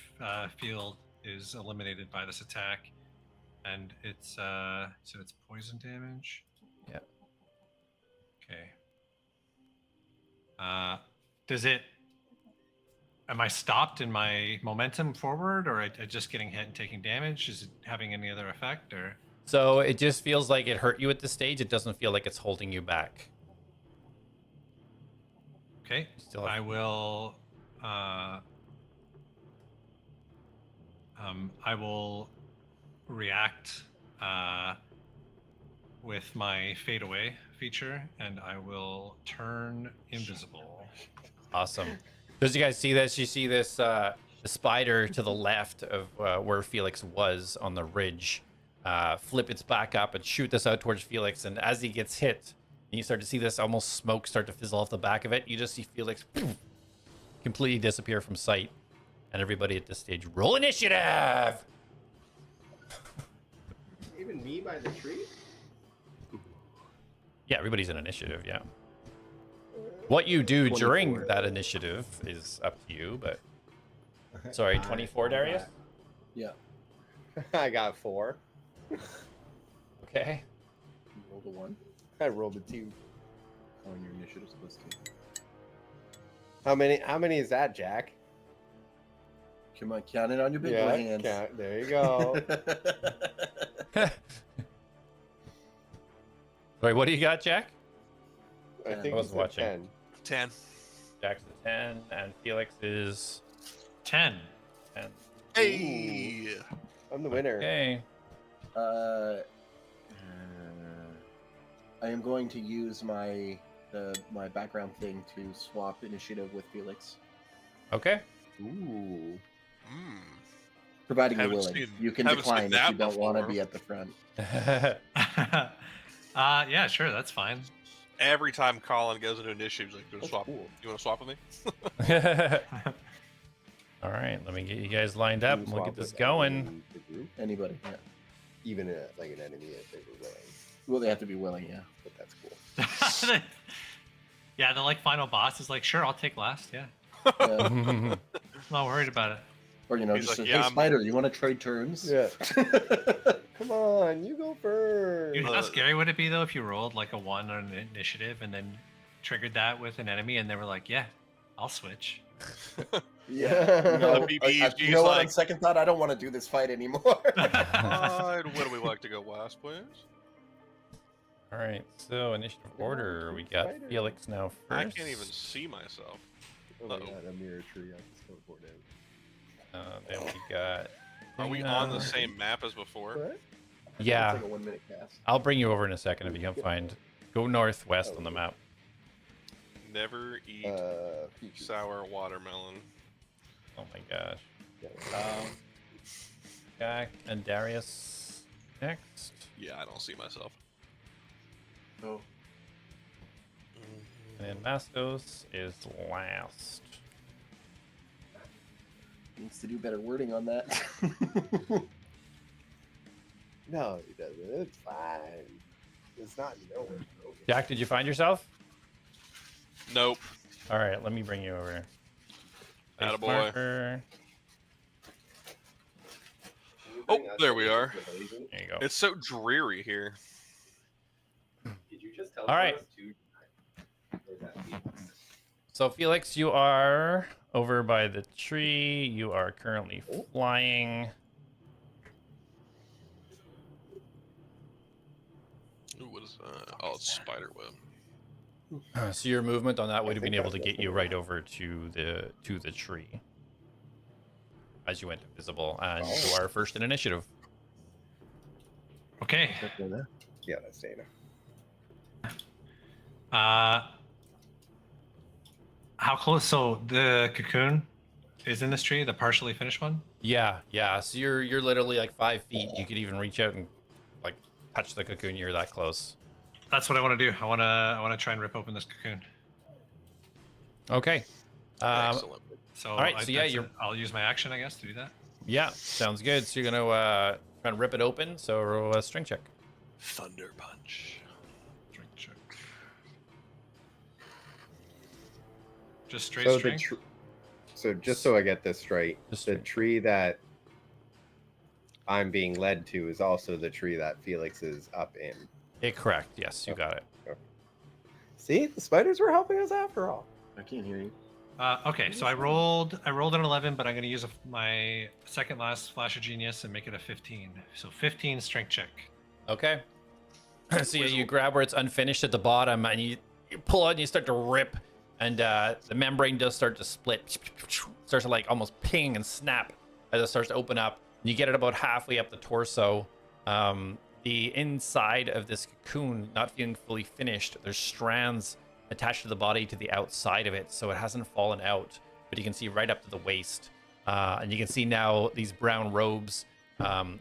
field is eliminated by this attack, and it's so it's poison damage. Yeah. Okay. Does it? Am I stopped in my momentum forward, or I just getting hit and taking damage? Is it having any other effect, or? So it just feels like it hurt you at this stage. It doesn't feel like it's holding you back. Okay. Still have- I will. I will react with my fade away feature, and I will turn invisible. Awesome. As you guys see this, you see this the spider to the left of where Felix was on the ridge flip its back up and shoot this out towards Felix. And as he gets hit, and you start to see this almost smoke start to fizzle off the back of it, you just see Felix completely disappear from sight. And everybody at this stage, roll initiative! Even me by the tree? Yeah, everybody's in initiative, yeah. What you do 24. during that initiative is up to you, but... Sorry, 24, Darius? Yeah. I got 4. Okay. You rolled a 1. I rolled a 2. On your initiative plus 2. How many is that, Jack? Come on, count it on your big boy hands. Count. There you go. Sorry, what do you got, Jack? I think I was he said watching. 10. 10. Jack's a 10, and Felix is 10. 10. Hey. I'm the winner. Okay. I am going to use my background thing to swap initiative with Felix, Okay. Ooh. providing you're Haven't willing. seen- You can haven't decline seen if you that don't want to before. be at the front. Yeah, sure, that's fine. Every time Colin goes into initiative, he's like, "You want to That's swap? cool. You want to swap with me?" All right, let me get you guys lined up You and we'll swap get this with going. anyone in the group? Anybody, yeah. Even like an enemy if they were willing. Well, they have to be willing, yeah. But that's cool. Yeah, the like final boss is like, sure, I'll take last. Yeah, Yeah. I'm not worried about it. Or, you know, He's just like, say, "Yeah, hey, I'm- Spider, you want to trade turns? Yeah. Come on, you go first. Dude, how scary would it be though if you rolled like a 1 on an initiative and then triggered that with an enemy and they were like, yeah, I'll switch. Yeah. You know, The I- BB's you know what? On like- second thought, I don't want to do this fight anymore. Where do we like to go last, please? All right, so initiative order. We got Spider. Felix now first. I can't even see myself. Oh my Uh-oh. god, a mirror tree on the skateboard out. Then we got. Are we on the same map as before? What? Yeah, It's like a 1 minute cast. I'll bring you over in a second if you can find. Go northwest on the map. Never eat Features. sour watermelon. Oh my gosh. Yeah. Jack and Darius next. Yeah, I don't see myself. Oh. And then Mastos is last. Needs to do better wording on that. No, it doesn't. It's fine. It's not nowhere broken. Jack, did you find yourself? Nope. All right, let me bring you over. Place Attaboy. marker. Oh, there we are. There you go. It's so dreary here. Did you just tell All right. us to? Or that me? So Felix, you are over by the tree. You are currently flying. Ooh, what is that? Oh, it's spider web. So your movement on that would have been able to get you right over to the tree as you went invisible, and you are first in initiative. Okay. Yeah, that's Dana. How close? So the cocoon is in this tree, the partially finished one. Yeah. So you're literally like 5 feet. You could even reach out and like touch the cocoon. You're that close. That's what I want to do. I want to try and rip open this cocoon. Okay. Excellent. So, All right, so yeah, I'll use my action, I guess, to do that. Yeah, sounds good. So you're gonna try and rip it open. So roll a strength check. Thunder punch. Strength check. Just straight So strength. so just so I get this straight, Just the straight. tree that I'm being led to is also the tree that Felix is up in. Correct. Yes, you got it. See, the spiders were helping us after all. I can't hear you. Okay, so I rolled an 11, but I'm going to use my second last flash of genius and make it a 15. So 15 strength check. Okay. So yeah, you grab where it's unfinished at the bottom, and you pull out and you start to rip, and the membrane does start to split. Starts to like almost ping and snap as it starts to open up. And you get it about halfway up the torso. The inside of this cocoon, not feeling fully finished, there's strands attached to the body to the outside of it, so it hasn't fallen out, but you can see right up to the waist. And you can see now these brown robes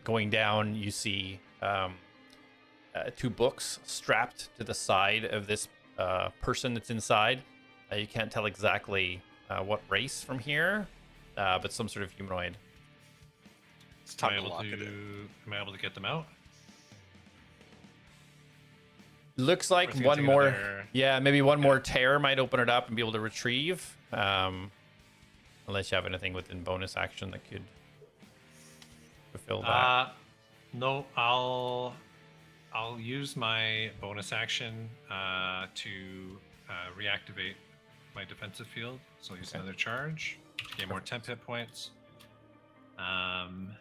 going down. You see 2 books strapped to the side of this person that's inside. You can't tell exactly what race from here, but some sort of humanoid. It's Am time I to able lock it to, in. am I able to get them out? Looks Or like it's gonna one take more. another- Yeah, maybe one more tear might open it up and be able to retrieve. Unless you have anything within bonus action that could fulfill that. No, I'll use my bonus action to reactivate my defensive field. So I'll use Okay. another charge to gain more temp hit points. And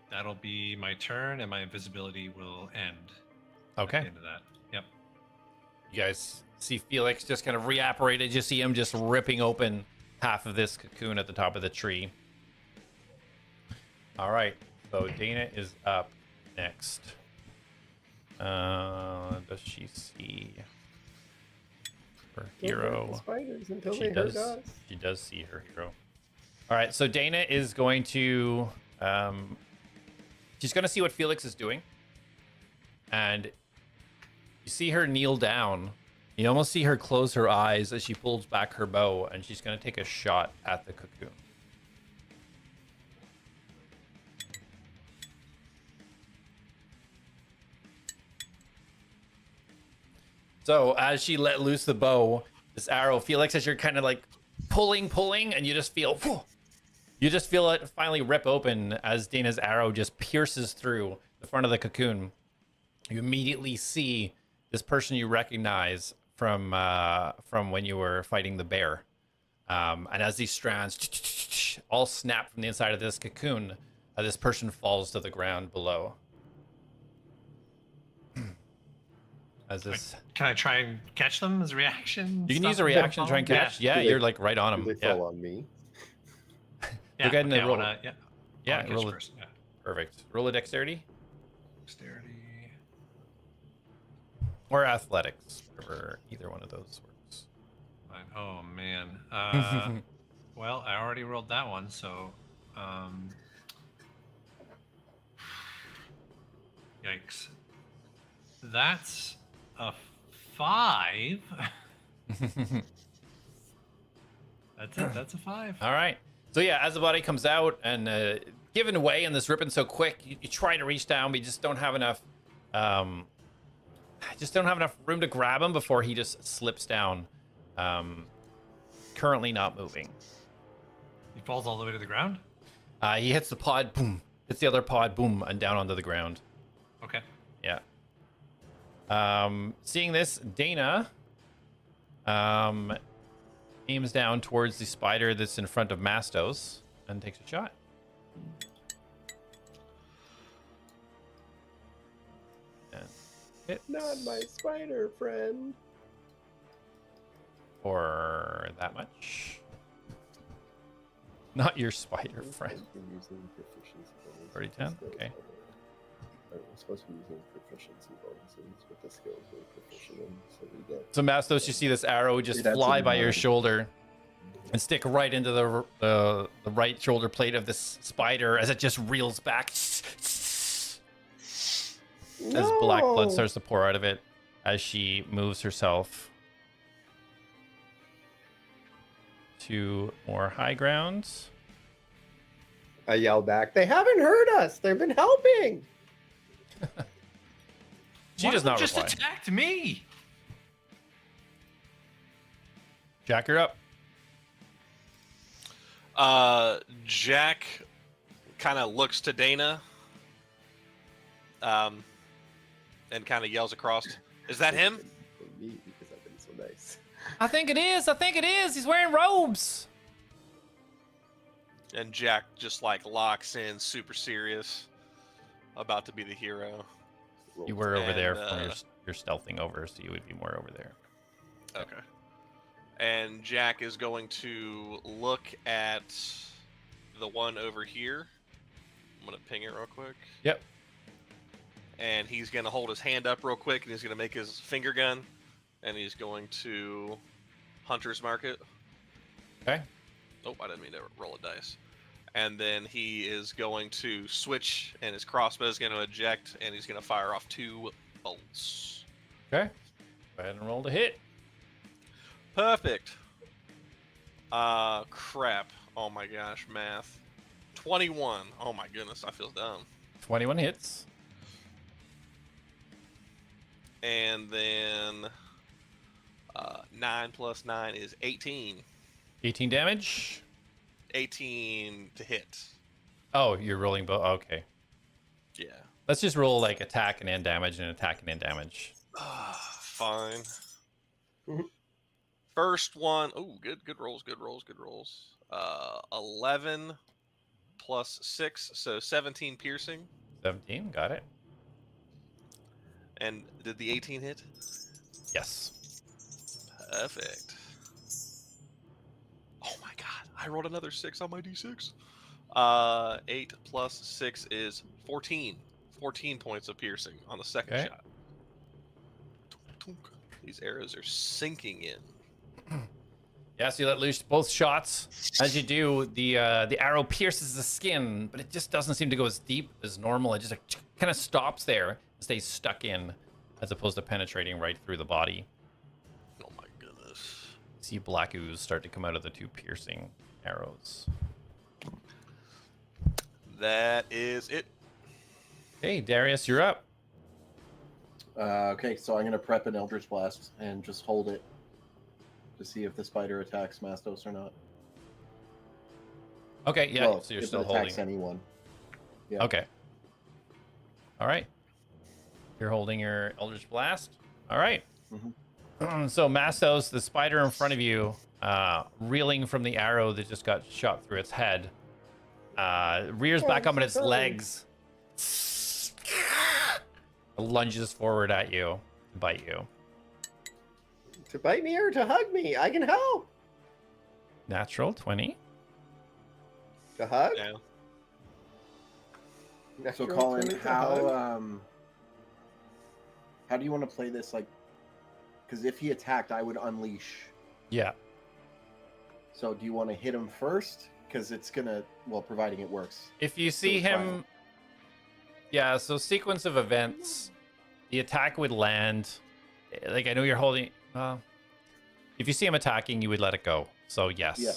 that'll be my turn, and my invisibility will end at the Okay. end of that. Yep. You guys see Felix just kind of reapparated. You see him just ripping open half of this cocoon at the top of the tree. All right. So Dana is up next. Does she see her hero? Spiders until She they hurt does. us. She does see her hero. All right. So Dana is going to. She's going to see what Felix is doing, and you see her kneel down. You almost see her close her eyes as she pulls back her bow, and she's going to take a shot at the cocoon. So as she let loose the bow, this arrow, Felix, as you're kind of like pulling, and you just feel it finally rip open as Dana's arrow just pierces through the front of the cocoon. You immediately see this person you recognize from when you were fighting the bear. And as these strands all snap from the inside of this cocoon, this person falls to the ground below. As this, Can I try and catch them as a reaction? you can Stop use a them? reaction to try and catch. Yeah, Do they- you're like right on Do him. they Yeah, fall on me? Yeah, Go ahead and okay, I roll. wanna- yeah. Yeah, I wanna catch roll it. first. Yeah. Perfect. Roll a dexterity Dexterity. or athletics, whatever either one of those works. Fine. Oh man. Well, I already rolled that one, so yikes. That's a 5. That's a 5. All right. So yeah, as the body comes out and giving way and this ripping so quick, you try to reach down, but you just don't have enough. Just don't have enough room to grab him before he just slips down. Currently not moving. He falls all the way to the ground. He hits the pod, boom. Hits the other pod, boom, and down onto the ground. Okay. Yeah. Seeing this, Dana aims down towards the spider that's in front of Mastos and takes a shot. And hits Not my spider friend. for that much. Not your spider friend. Already 10? Okay. We're supposed to be using proficiency bonuses with the skills we're proficient in, so we get. So Mastos, you see this arrow just That's fly a by your nine. shoulder and stick right into the right shoulder plate of this spider as it just reels back as black blood starts to pour out of it as she moves herself. to more high grounds. I yell back, they haven't hurt us. They've been helping. She One does of them not just reply. attacked me. Jak, you're up. Jak kind of looks to Dana, and kind of yells across, "Is that him?" For me, because I've been so nice. I think it is. He's wearing robes. And Jak just like locks in, super serious, about to be the hero. You were over there And, from your stealthing over, so you would be more over there. Okay. And Jak is going to look at the one over here. I'm gonna ping it real quick. Yep. And he's gonna hold his hand up real quick, and he's gonna make his finger gun, and he's going to Hunter's Mark it. Okay. Oh, I didn't mean to roll a dice. And then he is going to switch, and his crossbow is going to eject, and he's going to fire off 2 bolts. Okay. Go ahead and roll to hit. Perfect. Crap. Oh my gosh, math. 21. Oh my goodness, I feel dumb. 21 hits. And then 9 plus 9 is 18. 18 damage. 18 to hit. Oh, you're rolling both. Okay. Yeah. Let's just roll like attack and end damage and attack and end damage. Fine. First one. Oh, good rolls. 11 plus 6, so 17 piercing. 17, got it. And did the 18 hit? Yes. Perfect. Oh my god, I rolled another 6 on my d6. 8 plus 6 is 14. 14 points of piercing on the second Okay. shot. Tunk, tunk. These arrows are sinking in. Yeah, so you let loose both shots. As you do, the arrow pierces the skin, but it just doesn't seem to go as deep as normal. It just like, kind of stops there and stays stuck in, as opposed to penetrating right through the body. Oh my goodness. See black ooze start to come out of the 2 piercing arrows. That is it. Hey, Darius, you're up. Okay, so I'm going to prep an Eldritch Blast and just hold it to see if the spider attacks Mastos or not. Okay, yeah, Well, so you're if still it attacks holding. anyone. Yeah. Okay. All right. You're holding your Eldritch Blast. All right. So Mastos, the spider in front of you, reeling from the arrow that just got shot through its head, rears back up on its legs, lunges forward at you to bite you. To bite me or to hug me? I can help. Natural 20. To hug? Yeah. So Natural Colin, 20 to hug? how do you want to play this? Like, because if he attacked, I would unleash. Yeah. So do you want to hit him first? Because it's gonna, well, providing it works. If you see it's him, fine. yeah, so sequence of events, the attack would land. Like, I know you're holding, if you see him attacking, you would let it go. So yes, Yeah.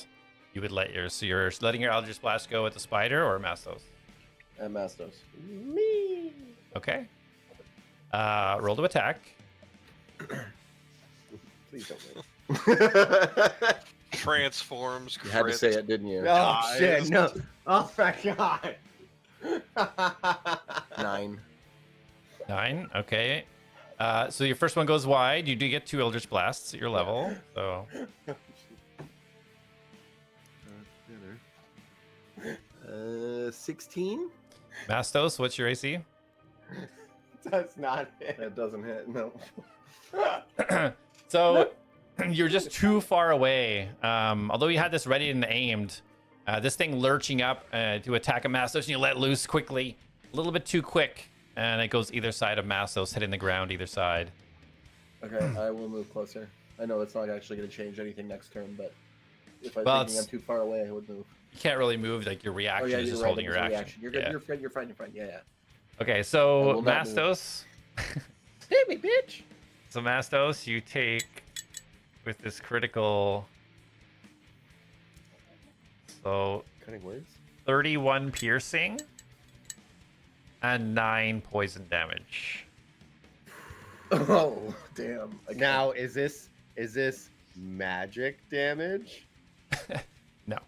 you would let so you're letting your Eldritch Blast go at the spider or Mastos? And Mastos. Me. Okay. Roll to attack. Please don't win. Transforms. You had to crit. say it, didn't you? Oh shit! Guys. No. Oh my god. 9. 9. Okay. So your first one goes wide. You do get 2 Eldritch Blasts at your level. So 16. Mastos, what's your AC? That's not it. That doesn't hit. No. So you're just too far away. Although you had this ready and aimed, this thing lurching up to attack a Mastos, and you let loose quickly, a little bit too quick, and it goes either side of Mastos, hitting the ground either side. Okay, I will move closer. I know it's not actually going to change anything next turn, but if I Well, think I'm too far away, I would move. You can't really move. Like your reaction Oh yeah, is you're just right. holding it your was a action. reaction. You're good. Yeah. You're fine. You're fine. You're fine. Yeah, yeah. Okay, I so will not move. Mastos. Hit me, bitch. So Mastos, you take with this critical So Cutting words. 31 piercing and 9 poison damage. Oh, damn. Now, is this magic damage? No.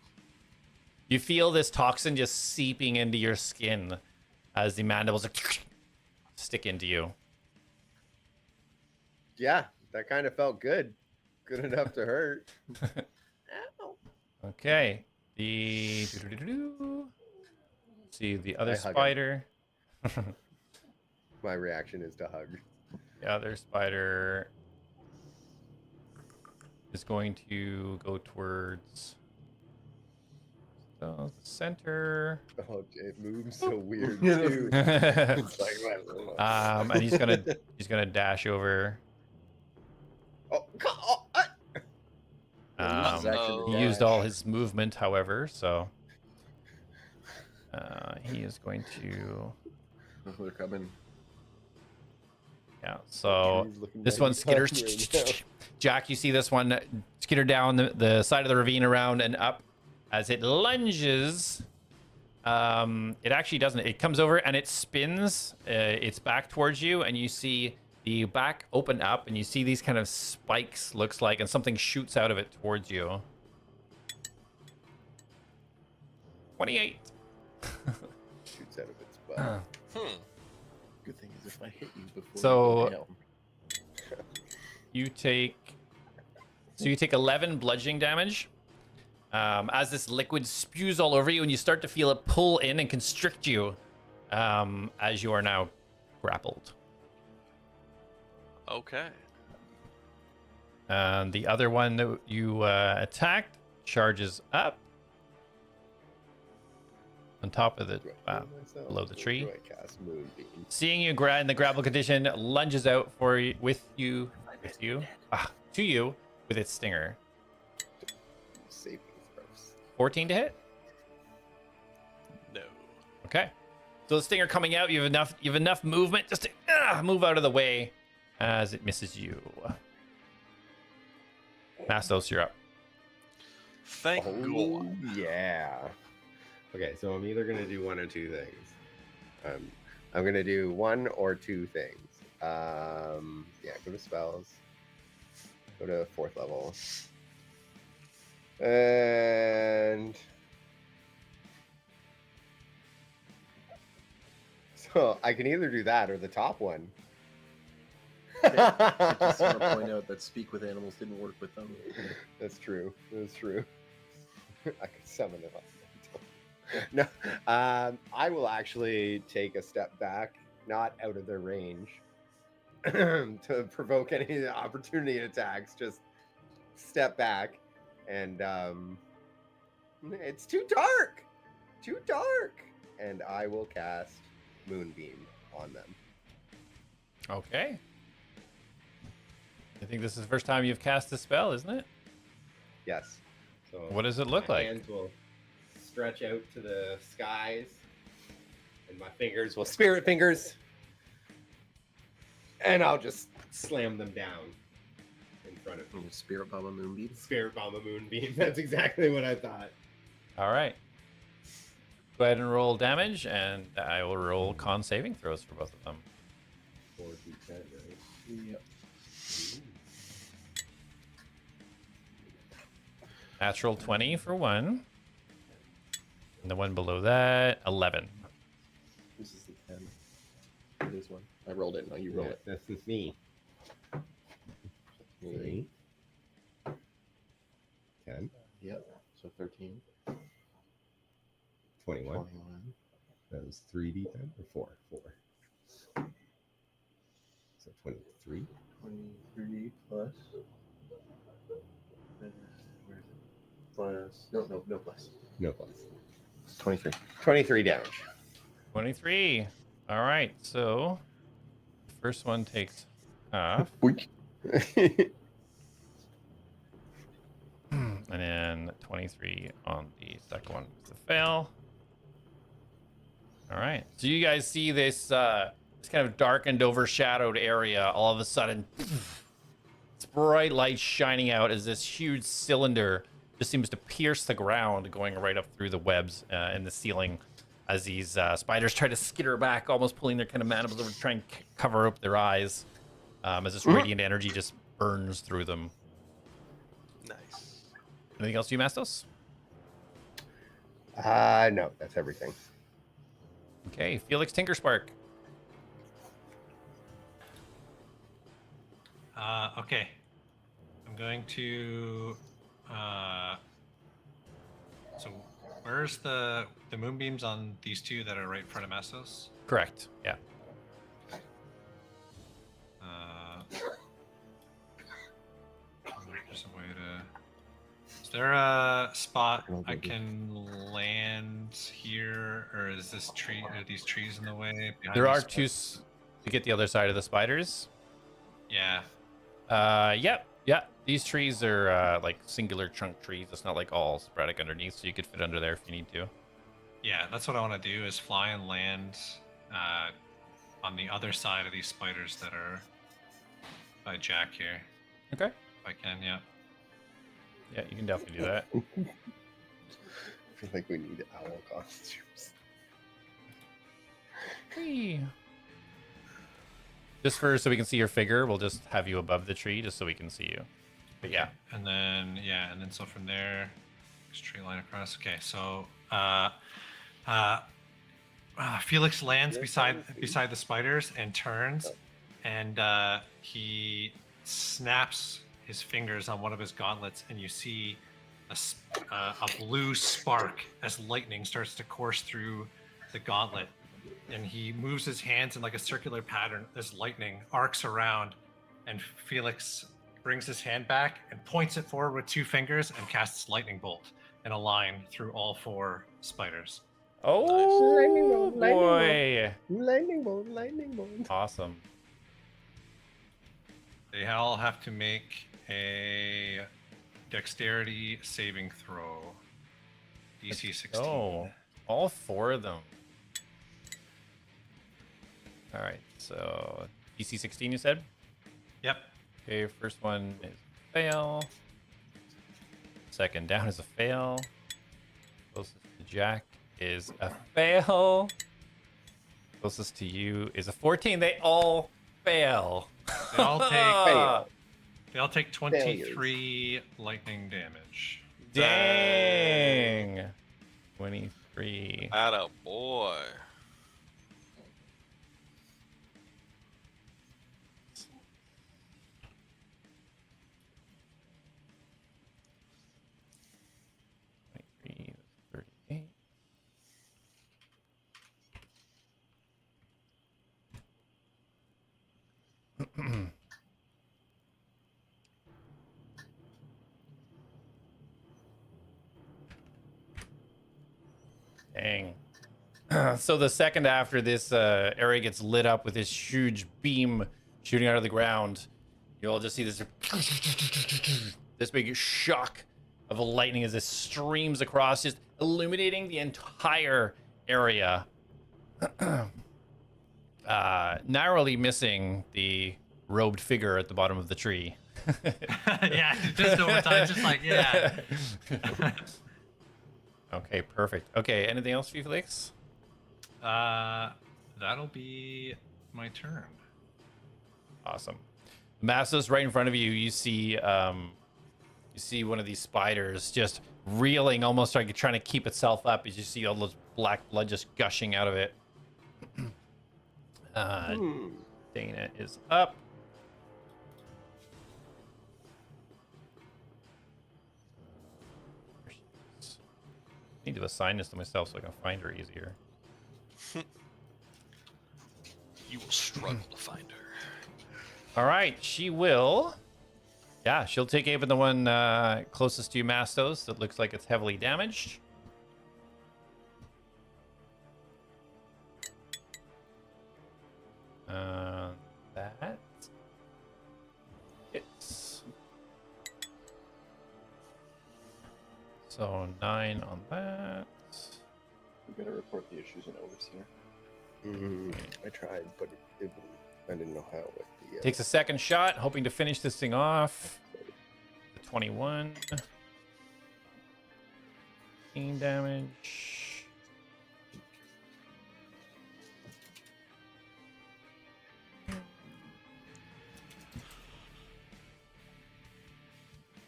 You feel this toxin just seeping into your skin as the mandibles stick into you. Yeah, that kind of felt good. Good enough to hurt. Ow. Okay. The see the other I hug him. spider. My reaction is to hug. The other spider is going to go towards the center. Oh, it moves so weird too. It's like, And he's gonna dash over. He used all his movement, however, so he is going to. They're coming. Yeah. So He's looking this mighty one skitters. tough right now. Jak, you see this one skitter down the side of the ravine around and up as it lunges. It actually doesn't. It comes over and it spins its back towards you, and you see the back open up, and you see these kind of spikes, looks like, and something shoots out of it towards you. 28. Shoots out of its butt. Good thing is if I hit you before So- you go down. You take 11 bludgeoning damage as this liquid spews all over you, and you start to feel it pull in and constrict you as you are now grappled. Okay. And the other one that you attacked charges up on top of the Do I heal myself, below the or tree. do I cast Moonbeam? Seeing you in the grapple condition, lunges out for you, to you with its stinger. Saving throws. 14 to hit. No. Okay. So the stinger coming out, you have enough movement just to move out of the way as it misses you. Mastos, you're up. Thank God. Oh, yeah. Okay, so I'm either gonna do one or two things. I'm gonna do one or two things. Yeah, go to spells. Go to 4th level. And so I can either do that or the top one. I just want to point out that speak with animals didn't work with them. That's true. That's true. I could summon it. No, I will actually take a step back, not out of their range, to provoke any opportunity attacks. Just step back, and it's too dark, and I will cast Moonbeam on them. Okay. I think this is the first time you've cast a spell, isn't it? Yes. So What does it look my like? hands will stretch out to the skies, and my fingers will spirit fingers, and I'll just slam them down in front of me. Spirit Bomb Moonbeam. Spirit Bomb Moonbeam. That's exactly what I thought. All right. Go ahead and roll damage, and I will roll con saving throws for both of them. 4d10, right? Yep. Natural 20 for one. And the one below that, 11. This is the 10. It is one. I rolled it. No, you roll it. This is me. 3. 10. Yep. So 13. 21. 21. That was 3d10 or 4? 4. So 23. 23 plus. Where is it? Plus. No plus. No plus. 23. 23 damage. 23. All right. So, the first one takes half. And then 23 on the second one. It's a fail. All right. So you guys see this this kind of darkened, overshadowed area. All of a sudden, it's bright light shining out as this huge cylinder just seems to pierce the ground, going right up through the webs in the ceiling as these spiders try to skitter back, almost pulling their kind of mandibles over to try and cover up their eyes as this radiant energy just burns through them. Nice. Anything else, you Mastos? No, that's everything. Okay, Felix Tinkerspark. Okay. I'm going to. So, where's the moonbeams on these two that are right in front of Mastos? Correct. Yeah. There's a way to. Is there a spot I can land here, or is this tree? Are these trees in the way? There are two to get the other side of the spiders. Yeah. Yep. Yeah. These trees are like singular chunk trees. It's not like all sporadic underneath, so you could fit under there if you need to. Yeah, that's what I want to do is fly and land on the other side of these spiders that are by Jak here. Okay. If I can, yeah. Yeah, you can definitely do that. I feel like we need owl costumes. Whee. Just so we can see your figure, we'll just have you above the tree just so we can see you. But yeah. And then so from there, straight line across. Okay, so Felix lands beside the spiders and turns, and he snaps his fingers on one of his gauntlets, and you see a blue spark as lightning starts to course through the gauntlet. And he moves his hands in like a circular pattern as lightning arcs around, and Felix brings his hand back and points it forward with two fingers and casts lightning bolt in a line through all four spiders. Oh, Lightning bolt, boy. Lightning bolt, lightning bolt. Awesome. They all have to make a dexterity saving throw. DC 16. Oh, all four of them. All right, so DC 16 you said? Yep. Okay, first one is a fail. Second down is a fail. Closest to Jak is a fail. Closest to you is a 14. They all fail. They all take Fail. They all take 23 lightning damage. Dang. 23. Atta boy. Dang. So the second after this area gets lit up with this huge beam shooting out of the ground, you all just see this big shock of lightning as this streams across, just illuminating the entire area. Narrowly missing the robed figure at the bottom of the tree. Yeah, just over time, just like, yeah. Okay, perfect. Okay, anything else for you, Felix? That'll be my turn. Awesome. Mastos, right in front of you, you see one of these spiders just reeling, almost like trying to keep itself up as you see all those black blood just gushing out of it. Dana is up. I need to assign this to myself so I can find her easier. You will struggle to find her. All right, she will. Yeah, she'll take aim at the one closest to you, Mastos, that looks like it's heavily damaged. That hits. So 9 on that. We gotta report the issues and overseer. I tried, but I didn't know how. With the, Takes a second shot, hoping to finish this thing off. The 21. 15 damage.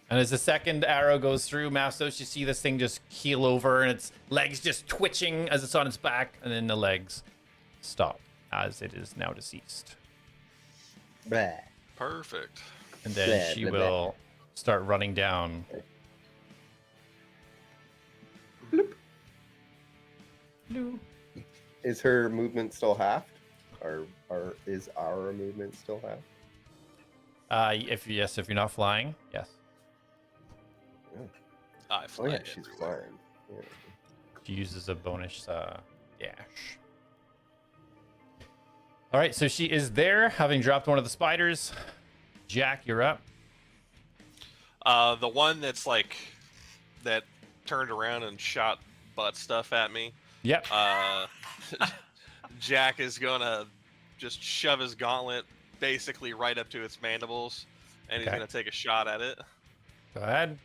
And as the second arrow goes through, Mastos, you see this thing just keel over and its legs just twitching as it's on its back, and then the legs stop as it is now deceased. Blah. Perfect. And then Blah, she blah, blah. will start running down. Is her movement still halved? Or is our movement still halved? If you're not flying, yes. I Oh fly yeah, she's everywhere. flying. Yeah. She uses a bonus dash. All right, so she is there, having dropped one of the spiders. Jak, you're up. The one that's like that turned around and shot butt stuff at me. Yep. Jak is gonna just shove his gauntlet basically right up to its mandibles, and he's Okay. gonna take a shot at it. Go ahead.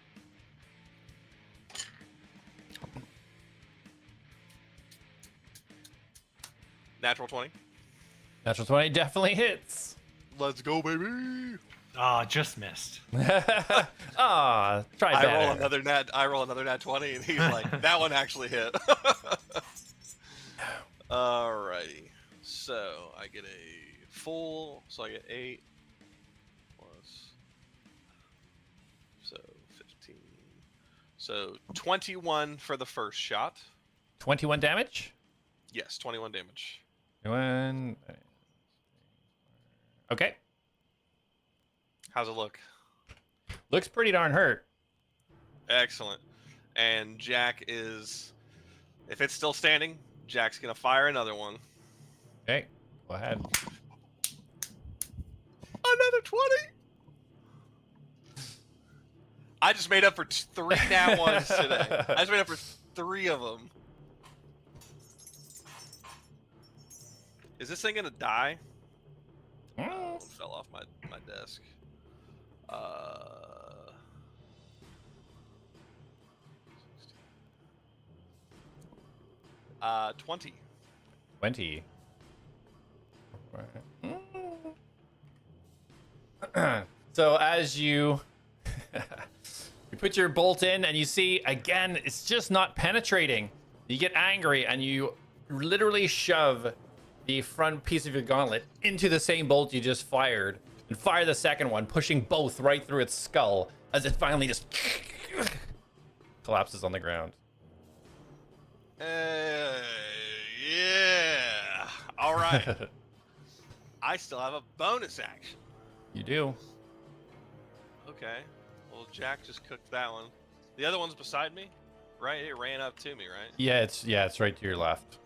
Natural 20. Natural 20 definitely hits. Let's go, baby. Oh, just missed. Ah, try I better. roll another nat 20, and he's like, that one actually hit. Alrighty. So I get a full. So I get 8 plus. So 15. So 21 for the first shot. 21 damage. Yes, 21 damage. 21. Okay. How's it look? Looks pretty darn hurt. Excellent. And Jak is, if it's still standing, Jak's gonna fire another one. Okay, go ahead. Another 20. I just made up for 3 nat ones today. I just made up for 3 of them. Is this thing gonna die? Oh, it fell off my desk. 20. 20. So as you you put your bolt in and you see again it's just not penetrating, you get angry and you literally shove the front piece of your gauntlet into the same bolt you just fired and fire the second one, pushing both right through its skull as it finally just collapses on the ground. Yeah. All right. I still have a bonus action. You do. Okay. Well, Jak just cooked that one. The other one's beside me, right? It ran up to me, right? Yeah, it's right to your left.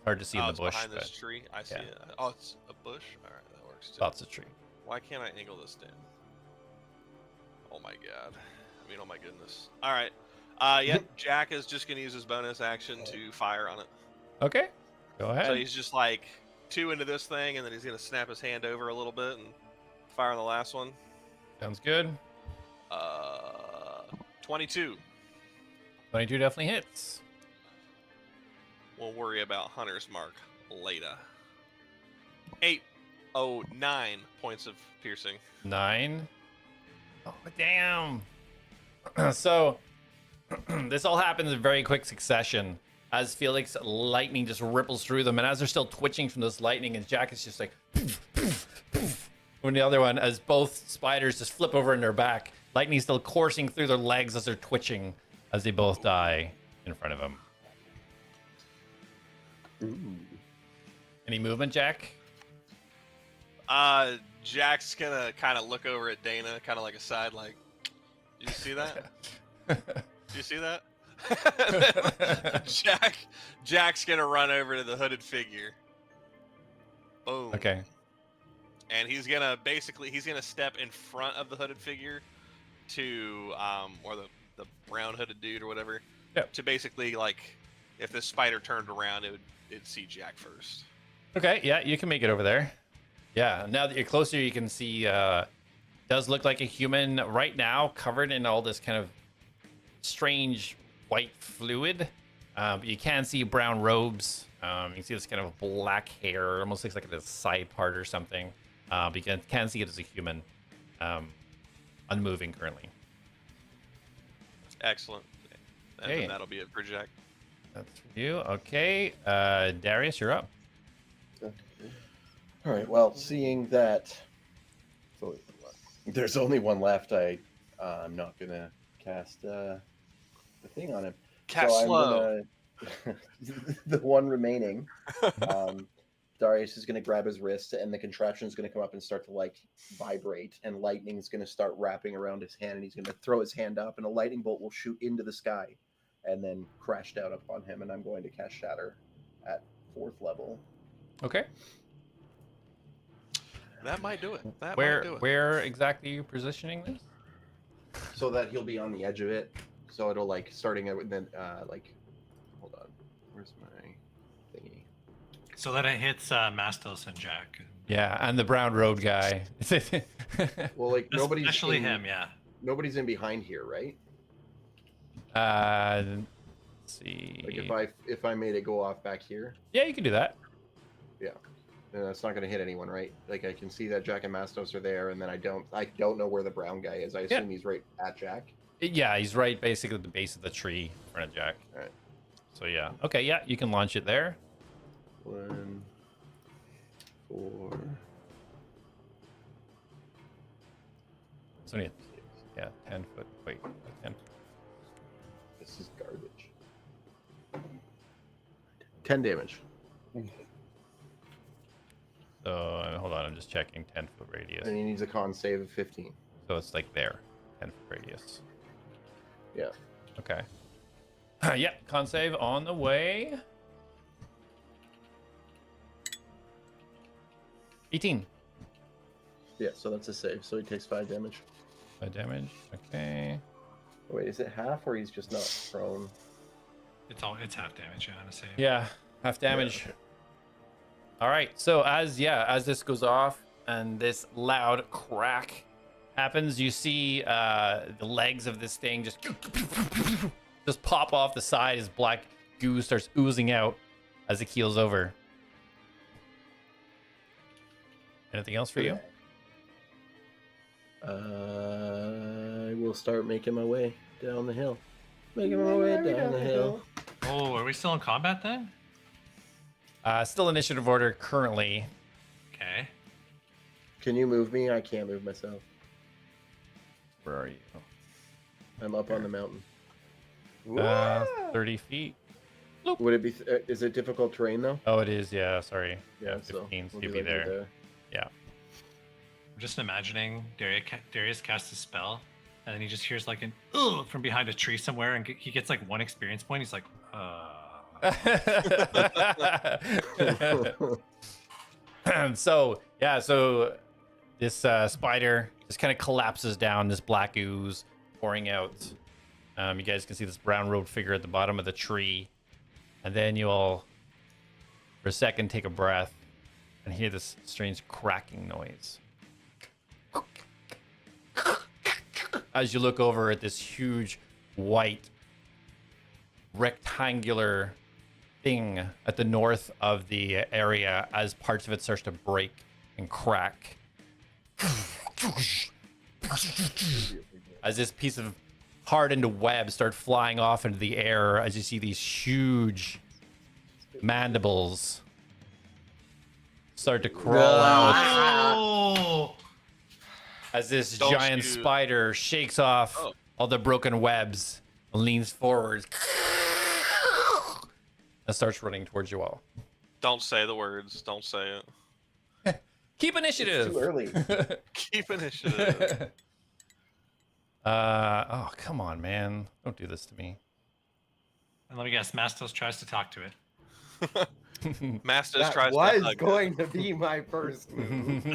Hard to see in the It's bush. behind But this tree. I see yeah. it. Oh, it's a bush. All right, that works too. lots of tree. Why can't I angle this down? Oh my god. I mean, oh my goodness. All right. Yeah. Jak is just gonna use his bonus action to fire on it. Okay, go ahead. So he's just like 2 into this thing, and then he's gonna snap his hand over a little bit and fire on the last one. Sounds good. 22. 22 definitely hits. We'll worry about Hunter's Mark later. 8. Oh, 9 points of piercing. 9. Oh, damn. So, this all happens in very quick succession as Felix lightning just ripples through them. And as they're still twitching from this lightning, and Jak is just like, when the other one, as both spiders just flip over in their back, lightning still coursing through their legs as they're twitching as they both die in front of him. Ooh. Any movement, Jak? Jak's gonna kind of look over at Dana, kind of like a side, like, "You see that? Do you see that?" Jak's gonna run over to the hooded figure. Boom. Okay. And he's gonna step in front of the hooded figure to or the brown hooded dude or whatever. Yep. To basically, like, if this spider turned around, it'd see Jak first. Okay, yeah, you can make it over there. Yeah, now that you're closer, you can see does look like a human right now, covered in all this kind of strange white fluid. But you can see brown robes. You can see this kind of black hair, almost looks like a side part or something. But you can see it as a human, unmoving currently. Excellent. And Okay. then that'll be it for Jak. That's for you. Okay, Darius, you're up. All right. Well, seeing that there's only one left, I'm not gonna cast the thing on him. Cast so I'm slow. Gonna, the one remaining. Darius is gonna grab his wrist, and the contraption is gonna come up and start to like vibrate, and lightning's gonna start wrapping around his hand, and he's gonna throw his hand up, and a lightning bolt will shoot into the sky, and then crash down upon him. And I'm going to cast Shatter at 4th level. Okay. That might do it. That might do it. Where exactly are you positioning this? So that he'll be on the edge of it. So it'll like starting at then like, hold on, where's my thingy? So that it hits Mastos and Jak. Yeah, and the brown road guy. Well, like nobody's Especially in, him, yeah. Nobody's in behind here, right? Let's see. Like if I made it go off back here, Yeah, you can do that. then that's not going to hit anyone, right? Like I can see that Jak and Mastos are there, and then I don't know where the brown guy is. I assume he's right at Jak. Yeah, he's right basically at the base of the tree in front of Jak. All right. So yeah. Okay, yeah, you can launch it there. 1, 4. It's only 10 foot. Wait, 10. This is garbage. 10 damage. So hold on, I'm just checking 10-foot radius. And he needs a con save of 15. So it's like there, 10-foot radius. Yeah. Okay. Yeah, con save on the way. 18. Yeah, so that's a save. So he takes 5 damage. 5 damage. Okay. Wait, is it half or he's just not prone? It's half damage, yeah, honestly. Yeah, half damage. Yeah. All right. So as this goes off and this loud crack happens, you see the legs of this thing just pop off the side as black goo starts oozing out as it keels over. Anything else for you? I will start making my way down the hill. Making my way down the hill. Oh, are we still in combat then? Still initiative order currently. Okay. Can you move me? I can't move myself. Where are you? I'm up on the mountain. 30 feet. Would it be? Is it difficult terrain though? Oh, it is. Yeah, sorry. Yeah, 15, so we'll you'll do be like there. Yeah. I'm just imagining Darius casts a spell, and then he just hears like an "ugh" from behind a tree somewhere, and he gets like 1 experience point. He's like, So this spider just kind of collapses down, this black ooze pouring out. You guys can see this brown robed figure at the bottom of the tree, and then you all for a second take a breath and hear this strange cracking noise as you look over at this huge white rectangular thing at the north of the area as parts of it starts to break and crack. As this piece of hardened web start flying off into the air as you see these huge mandibles start to crawl out "Oh, as this Don't giant you- spider shakes off Oh. all the broken webs and leans forward and starts running towards you all. Don't say the words. Don't say it. Keep initiative. Too early. Keep initiative. Oh, come on, man. Don't do this to me. And let me guess, Mastos tries to talk to it. Mastos That tries to was hug going to be my first move.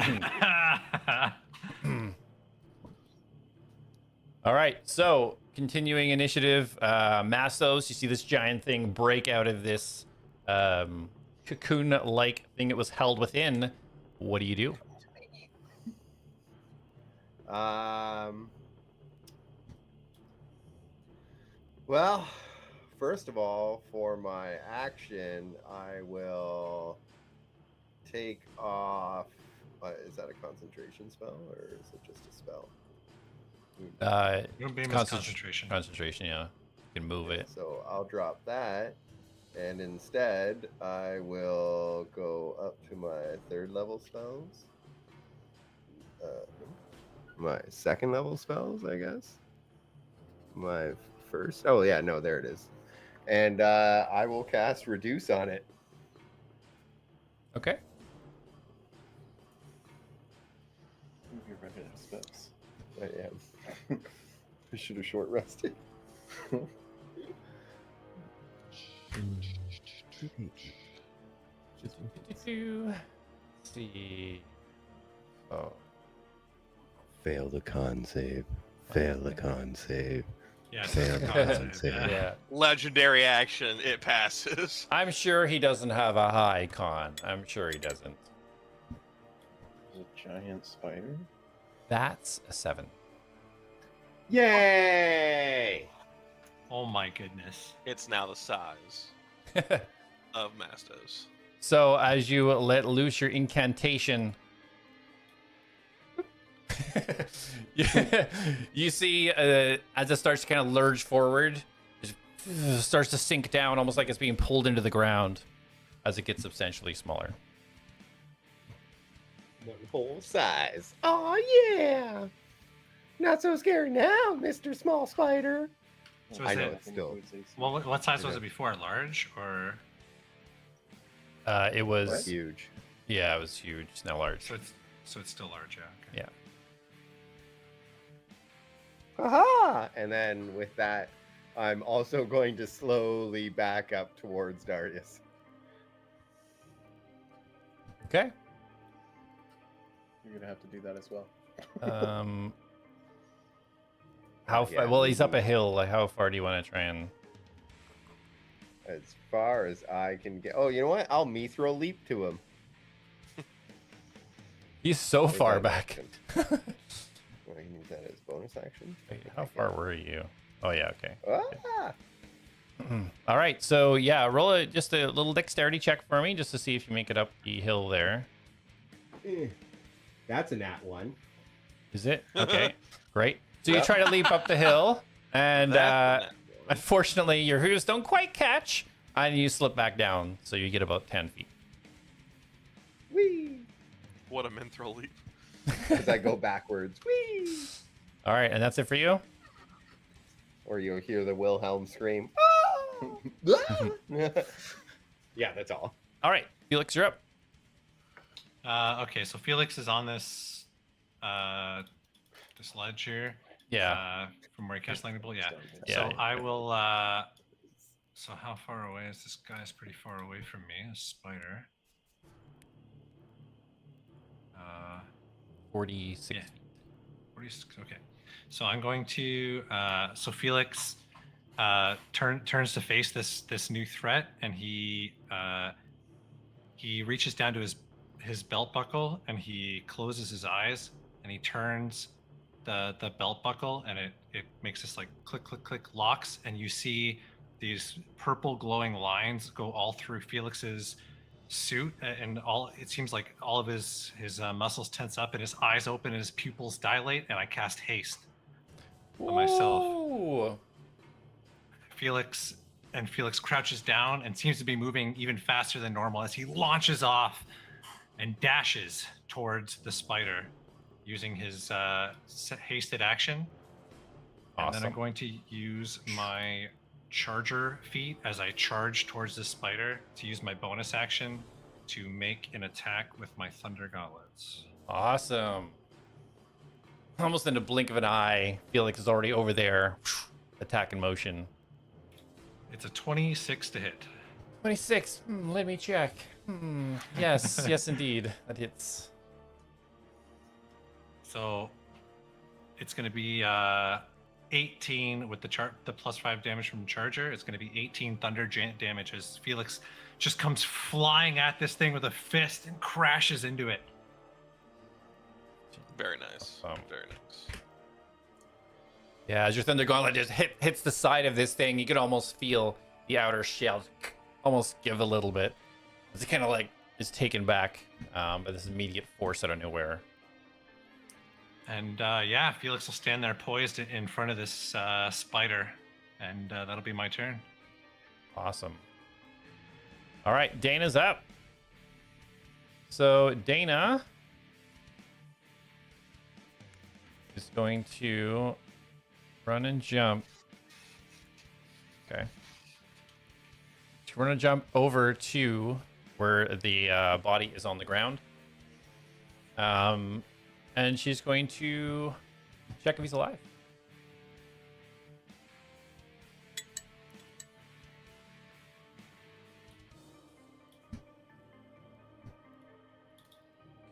All right, so continuing initiative, Mastos, you see this giant thing break out of this cocoon-like thing it was held within. What do you do? Well, first of all, for my action, I will take off. Is that a concentration spell or is it just a spell? Moonbeam is concentration. Concentration, yeah. You can move it. So I'll drop that, and instead I will go up to my 3rd level spells. My 2nd level spells, I guess. My first. Oh yeah, no, there it is. And I will cast Reduce on it. Okay. You're running out of spells. I am. I should have short rested. Let's see. Oh. Fail the con save. Fail the con save. Yeah, it's Fail a the con con save, save. yeah. Yeah. Legendary action. It passes. I'm sure he doesn't have a high con. I'm sure he doesn't. There's a giant spider. That's a 7. Yay! Oh my goodness. It's now the size of Mastos. So as you let loose your incantation, you see as it starts to kind of lurch forward, it starts to sink down almost like it's being pulled into the ground as it gets substantially smaller. One whole size. Oh yeah! Not so scary now, Mr. Small Spider. So I is know it, it's still. well, what size was it before? Large or? It was Huge. Yeah, it was huge. It's now large. So it's still large, yeah. Okay. Yeah. Aha! And then with that, I'm also going to slowly back up towards Darius. Okay. You're gonna have to do that as well. How Yeah, far? Well, he's up a hill. Like, how far do you want to try and? As far as I can get. Oh, you know what? I'll Mithril leap to him. He's so Or is far that an back. action? Well, you need that as bonus action. Wait, how far were you? Oh yeah, okay. Ah! All right, so yeah, roll just a little dexterity check for me, just to see if you make it up the hill there. That's a nat 1. Is it? Okay, great. So you try to leap up the hill, and unfortunately, your hooves don't quite catch, and you slip back down, so you get about 10 feet. Whee! What a Mithril leap. As I go backwards. Whee! All right, and that's it for you? Or you'll hear the Wilhelm scream. Yeah, that's all. All right, Felix, you're up. Okay, so Felix is on this this ledge here. Yeah. From where he cast lightning bolt. Yeah. Yeah, So yeah. I will. So how far away is this guy's pretty far away from me? A spider. 46 Yeah. 46. Okay. So I'm going to. So Felix turns to face this new threat, and he reaches down to his belt buckle, and he closes his eyes, and he turns the belt buckle, and it makes this like click click click locks, and you see these purple glowing lines go all through Felix's suit, and it seems like all of his muscles tense up, and his eyes open and his pupils dilate, and I cast haste on myself. Ooh. Felix crouches down and seems to be moving even faster than normal as he launches off and dashes towards the spider using his hasted action. And then I'm going to use my charger feat as I charge towards the spider to use my bonus action to make an attack with my thunder gauntlets. Awesome. Almost in a blink of an eye, Felix is already over there. Attack in motion. It's a 26 to hit. 26. Let me check. Yes, yes, indeed. That hits. So it's going to be 18 with the +5 damage from charger. It's going to be 18 thunder damage as Felix just comes flying at this thing with a fist and crashes into it. Very nice. Awesome. Very nice. Yeah, as your thunder gauntlet just hits the side of this thing, you can almost feel the outer shell almost give a little bit. It's kind of like is taken back by this immediate force out of nowhere. And yeah, Felix will stand there poised in front of this spider, and that'll be my turn. Awesome. All right, Dana's up. So Dana is going to run and jump. Okay. She's going to jump over to where the body is on the ground. And she's going to check if he's alive.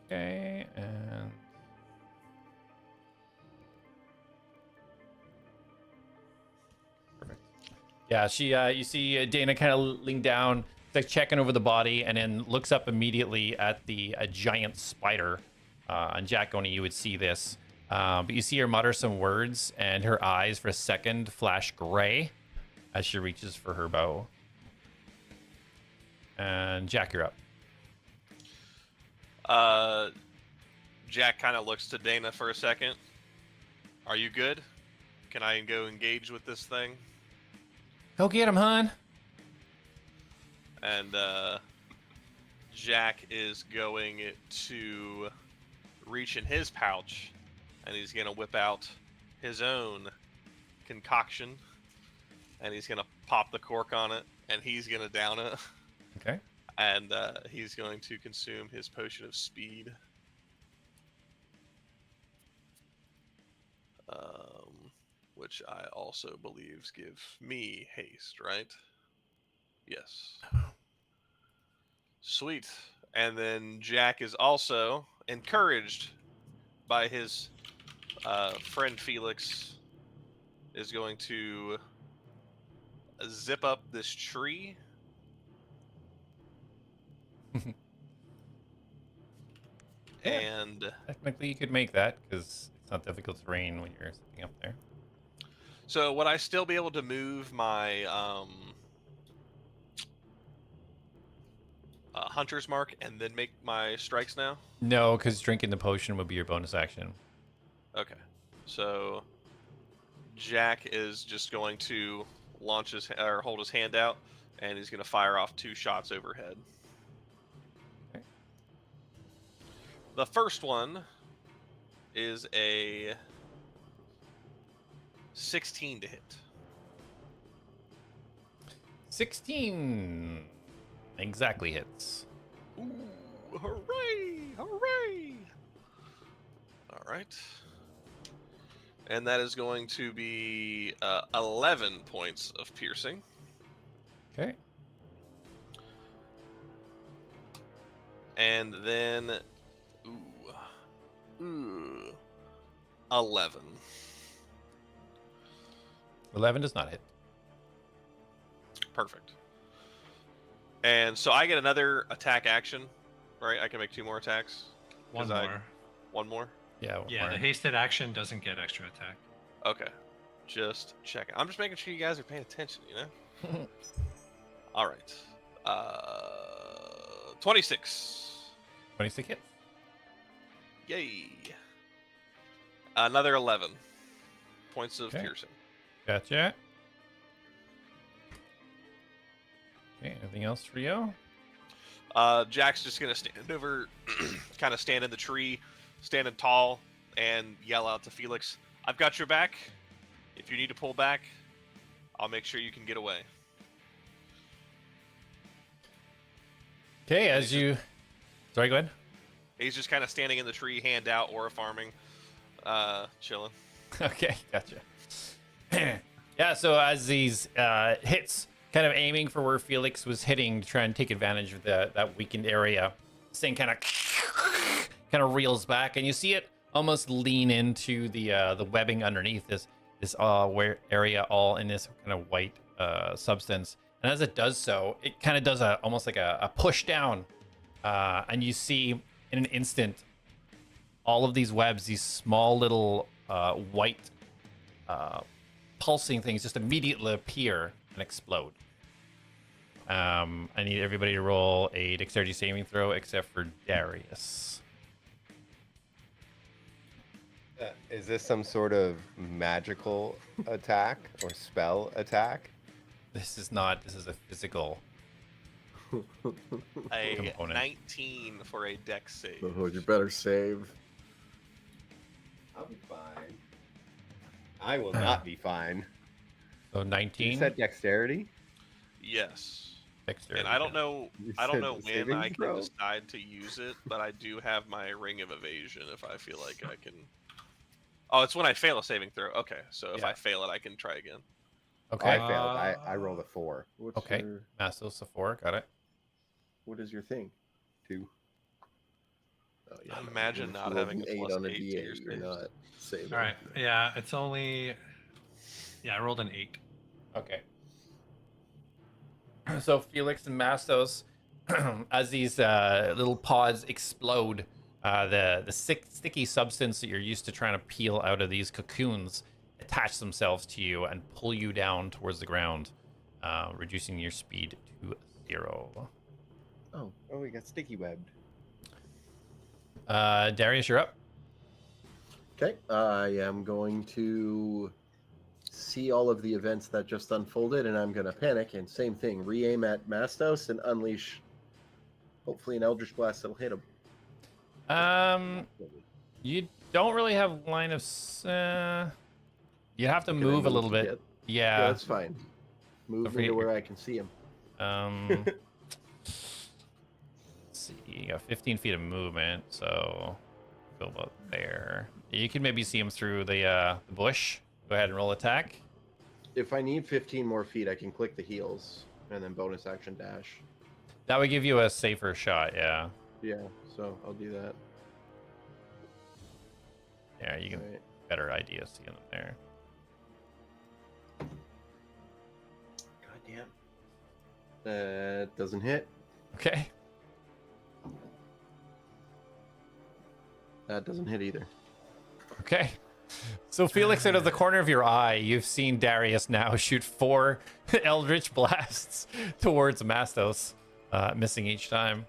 Okay, and perfect. Yeah, she you see Dana kind of lean down, like checking over the body, and then looks up immediately at the giant spider. And Jak, only you would see this, but you see her mutter some words, and her eyes for a second flash gray as she reaches for her bow. And Jak, you're up. Jak kind of looks to Dana for a second. Are you good? Can I go engage with this thing? Go get him, hon. And Jak is going to reach in his pouch, and he's going to whip out his own concoction, and he's going to pop the cork on it, and he's going to down it. Okay. And he's going to consume his potion of speed. Which I also believe give me haste, right? Yes. Sweet. And then Jak is also encouraged by his friend Felix, is going to zip up this tree. And Technically, you could make that because it's not difficult terrain when you're sitting up there. so would I still be able to move my hunter's mark and then make my strikes now? No, because drinking the potion would be your bonus action. Okay. So Jak is just going to launch his or hold his hand out, and he's going to fire off 2 shots overhead. Okay. The first one is a 16 to hit. 16 exactly hits. Ooh, hooray! Hooray! All right. And that is going to be 11 points of piercing. Okay. And then, 11. 11 does not hit. Perfect. And so I get another attack action, right? I can make 2 more attacks. One 'Cause more. One more? Yeah. Yeah, the hasted action doesn't get extra attack. Okay. Just checking. I'm just making sure you guys are paying attention, you know? All right. 26. 26 hits. Yay. Another 11 points of Okay. piercing. Gotcha. Okay, anything else for you? Jak's just going to stand over, kind of stand in the tree, standing tall, and yell out to Felix, I've got your back. If you need to pull back, I'll make sure you can get away. Okay, as you... Sorry, go ahead. He's just kind of standing in the tree, hand out, aura farming, chilling. Okay, gotcha. Yeah, so as these hits, kind of aiming for where Felix was hitting to try and take advantage of that weakened area, this thing kind of reels back, and you see it almost lean into the webbing underneath this area, all in this kind of white substance. And as it does so, it kind of does almost like a push down, and you see in an instant all of these webs, these small little white pulsing things, just immediately appear and explode. I need everybody to roll a dexterity saving throw except for Darius. Is this some sort of magical attack or spell attack? This is not. This is a physical. A Component. 19 for a dex save. Oh, you better save. I'll be fine. I will not be fine. So You 19 said dexterity? Yes. dexterity. And I don't know. I don't said know when saving I can throw? decide to use it, but I do have my ring of evasion if I feel like I can. Oh, it's when I fail a saving throw. Okay, so if Yeah. I fail it, I can try again. Okay. I failed. I rolled a 4. What's Okay. Your, Mastos a 4. Got it. what is your thing? 2. Oh, Imagine If not you rolled having an a 8 plus on a 8 to D8, your you're saves. not saving. All right. Yeah, it's only. Yeah, I rolled an 8. Okay. So Felix and Mastos, as these little pods explode, the sticky substance that you're used to trying to peel out of these cocoons attach themselves to you and pull you down towards the ground, reducing your speed to 0. Oh, we got sticky webbed. Darius, you're up. Okay, I am going to see all of the events that just unfolded, and I'm going to panic, and same thing, re-aim at Mastos and unleash, hopefully, an Eldritch Blast that'll hit him. You don't really have line of. You have to Can I move a little to bit. get- Yeah. that's fine. Move Don't me to forget where I can see him. Let's see. You got 15 feet of movement, so go about there. You can maybe see him through the bush. Go ahead and roll attack. If I need 15 more feet, I can click the heels and then bonus action dash. That would give you a safer shot. Yeah. Yeah, so I'll do that. Yeah, you can All right. better idea seeing them there. God damn. That doesn't hit. Okay. That doesn't hit either. Okay. So Felix, out of the corner of your eye, you've seen Darius now shoot 4 Eldritch blasts towards Mastos, missing each time.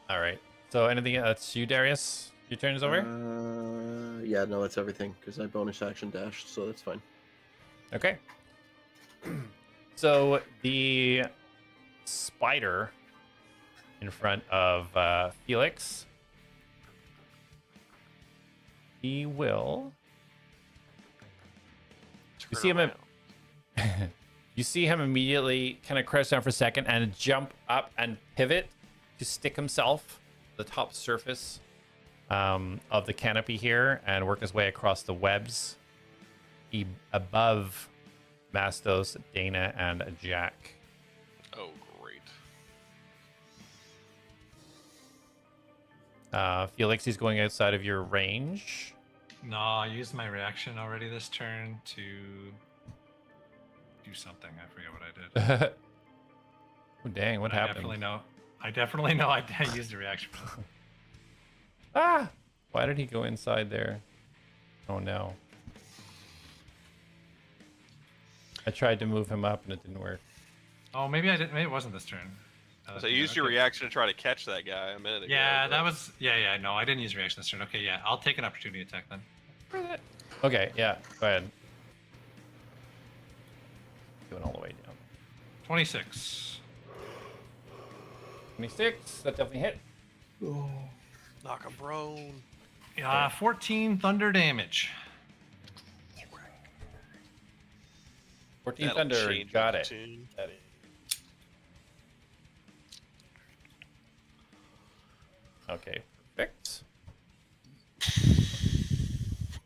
All right. So anything else? You, Darius? Your turn is over? Yeah, no, that's everything because I bonus action dashed, so that's fine. Okay. So the spider in front of Felix, he will. You see him. You see him immediately kind of crouch down for a second and jump up and pivot to stick himself to the top surface of the canopy here and work his way across the webs above Mastos, Dana, and Jak. Oh, great. Felix, he's going outside of your range. No, I used my reaction already this turn to do something. I forget what I did. Oh, dang, what But happened? I definitely know I used a reaction. Ah! Why did he go inside there? Oh, no. I tried to move him up and it didn't work. Oh, maybe I didn't. Maybe it wasn't this turn. So you used your okay. reaction to try to catch that guy a minute ago. Yeah, but- that was. Yeah. No, I didn't use reaction this turn. Okay, yeah, I'll take an opportunity attack then. Okay, yeah, go ahead. Going all the way down. 26. 26, that definitely hit. Knock him prone. 14 thunder damage. 14 That'll thunder, change got the it. tune. That is. Okay, perfect.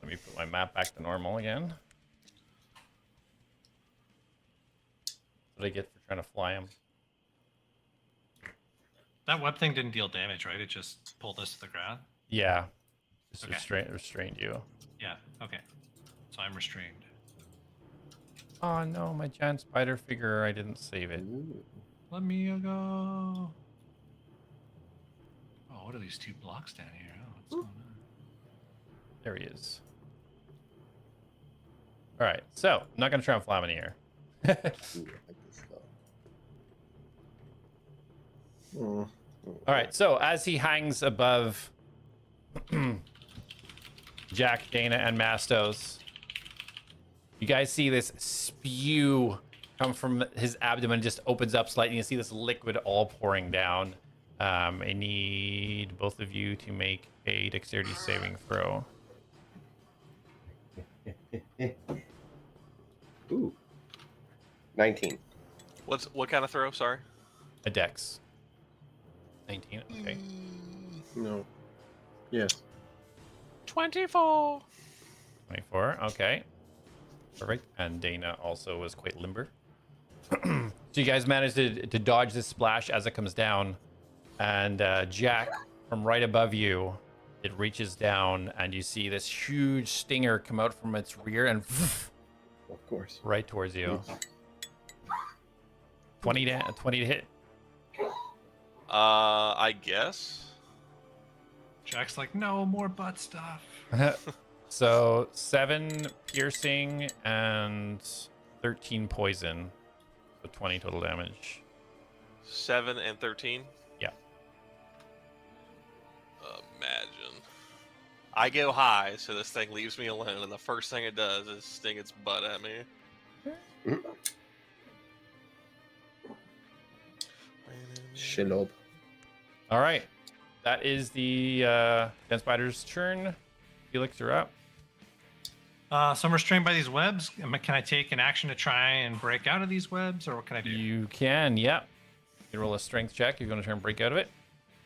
Let me put my map back to normal again. What did I get for trying to fly him? That web thing didn't deal damage, right? It just pulled us to the ground. Yeah, just Okay. restrained you. Yeah. Okay. So I'm restrained. Oh no, my giant spider figure, I didn't save it. Let me go. Oh, what are these 2 blocks down here? Oh, what's going on? There he is. All right, so I'm not gonna try and fly him in the air. Ooh, I like this stuff. All right, so as he hangs above Jak, Dana, and Mastos, you guys see this spew come from his abdomen, just opens up slightly. You see this liquid all pouring down. I need both of you to make a dexterity saving throw. Ooh. 19. What kind of throw? Sorry. A dex. 19, okay. No. Yes. 24. 24, okay. Perfect. And Dana also was quite limber. So you guys managed to dodge this splash as it comes down. And Jak, from right above you, it reaches down and you see this huge stinger come out from its rear and Of course. right towards you. 20 to hit. I guess. Jack's like, no more butt stuff. So 7 piercing and 13 poison. So 20 total damage. 7 and 13. Yeah. Imagine. I go high, so this thing leaves me alone, and the first thing it does is sting its butt at me. Shinob. All right. That is the Den Spider's turn. Felix, you're up. So I'm restrained by these webs. Can I take an action to try and break out of these webs, or what can I do? You can, yep. You roll a strength check. You're going to try and break out of it.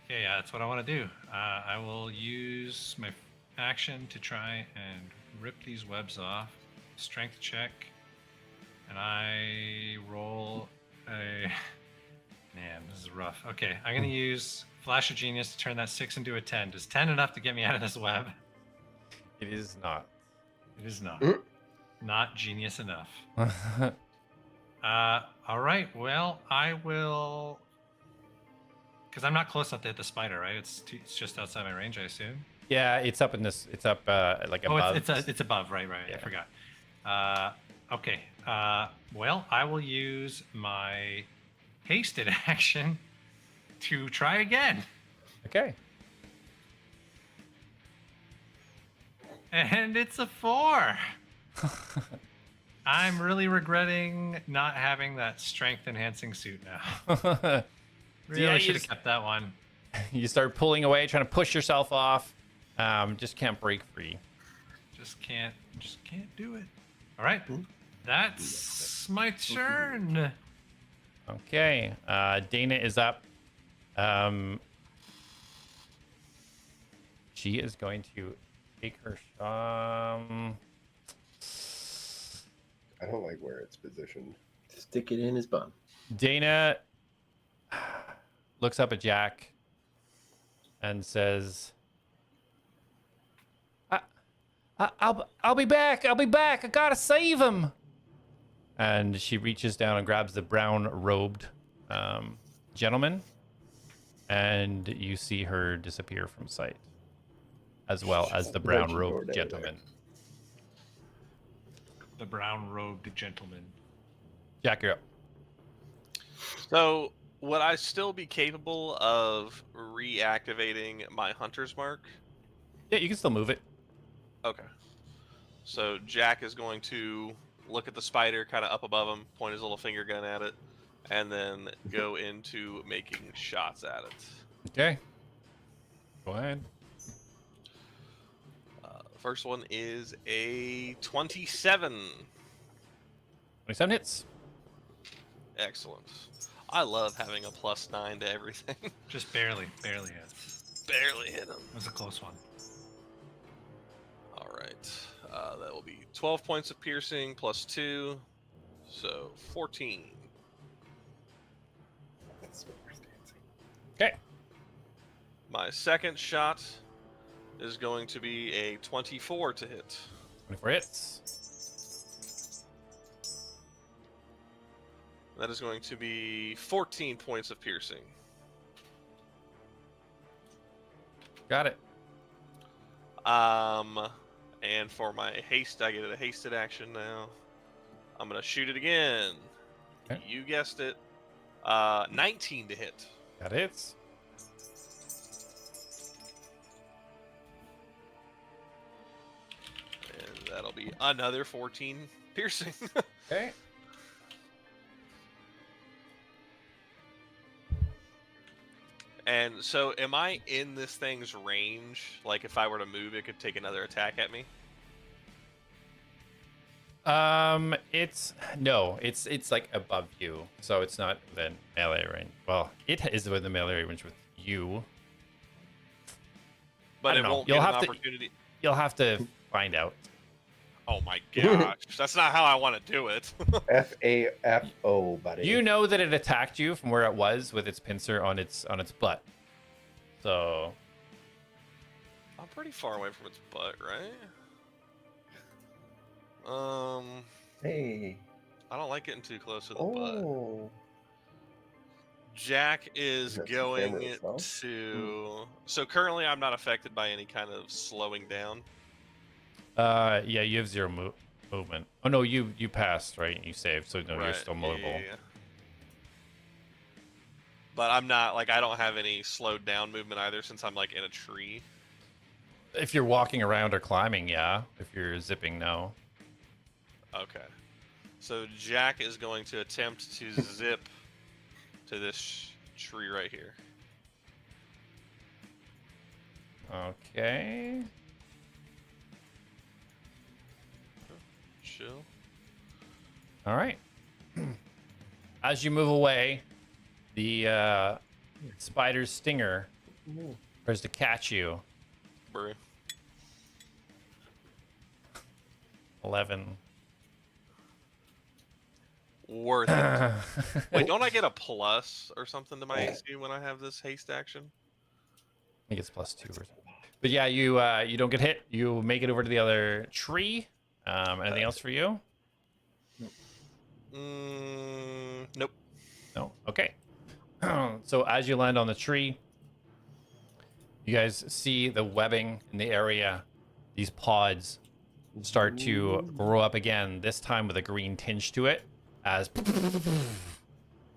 Okay, yeah, that's what I want to do. I will use my action to try and rip these webs off. Strength check. And I roll a... Man, this is rough. Okay, I'm going to use Flash of Genius to turn that 6 into a 10. Is 10 enough to get me out of this web? It is not. It is not. Not genius enough. All right, well, I will... Because I'm not close enough to hit the spider, right? It's just outside my range, I assume. Yeah, it's up in this. It's up like above. Oh, it's above, right? Yeah. I forgot. Okay. Well, I will use my hasted action to try again. Okay. And it's a 4. I'm really regretting not having that strength enhancing suit now. Really Yeah, should have kept that one. You start pulling away, trying to push yourself off. Just can't break free. Just can't do it. All right. That's my turn. Okay. Dana is up. She is going to take her shot. I don't like where it's positioned. Stick it in his bum. Dana looks up at Jak and says, I'll be back. I'll be back. I gotta save him. And she reaches down and grabs the brown robed gentleman, and you see her disappear from sight, as well as the brown robed gentleman. The brown robed gentleman. Jak, you're up. So, would I still be capable of reactivating my hunter's mark? Yeah, you can still move it. Okay. So Jak is going to look at the spider kind of up above him, point his little finger gun at it, and then go into making shots at it. Okay. Go ahead. First one is a 27. 27 hits. Excellent. I love having a +9 to everything. Just barely hits. Barely hit him. It was a close one. All right. That will be 12 points of piercing plus 2, so 14. That's what we're dancing. Okay. My second shot is going to be a 24 to hit. 24 hits. That is going to be 14 points of piercing. Got it. And for my haste, I get a hasted action now. I'm gonna shoot it again. Okay. You guessed it. 19 to hit. That hits. And that'll be another 14 piercing. Okay. And so, am I in this thing's range? Like, if I were to move, it could take another attack at me? It's like above you, so it's not within melee range. Well, it is within melee range with you. But I it don't know. won't You'll get an have to- opportunity. You'll have to find out. Oh my gosh. That's not how I want to do it. FAFO, buddy. You know that it attacked you from where it was with its pincer on its butt. So I'm pretty far away from its butt, right? Hey. I don't like getting too close to the butt. Oh. Jak is That's the going camera itself. to. So currently, I'm not affected by any kind of slowing down. yeah, you have zero movement. Oh no, you passed, right? You saved, so no, you're Right, still movable. yeah. But I'm not like I don't have any slowed down movement either, since I'm like in a tree. If you're walking around or climbing, yeah. If you're zipping, no. Okay. So Jak is going to attempt to zip to this tree right here. Okay. Chill. All right. As you move away, the spider's stinger tries to catch you. Bro. 11. Worth it. Wait, don't I get a plus or something to my AC when I have this haste action? I think it's +2 or something. But yeah, you don't get hit. You make it over to the other tree. Anything else for you? Nope. No. Okay. So as you land on the tree, you guys see the webbing in the area. These pods start to grow up again, this time with a green tinge to it, as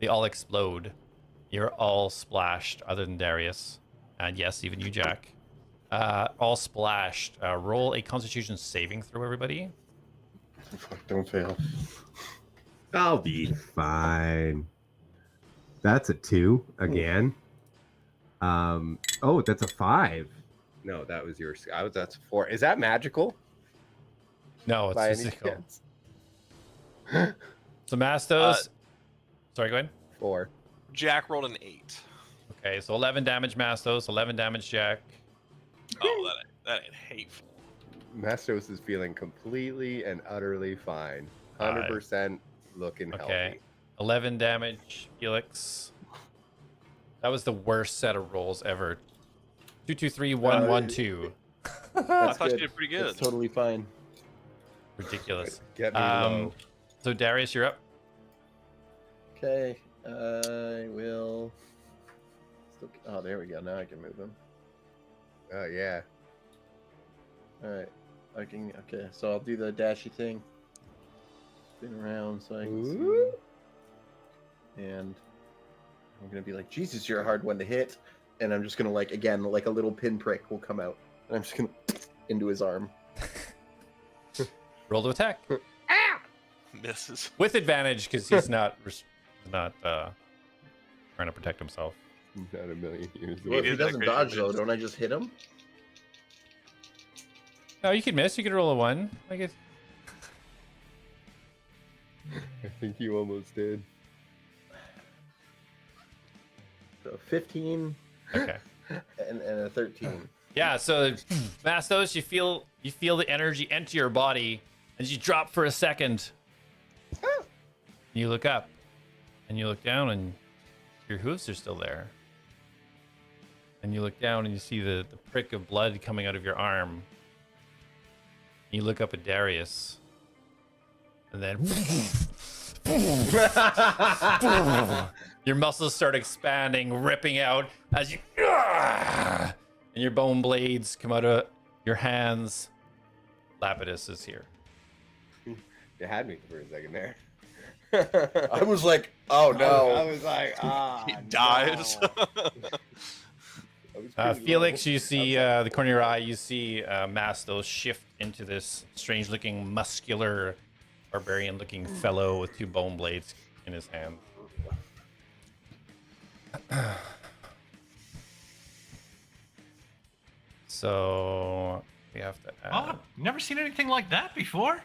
they all explode. You're all splashed, other than Darius. And yes, even you, Jak. All splashed. Roll a Constitution saving throw, everybody. Fuck, don't fail. I'll be fine. That's a 2 again. Oh, that's a 5. No, that was yours. That's 4. Is that magical? No, it's By any physical. chance? So Mastos. Sorry, go ahead. 4. Jak rolled an 8. Okay, so 11 damage Mastos, 11 damage Jak. Oh, that ain't hateful. Mastos is feeling completely and utterly fine. 100% looking Okay. healthy. 11 damage Felix. That was the worst set of rolls ever. 2, 2, 3, 1, 1, 2. I That's thought you good. did pretty good. It's totally fine. Ridiculous. Get me low. So Darius, you're up. Okay, I will. Oh, there we go. Now I can move him. Oh, yeah. All right, I can. Okay, so I'll do the dashy thing. Spin around so I can Ooh. see. And I'm gonna be like, Jesus, you're a hard one to hit. And I'm just gonna like again, like a little pinprick will come out, and I'm just gonna into his arm. Roll to attack Misses. with advantage because he's not trying to protect himself. Not a million years Well, if did he that doesn't crazy dodge though, miss. don't I just hit him? No, you could miss. You could roll a 1. Like it. I think you almost did. So 15 Okay. and a 13. Yeah. So Mastos, you feel the energy enter your body as you drop for a second. You look up, and you look down, and your hooves are still there. And you look down, and you see the prick of blood coming out of your arm. You look up at Darius, and then your muscles start expanding, ripping out as you, and your bone blades come out of your hands. Lapidus is here. You had me for a second there. I was like, oh no. I was like, He dies. Felix, you see the corner of your eye, you see Mastos shift into this strange-looking, muscular, barbarian-looking fellow with 2 bone blades in his hand. So we have to add... Oh, never seen anything like that before.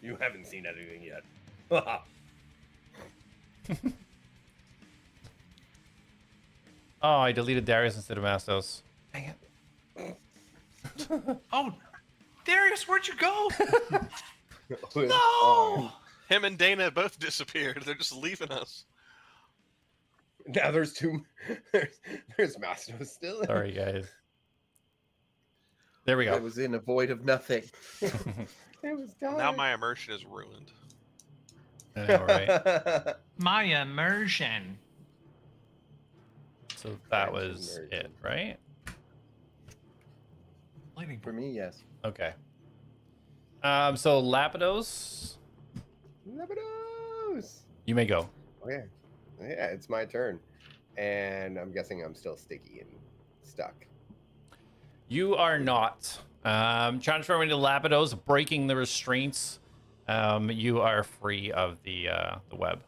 You haven't seen anything yet. Oh, I deleted Darius instead of Mastos. Dang it. Oh, Darius, where'd you go? No! Him and Dana both disappeared. They're just leaving us. Now there's 2. There's Mastos still. Sorry, guys. There we I go. was in a void of nothing. It was dark. Now my immersion is ruined. I know, right? My immersion. So that was it, right? Lightning For me, yes. Okay. So Lapidos, Lapidos! you may go. Okay. Yeah, it's my turn. And I'm guessing I'm still sticky and stuck. You are not. Transforming to Lapidos, breaking the restraints. You are free of the web.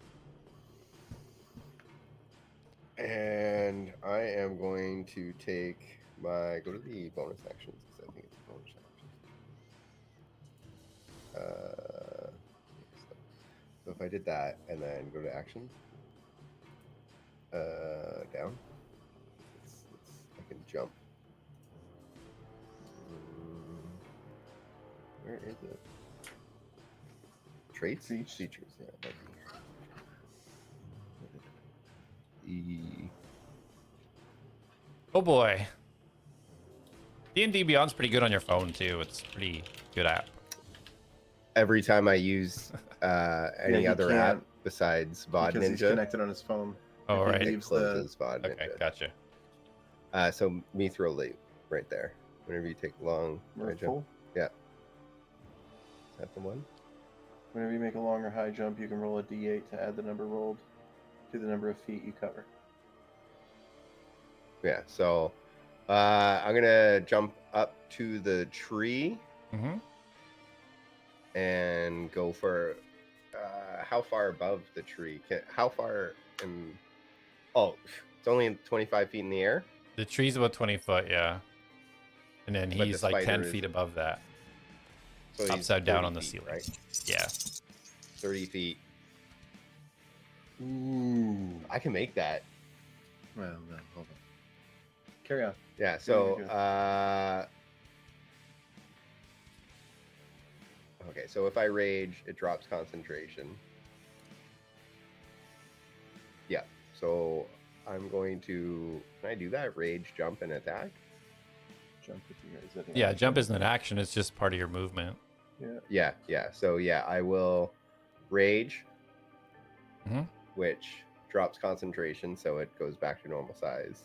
And I am going to take my go to the bonus actions because I think it's a bonus action. So if I did that and then go to actions, down, I can jump. Where is it? Traits? Features, yeah. That'd be... Oh boy. D&D Beyond's pretty good on your phone too. It's a pretty good app. Every time I use any he other can't, app besides VOD because he's Ninja, connected on his phone. Oh, If he right. it leaves closes VOD Okay, Ninja. gotcha. So Mithril Leap right there. Whenever you take long high jump. Mirthful. Yeah. Is that the one? Whenever you make a long or high jump, you can roll a d8 to add the number rolled to the number of feet you cover. Yeah, so I'm gonna jump up to the tree Mm-hmm. and go for how far above the tree? How far am... Oh, it's only 25 feet in the air? The tree's about 20 foot, yeah. And then But he's the like 10 spider feet is- above that. So he's Upside down 30 on the feet, ceiling. right? Yeah. 30 feet. Ooh. I can make that. Well, no, hold on. Carry on. Yeah, so you okay, so if I rage, it drops concentration. Yeah, so I'm going to... Can I do that? Rage, jump, and attack? Jump if you guys. Is that an Yeah, action? jump isn't an action. It's just part of your movement. Yeah. Yeah. So yeah, I will rage, Mhm. which drops concentration, so it goes back to normal size.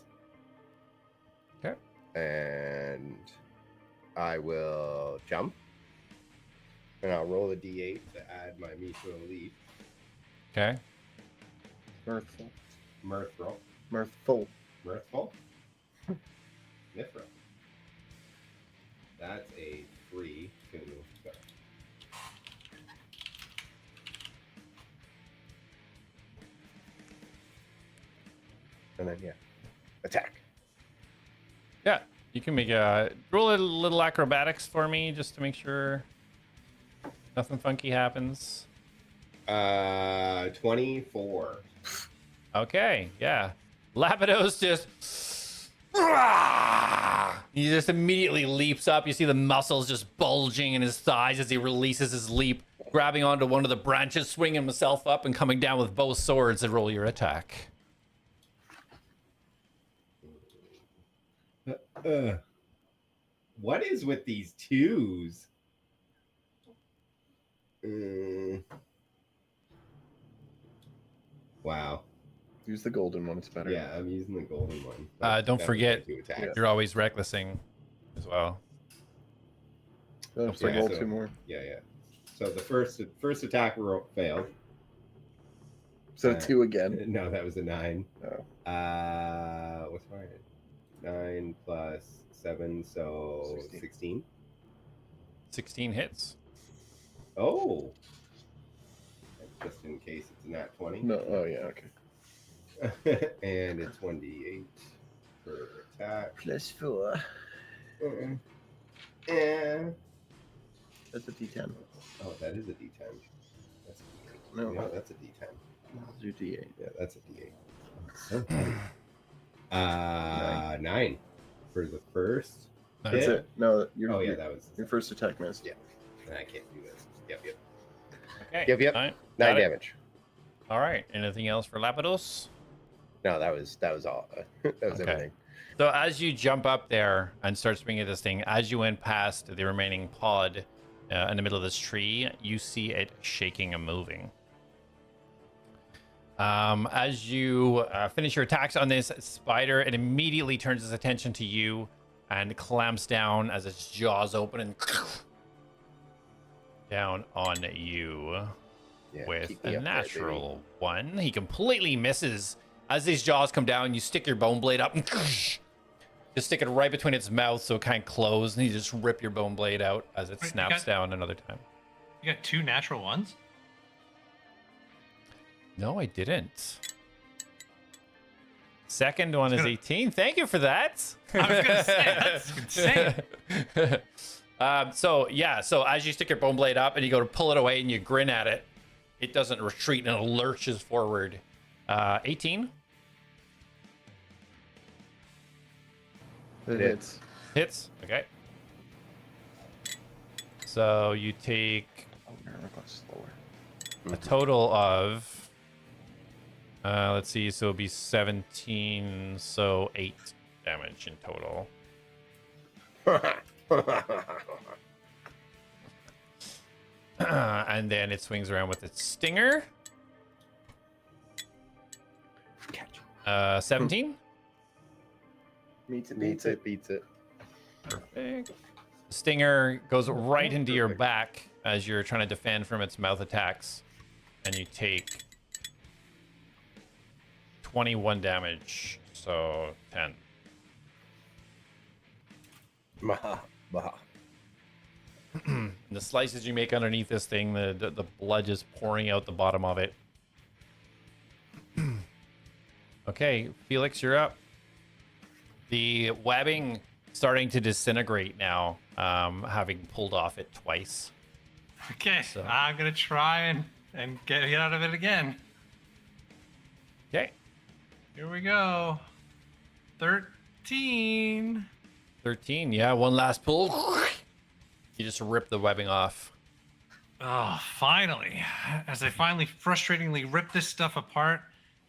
Okay. And I will jump, and I'll roll a d8 to add my Mithril Leap. Okay. Mirthful. Mirthful. Mirthful. Mirthful. Mithril. That's a 3 to go. And then yeah, attack. Yeah, you can make a roll a little acrobatics for me just to make sure nothing funky happens. 24. Okay, yeah. Lapidos just he just immediately leaps up. You see the muscles just bulging in his thighs as he releases his leap, grabbing onto one of the branches, swinging himself up, and coming down with both swords and roll your attack. What is with these twos? Wow. Use the golden one. It's better. Yeah, I'm using the golden one. Don't Definitely forget, to attack. you're always recklessing as well. Oh, so forget. roll so- 2 more. Yeah. So the first attack failed. So 2 again. No, that was a 9. Oh. What's mine? 9 plus 7, so 16. 16 hits. Oh. Just in case it's a nat 20. No. Oh yeah. Okay. And it's 1d8 per attack. Plus 4. And That's a D10. oh, that is a D10. That's a D8. No. No, that's a D10. Let's do D8. Yeah, that's a D8. So funny. 9 for the first. That's hit. it. No, Oh yeah, that was. your first attack missed. Yeah. I can't do this. Yep. Okay. Yep. Nine. 9 Got it. damage. All right. Anything else for Lapidos? No, that was all. That was Okay. everything. So as you jump up there and start swinging at this thing, as you went past the remaining pod in the middle of this tree, you see it shaking and moving. As you finish your attacks on this spider, it immediately turns its attention to you and clamps down as its jaws open and down on you Yeah, with keep me a up there, natural one. He completely misses. As these jaws come down, you stick your bone blade up and just stick it right between its mouth so it can't close, and you just rip your bone blade out as it Wait, you snaps got- down another time. You got 2 natural ones? No, I didn't. Second one is gonna- 18. Thank you for that. I was gonna say, that's insane. So as you stick your bone blade up and you go to pull it away and you grin at it, it doesn't retreat and it lurches forward. 18 It hits. hits. Okay. So you take a total of, let's see, so it'll be 17, so 8 damage in total. And then it swings around with its stinger. 17. Beats Beats it. it. Beats it. Perfect. Stinger goes right into your back as you're trying to defend from its mouth attacks, and you take 21 damage, so 10. Maha. Maha. The slices you make underneath this thing, the blood just pouring out the bottom of it. Okay, Felix, you're up. The webbing starting to disintegrate now, having pulled off it twice. Okay, So- I'm gonna try and get out of it again. Okay, Here we go. 13. 13. Yeah, one last pull. You just rip the webbing off. Oh, finally. As I finally frustratingly rip this stuff apart,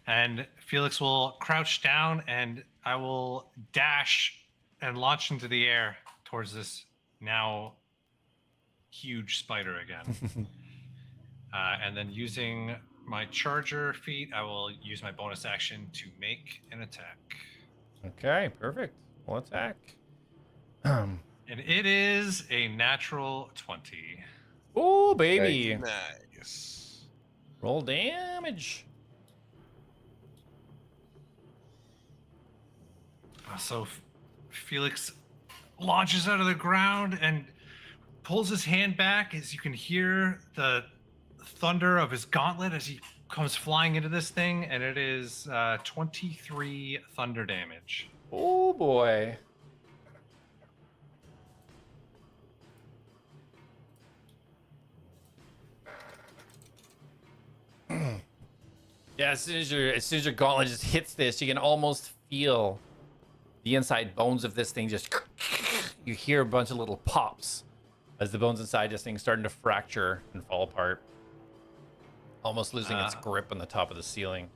and Felix will crouch down, and I will dash and launch into the air towards this now huge spider again. And then using my charger feat, I will use my bonus action to make an attack. Okay, perfect. We'll attack. And it is a natural 20. Oh, baby. Nice. Roll damage. So Felix launches out of the ground and pulls his hand back as you can hear the thunder of his gauntlet as he comes flying into this thing, and it is 23 thunder damage. Oh, boy. Yeah, as soon as your gauntlet just hits this, you can almost feel the inside bones of this thing just. You hear a bunch of little pops as the bones inside this thing starting to fracture and fall apart, almost losing its grip on the top of the ceiling.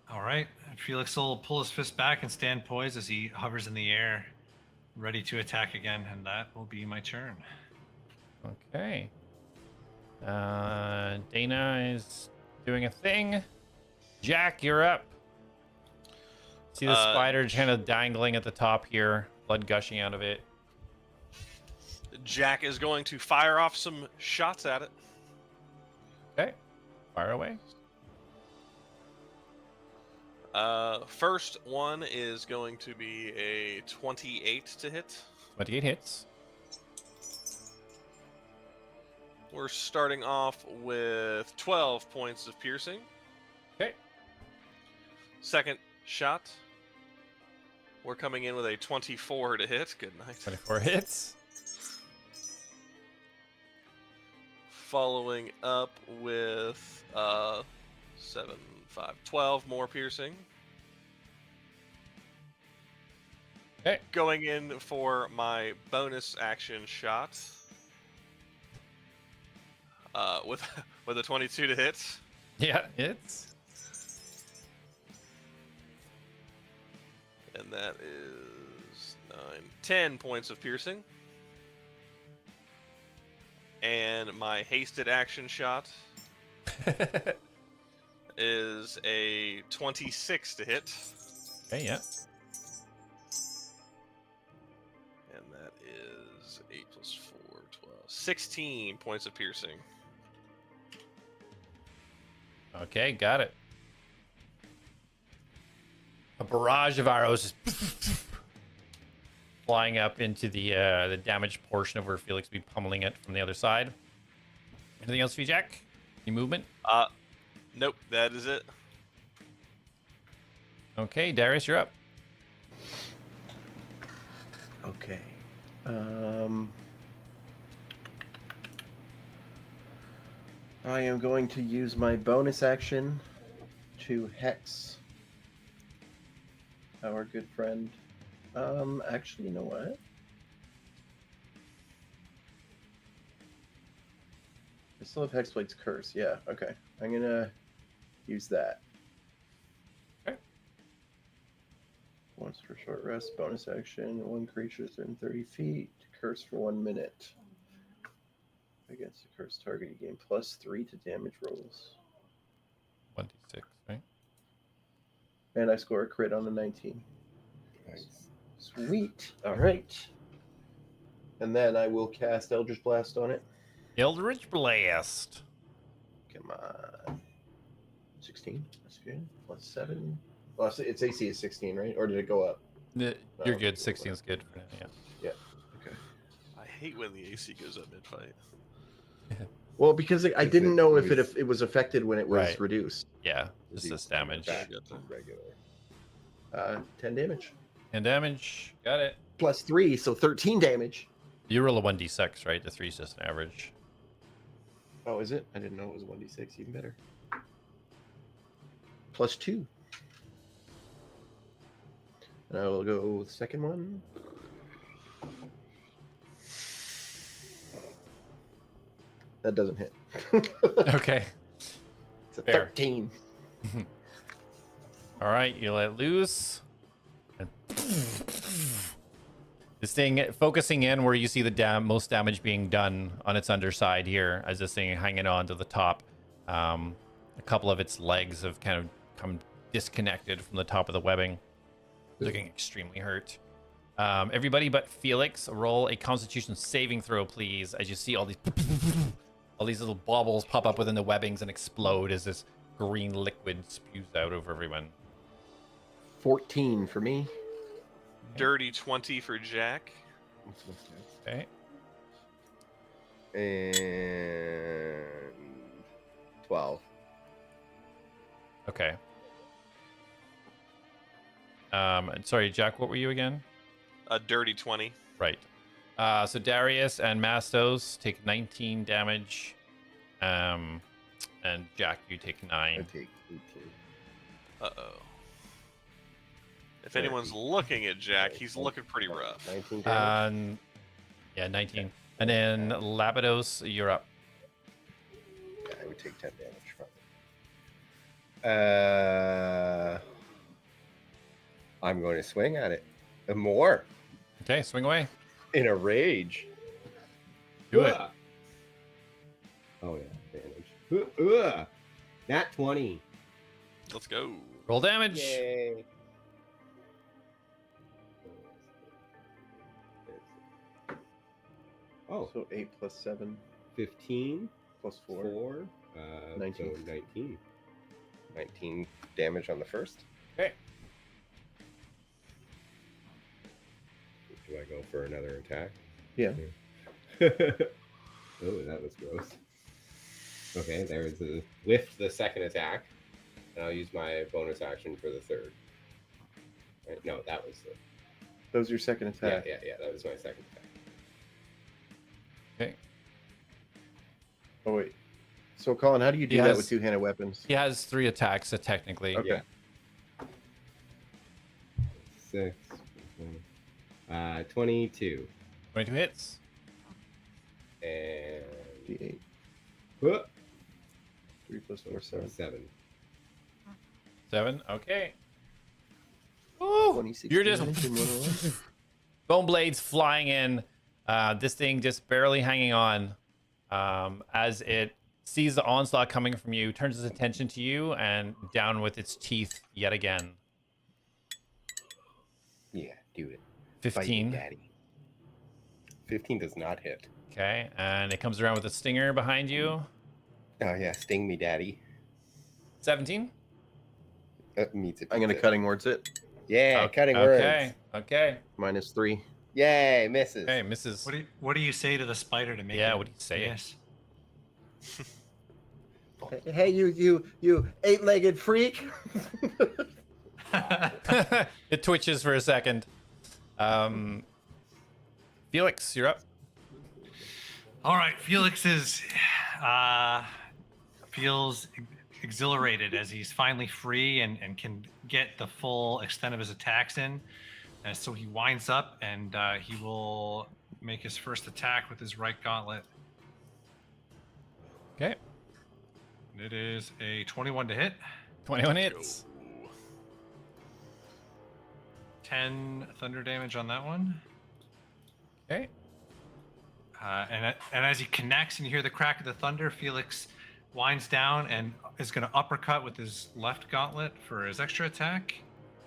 All right, Felix will pull his fist back and stand poised as he hovers in the air, ready to attack again, and that will be my turn. Okay. Dana is doing a thing. Jak, you're up. See the spider kind of dangling at the top here, blood gushing out of it. Jak is going to fire off some shots at it. Okay. Fire away. First one is going to be a 28 to hit. 28 hits. We're starting off with 12 points of piercing. Okay. Second shot. We're coming in with a 24 to hit. Good night. 24 hits. Following up with 7, 5, 12 more piercing. Okay. Going in for my bonus action shot. With a 22 to hit. Yeah, hits. And that is 9, 10 points of piercing. And my hasted action shot is a 26 to hit. Okay, yeah. And that is 8 plus 4, 12, 16 points of piercing. Okay, got it. A barrage of arrows just flying up into the damaged portion of where Felix will be pummeling it from the other side. Anything else for you, Jak? Any movement? Nope, that is it. Okay, Darius, you're up. Okay. I am going to use my bonus action to hex our good friend. Actually, you know what? I still have Hexblade's Curse. Yeah, okay. I'm gonna use that. Okay. Once for short rest, bonus action, one creature within 30 feet, curse for 1 minute. Against the cursed target, you gain +3 to damage rolls. 1d6, right? And I score a crit on a 19. Nice. Sweet. All right. And then I will cast Eldritch Blast on it. Eldritch Blast. Come on. 16. That's good. +7. Well, its AC is 16, right? Or did it go up? You're good. 16 is good for now, yeah. Yeah. Okay. I hate when the AC goes up mid-fight. Well, because I didn't know if was- it was affected when it was Right. reduced. Yeah, just this damage. Back to regular. 10 damage. 10 damage. Got it. +3, so 13 damage. You roll a 1d6, right? The 3 is just an average. Oh, is it? I didn't know it was 1d6. Even better. +2. And I will go with the second one. That doesn't hit. Okay. It's a Fair. 13. All right, you let loose. And this thing focusing in where you see the most damage being done on its underside here, as this thing hanging on to the top. A couple of its legs have kind of come disconnected from the top of the webbing, looking extremely hurt. Everybody but Felix, roll a Constitution saving throw, please, as you see all these little baubles pop up within the webbings and explode as this green liquid spews out over everyone. 14 for me. Dirty 20 for Jak. Okay. And 12. Okay. And sorry, Jak, what were you again? A dirty 20. Right. So Darius and Mastos take 19 damage. And Jak, you take I 9. take 18. Uh-oh. If anyone's looking at Jak, he's looking pretty rough. 19 damage. Yeah, 19. And then Lapidos, you're up. Yeah, I would take 10 damage from it. I'm going to swing at it. And more. Okay, swing away. In a rage. Do it. Oh, yeah. Damage. Nat 20. Let's go. Roll damage. Yay. Oh, So 8 plus 7 15 plus 4. 4. 19. So 19. 19 damage on the first. Okay. Do I go for another attack? Yeah. Oh, that was gross. Okay, there's a lift the second attack, and I'll use my bonus action for the third. Right? No, that was the. That was your second attack. Yeah. That was my second attack. Okay. Oh wait. So Colin, how do you do that with two-handed weapons? He has 3 attacks, technically. Okay. Yeah. 6. 22. 22 hits. And D8. 3 plus 4, 7. 7. 7. Okay. Ooh, 26 you're just damage and 1 roll. bone blades flying in. This thing just barely hanging on as it sees the onslaught coming from you, turns its attention to you, and down with its teeth yet again. Yeah, do it. 15. Fight, Daddy. 15 does not hit. Okay, and it comes around with a stinger behind you. Oh yeah, sting me, Daddy. 17. Meets it. I'm going to cutting words it. Yeah, cutting words. Okay. -3. Yay, misses. Okay, misses. What do you say to the spider to make Yeah, it what do you say? Yes. Hey, you 8-legged freak. It twitches for a second. Felix, you're up. All right, Felix feels exhilarated as he's finally free and can get the full extent of his attacks in. And so he winds up and he will make his first attack with his right gauntlet. Okay. It is a 21 to hit. 21 hits. 10 thunder damage on that one. Okay. And as he connects and you hear the crack of the thunder, Felix winds down and is going to uppercut with his left gauntlet for his extra attack.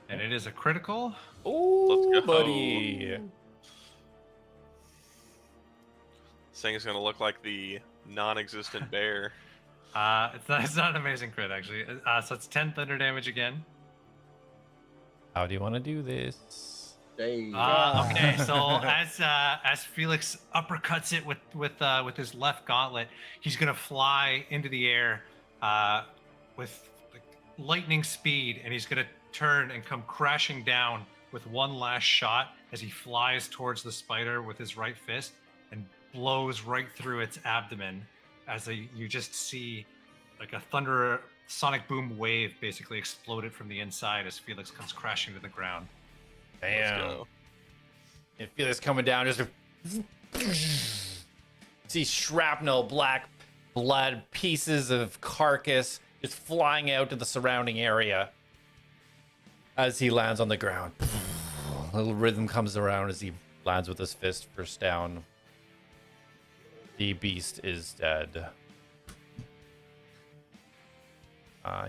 And it is a critical. Ooh, Let's go. buddy. This thing is going to look like the non-existent bear. It's not an amazing crit, actually. So it's 10 thunder damage again. How do you want to do this? Hey. Okay, so as Felix uppercuts it with his left gauntlet, he's gonna fly into the air with like, lightning speed, and he's gonna turn and come crashing down with one last shot as he flies towards the spider with his right fist and blows right through its abdomen. You just see like a thunder sonic boom wave basically exploded from the inside as Felix comes crashing to the ground. Damn. Let's go. And Felix coming down, just see shrapnel, black blood, pieces of carcass just flying out to the surrounding area as he lands on the ground. A little rhythm comes around as he lands with his fist first down. The beast is dead.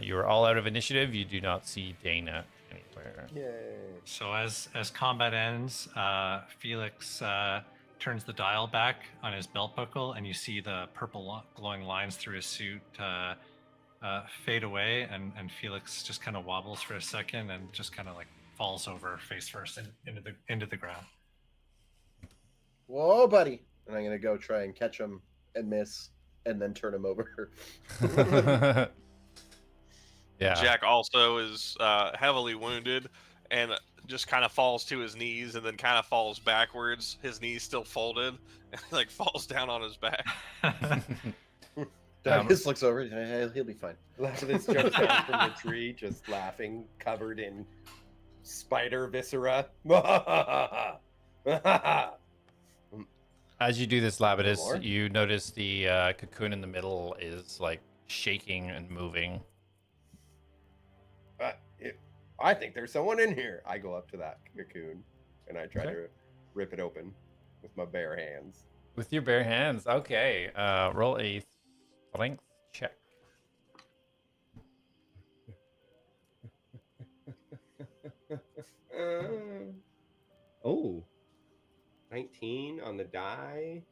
You are all out of initiative. You do not see Dana anywhere. Yay. So as combat ends, Felix turns the dial back on his belt buckle, and you see the purple glowing lines through his suit fade away, and Felix just kind of wobbles for a second and just kind of like falls over face first into the ground. Whoa, buddy. And I'm going to go try and catch him and miss and then turn him over. Yeah. Jack also is heavily wounded and just kind of falls to his knees and then kind of falls backwards. His knees still folded and like falls down on his back. Darius looks over. Hey, he'll be fine. Lapidus jumps down from the tree, just laughing, covered in spider viscera. As you do this, Lapidus, More? you notice the cocoon in the middle is like shaking and moving. I think there's someone in here. I go up to that cocoon and I try Okay. to rip it open with my bare hands. With your bare hands. Okay. Roll a strength check. Oh, 19 on the die.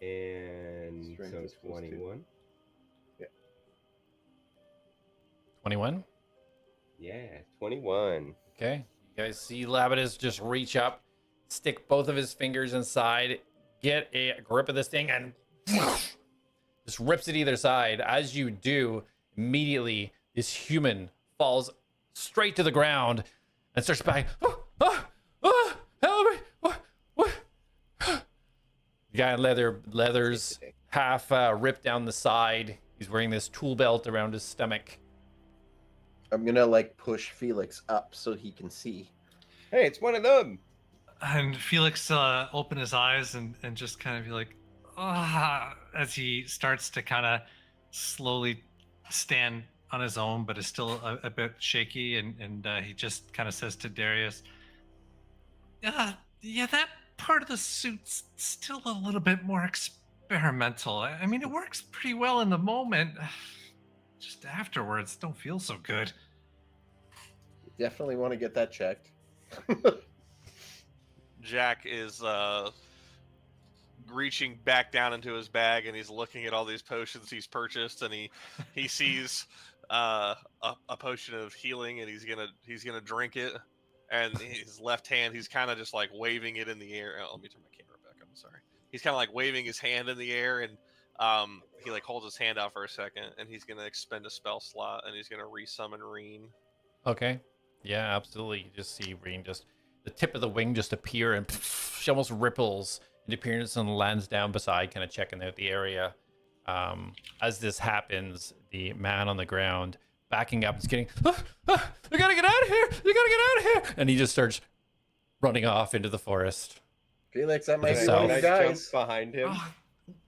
And Strength so is plus 2. 21. 21. Yeah, 21. Okay. You guys see Lapidus just reach up, stick both of his fingers inside, get a grip of this thing, and just rips it either side. As you do, immediately this human falls straight to the ground and starts back. Help me! What? The guy in leather's half ripped down the side. He's wearing this tool belt around his stomach. I'm gonna like push Felix up so he can see. Hey, it's one of them. And Felix open his eyes and just kind of be like, ah, as he starts to kind of slowly stand on his own, but is still a bit shaky. And he just kind of says to Darius, yeah, that part of the suit's still a little bit more experimental. I mean, it works pretty well in the moment. Just afterwards, don't feel so good. Definitely want to get that checked. Jak is reaching back down into his bag, and he's looking at all these potions he's purchased, and he sees a potion of healing, and he's gonna drink it. And his left hand, he's kind of just like waving it in the air. Oh, let me turn my camera back. I'm sorry. He's kind of like waving his hand in the air, and he like holds his hand out for a second, and he's gonna expend a spell slot, and he's gonna resummon Reen. Okay. Yeah, absolutely. You just see Reen just the tip of the wing just appear, and she almost ripples into appearance and lands down beside, kind of checking out the area. As this happens, the man on the ground backing up is getting, we gotta get out of here! We gotta get out of here! And he just starts running off into the forest. Felix, that might be South. one of Can the I jump guys. behind him?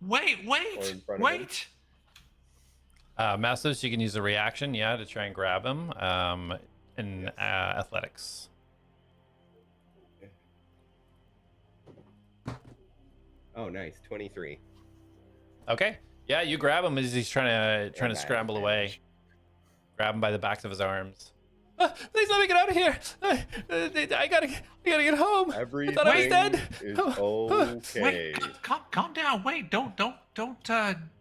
Wait, Or in front of him? Mastos, you can use a reaction, to try and grab him. In athletics. Oh, nice. 23. Okay. Yeah, you grab him as he's trying to that scramble away. advantage. Grab him by the backs of his arms. Please let me get out of here. I gotta get home. I thought I was dead. Is okay. Wait, calm down. Wait, don't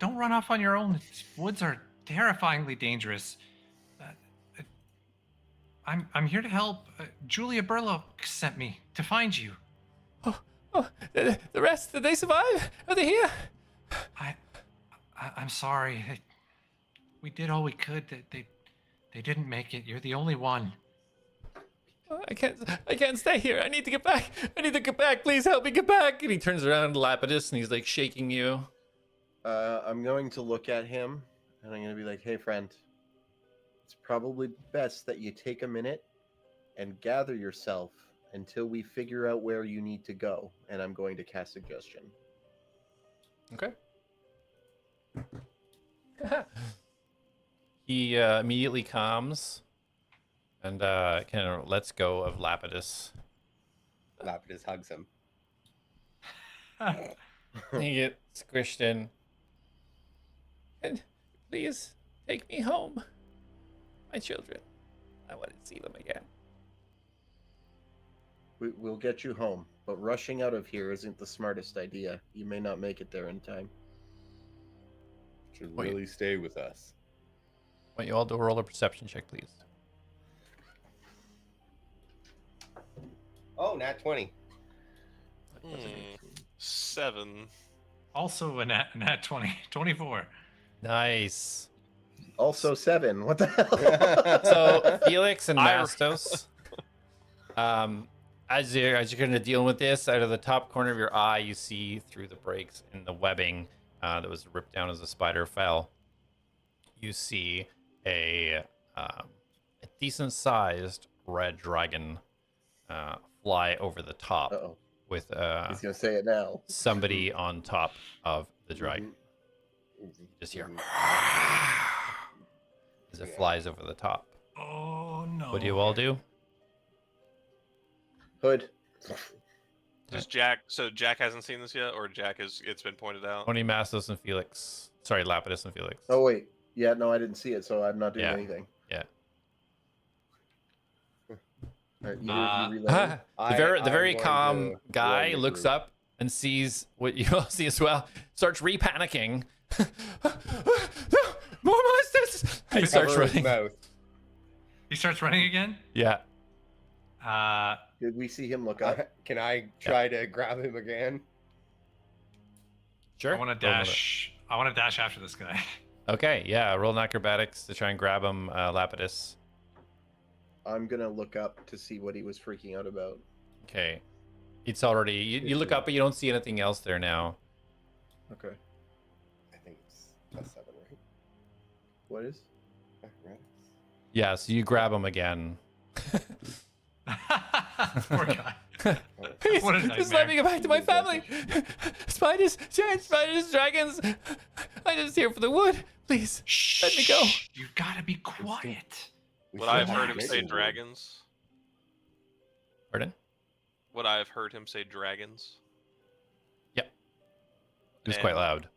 run off on your own. Woods are terrifyingly dangerous. I'm here to help. Julia Burlow sent me to find you. The rest, did they survive? Are they here? I'm sorry. We did all we could. They didn't make it. You're the only one. I can't stay here. I need to get back. Please help me get back. And he turns around to Lapidus and he's like shaking you. I'm going to look at him and I'm going to be like, hey, friend, it's probably best that you take a minute and gather yourself until we figure out where you need to go. And I'm going to cast suggestion. Okay. He immediately calms and kind of lets go of Lapidus. Lapidus hugs him. He gets squished in. And please take me home. My children. I want to see them again. We'll get you home, but rushing out of here isn't the smartest idea. You may not make it there in time. Should Wait. really stay with us. I want you all to roll a perception check, please. Oh, nat 20. 7. Also a nat 20, 24. Nice. Also 7. What the hell? So Felix and I- Mastos, as you're kind of dealing with this, out of the top corner of your eye, you see through the breaks in the webbing that was ripped down as the spider fell. You see a decent-sized red dragon fly over the top Uh-oh. with He's going to say it now. somebody on top of the dragon. Just hear as it flies over the top. Oh no. What do you all do? Hood. Does Jak? So Jak hasn't seen this yet, or Jak is? It's been pointed out. Only Mastos and Felix. Sorry, Lapidus and Felix. Oh, wait. Yeah, no, I didn't see it, so I'm not doing Yeah. anything. Yeah. All right, you Uh, relay. The very I'm calm going to guy warn the looks group. up and sees what you all see as well. Starts repanicking. More monsters! He starts Cover his running. mouth. He starts running again. Yeah. Did we see him look up? Can I try to grab him again? Sure. I want to dash. I want to dash after this guy. Okay, yeah. Roll an acrobatics to try and grab him, Lapidus. I'm gonna look up to see what he was freaking out about. Okay. It's already... You look up, but you don't see anything else there now. Okay. I think it's +7, right? What is? Right. Yeah, so you grab him again. Poor guy. Please, What a just let nightmare. me get back to my family. Spiders, giant spiders, dragons. I'm just here for the wood. Please, let me go. You gotta be quiet. Would I have heard him say dragons? Pardon? Would I have heard him say dragons? It was quite loud.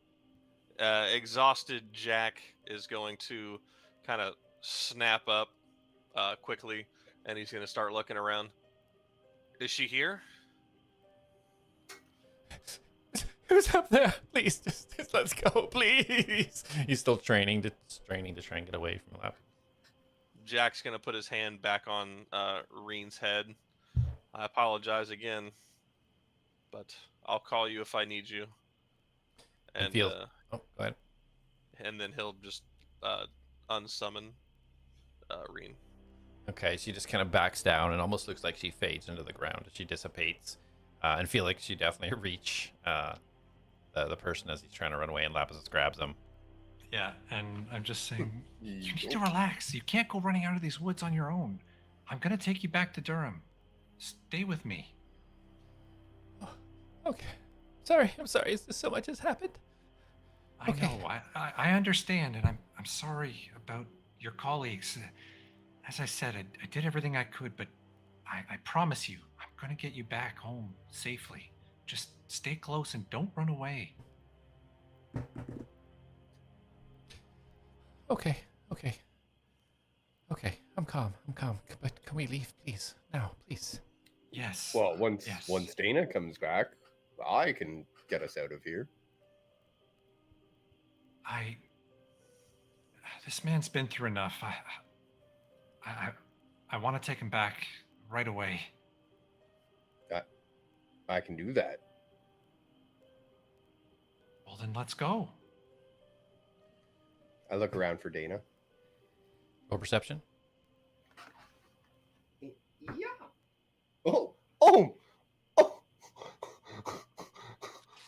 Exhausted Jak is going to kind of snap up quickly, and he's going to start looking around. Is she here? Who's up there? Please, just let's go, please. He's still training to try and get away from the lap. Jak's going to put his hand back on Reen's head. I apologize again, but I'll call you if I need you. And oh, go ahead. and then he'll just unsummon Reen. Okay, she just kind of backs down and almost looks like she fades into the ground. She dissipates. And Felix, you definitely reach the person as he's trying to run away, and Lapis grabs him. Yeah, and I'm just saying, you need to relax. You can't go running out of these woods on your own. I'm gonna take you back to Durham. Stay with me. Okay. Sorry, I'm sorry. So much has happened. I know. I understand, and I'm sorry about your colleagues. As I said, I did everything I could, but I promise you, I'm gonna get you back home safely. Just stay close and don't run away. Okay. I'm calm. But can we leave, please? Now, please. Yes. Well, once Yes. Dana comes back, I can get us out of here. This man's been through enough. I want to take him back right away. I can do that. Well, then let's go. I look around for Dana. Roll perception. Yeah. Oh.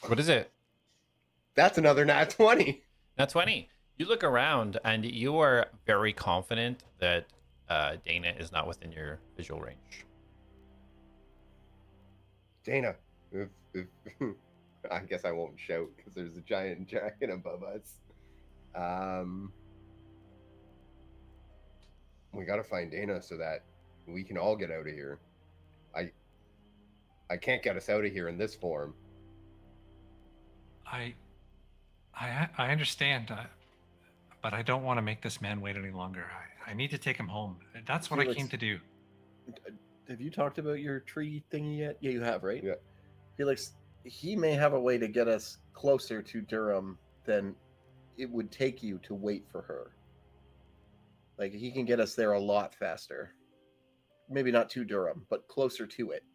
What is it? That's another nat 20. Nat 20. You look around and you are very confident that Dana is not within your visual range. Dana, if I guess I won't shout because there's a giant dragon above us. We gotta find Dana so that we can all get out of here. I can't get us out of here in this form. I understand, but I don't want to make this man wait any longer. I need to take him home. That's what I Felix, came to do. Have you talked about your tree thingy yet? Yeah, you have, right? Yeah. Felix, he may have a way to get us closer to Durham than it would take you to wait for her. Like, he can get us there a lot faster. Maybe not to Durham, but closer to it.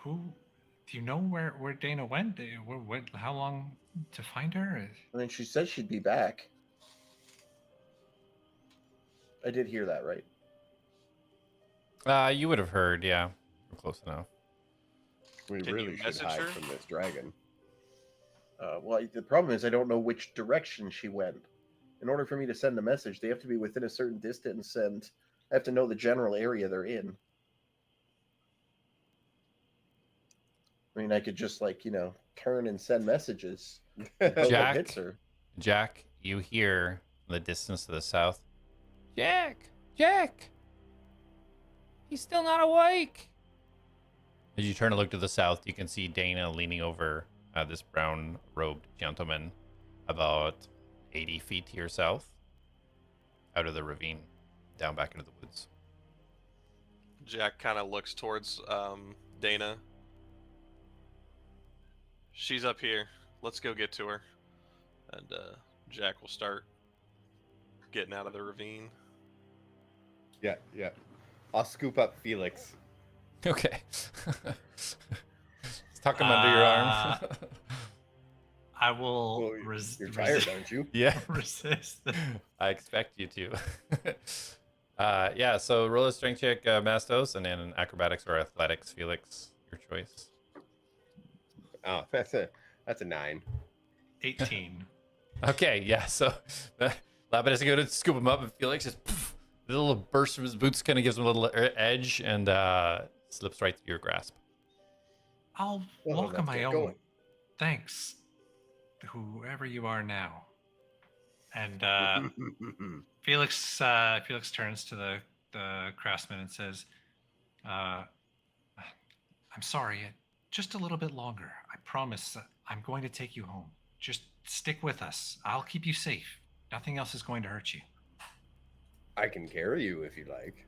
Who? Do you know where Dana went? How long to find her? I mean, she said she'd be back. I did hear that, right? You would have heard, yeah. We're close enough. We Can you really should message hide her? from this dragon. Well, the problem is I don't know which direction she went. In order for me to send a message, they have to be within a certain distance, and I have to know the general area they're in. I mean, I could just, like, turn and send messages. Hope it Jak? hits her. Jak, you hear in the distance to the south. Jak! He's still not awake! As you turn to look to the south, you can see Dana leaning over this brown-robed gentleman about 80 feet to your south, out of the ravine, down back into the woods. Jak kind of looks towards Dana. She's up here. Let's go get to her. And Jak will start getting out of the ravine. Yeah, yeah. I'll scoop up Felix. Okay. Tuck him under your arm. I will Well, you're tired, aren't you? Yeah. resist. I expect you to. Yeah, so roll a strength check, Mastos, and then an acrobatics or athletics, Felix. Your choice. Oh, that's a 9. 18. Okay, yeah, so Labrador doesn't go to scoop him up, and Felix just a little burst from his boots kind of gives him a little edge and slips right through your grasp. I'll Well, walk on let's my get own. going. Thanks, whoever you are now. And Felix turns to the craftsman and says, "I'm sorry, just a little bit longer. I promise I'm going to take you home. Just stick with us. I'll keep you safe. Nothing else is going to hurt you." I can carry you if you like.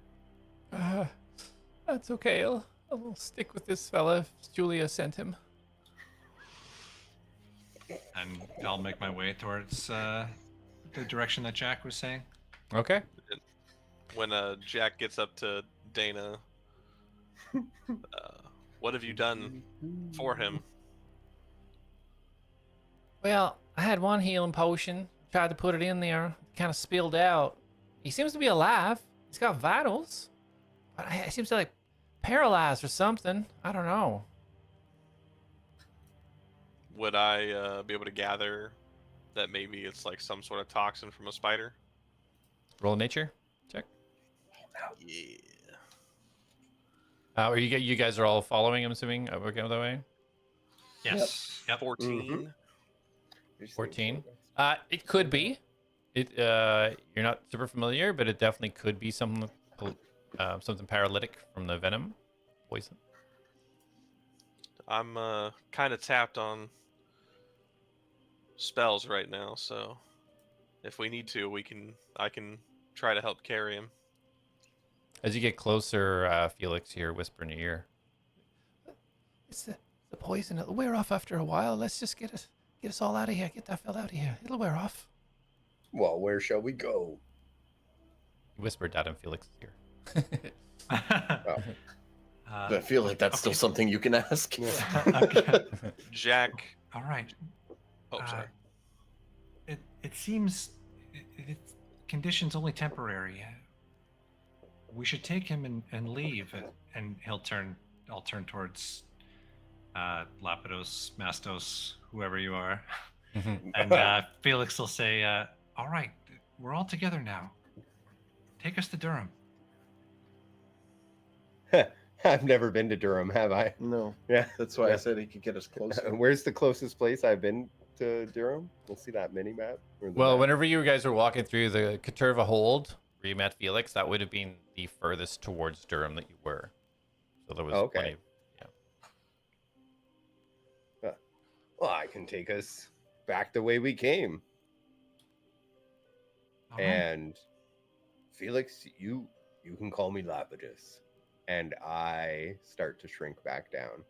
That's okay. I'll stick with this fella if Julia sent him. And I'll make my way towards the direction that Jak was saying. Okay. When Jak gets up to Dana, what have you done for him? Well, I had one healing potion. Tried to put it in there. Kind of spilled out. He seems to be alive. He's got vitals. But he seems to like paralyzed or something. I don't know. Would I be able to gather that maybe it's like some sort of toxin from a spider? Roll nature check. Yeah. Or you guys are all following, I'm assuming, working that way? Yes. Yep. 14. 14. It could be. You're not super familiar, but it definitely could be something paralytic from the venom poison. I'm kind of tapped on spells right now, so if we need to, I can try to help carry him. As you get closer, Felix here whisper in your ear. It's the poison. It'll wear off after a while. Let's just get us all out of here. Get that fella out of here. It'll wear off. Well, where shall we go? He whispered that in Felix's ear. I feel like that's still something you can ask. Okay. Jak. All right. Oh, sorry. It seems conditions only temporary. We should take him and leave, and I'll turn towards Lapidos, Mastos, whoever you are, and Felix will say, "All right, we're all together now. Take us to Durham." I've never been to Durham, have I? No. Yeah. That's why I said he could get us closer. Where's the closest place I've been to Durham? We'll see that mini map. Well, whenever you guys were walking through the Caterva Hold, where you met Felix, that would have been the furthest towards Durham that you were. So there was plenty of, Well, I can take us back the way we came. All right. And Felix, you can call me Lapidus. And I start to shrink back down.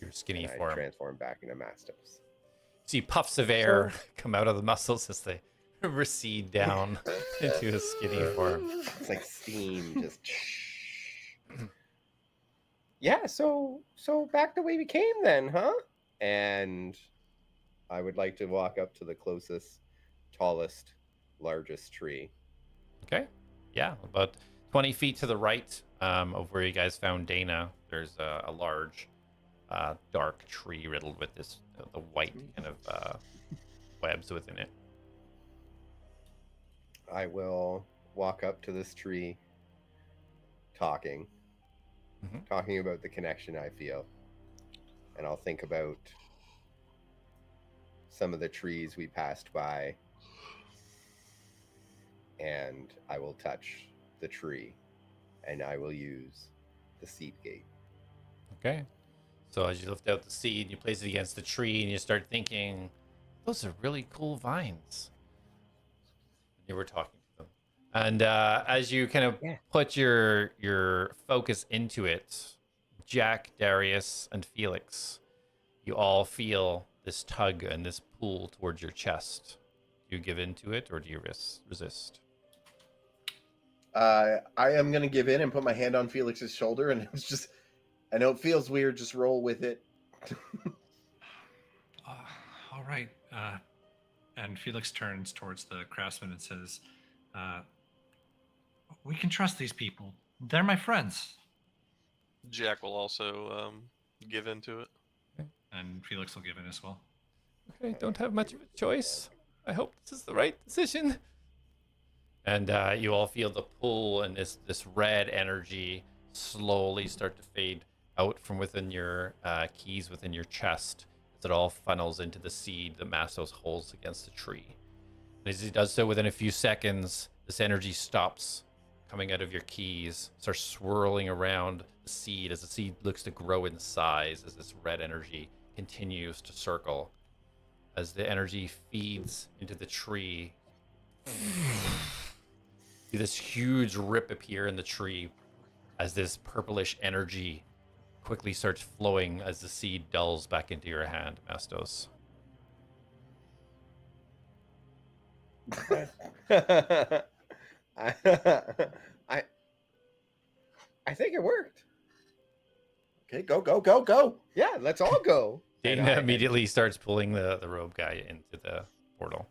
your skinny And I form. transform back into Mastos. See puffs of air come out of the muscles as they recede down into his skinny form. It's like steam, just. Yeah, so back the way we came then, huh? And I would like to walk up to the closest, tallest, largest tree. Okay. Yeah, about 20 feet to the right of where you guys found Dana, there's a large, dark tree riddled with the white kind of webs within it. I will walk up to this tree, talking about the connection I feel. And I'll think about some of the trees we passed by. And I will touch the tree. And I will use the seed gate. Okay. So as you lift out the seed, you place it against the tree, and you start thinking, those are really cool vines. You were talking to them. And as you kind of put your focus into it, Jak, Darius, and Felix, you all feel this tug and this pull towards your chest. Do you give in to it, or do you resist? I am gonna give in and put my hand on Felix's shoulder, and it's just, I know it feels weird, just roll with it. All right. And Felix turns towards the craftsman and says, we can trust these people. They're my friends. Jak will also give into it. And Felix will give in as well. Okay, don't have much of a choice. I hope this is the right decision. And you all feel the pull and this red energy slowly start to fade out from within your keys within your chest as it all funnels into the seed that Mastos holds against the tree. And as he does so, within a few seconds, this energy stops coming out of your keys, starts swirling around the seed as the seed looks to grow in size as this red energy continues to circle. As the energy feeds into the tree, see this huge rip appear in the tree as this purplish energy quickly starts flowing as the seed dulls back into your hand, Mastos. I think it worked. Okay, go. Yeah, let's all go. Dana immediately starts pulling the robe guy into the portal.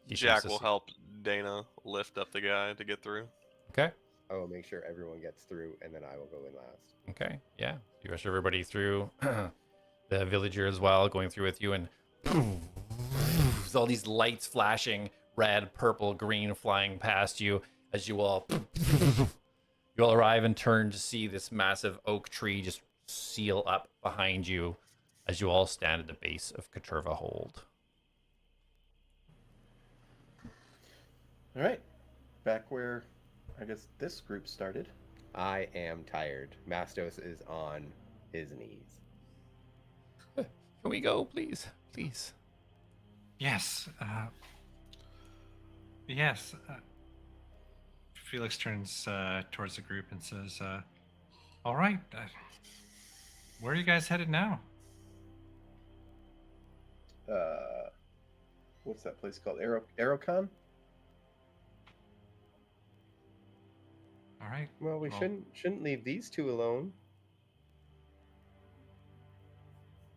Jak will help Dana lift up the guy to get through. Okay. I will make sure everyone gets through, and then I will go in last. Okay, yeah. You rush everybody through. The villager as well, going through with you, and there's all these lights flashing, red, purple, green, flying past you as you all arrive and turn to see this massive oak tree just seal up behind you as you all stand at the base of Katurva Hold. All right, back where I guess this group started. I am tired. Mastos is on his knees. Can we go, please? Please. Yes. Yes. Felix turns towards the group and says, all right. Where are you guys headed now? What's that place called? Aerocon? All right. Well, we shouldn't leave these two alone.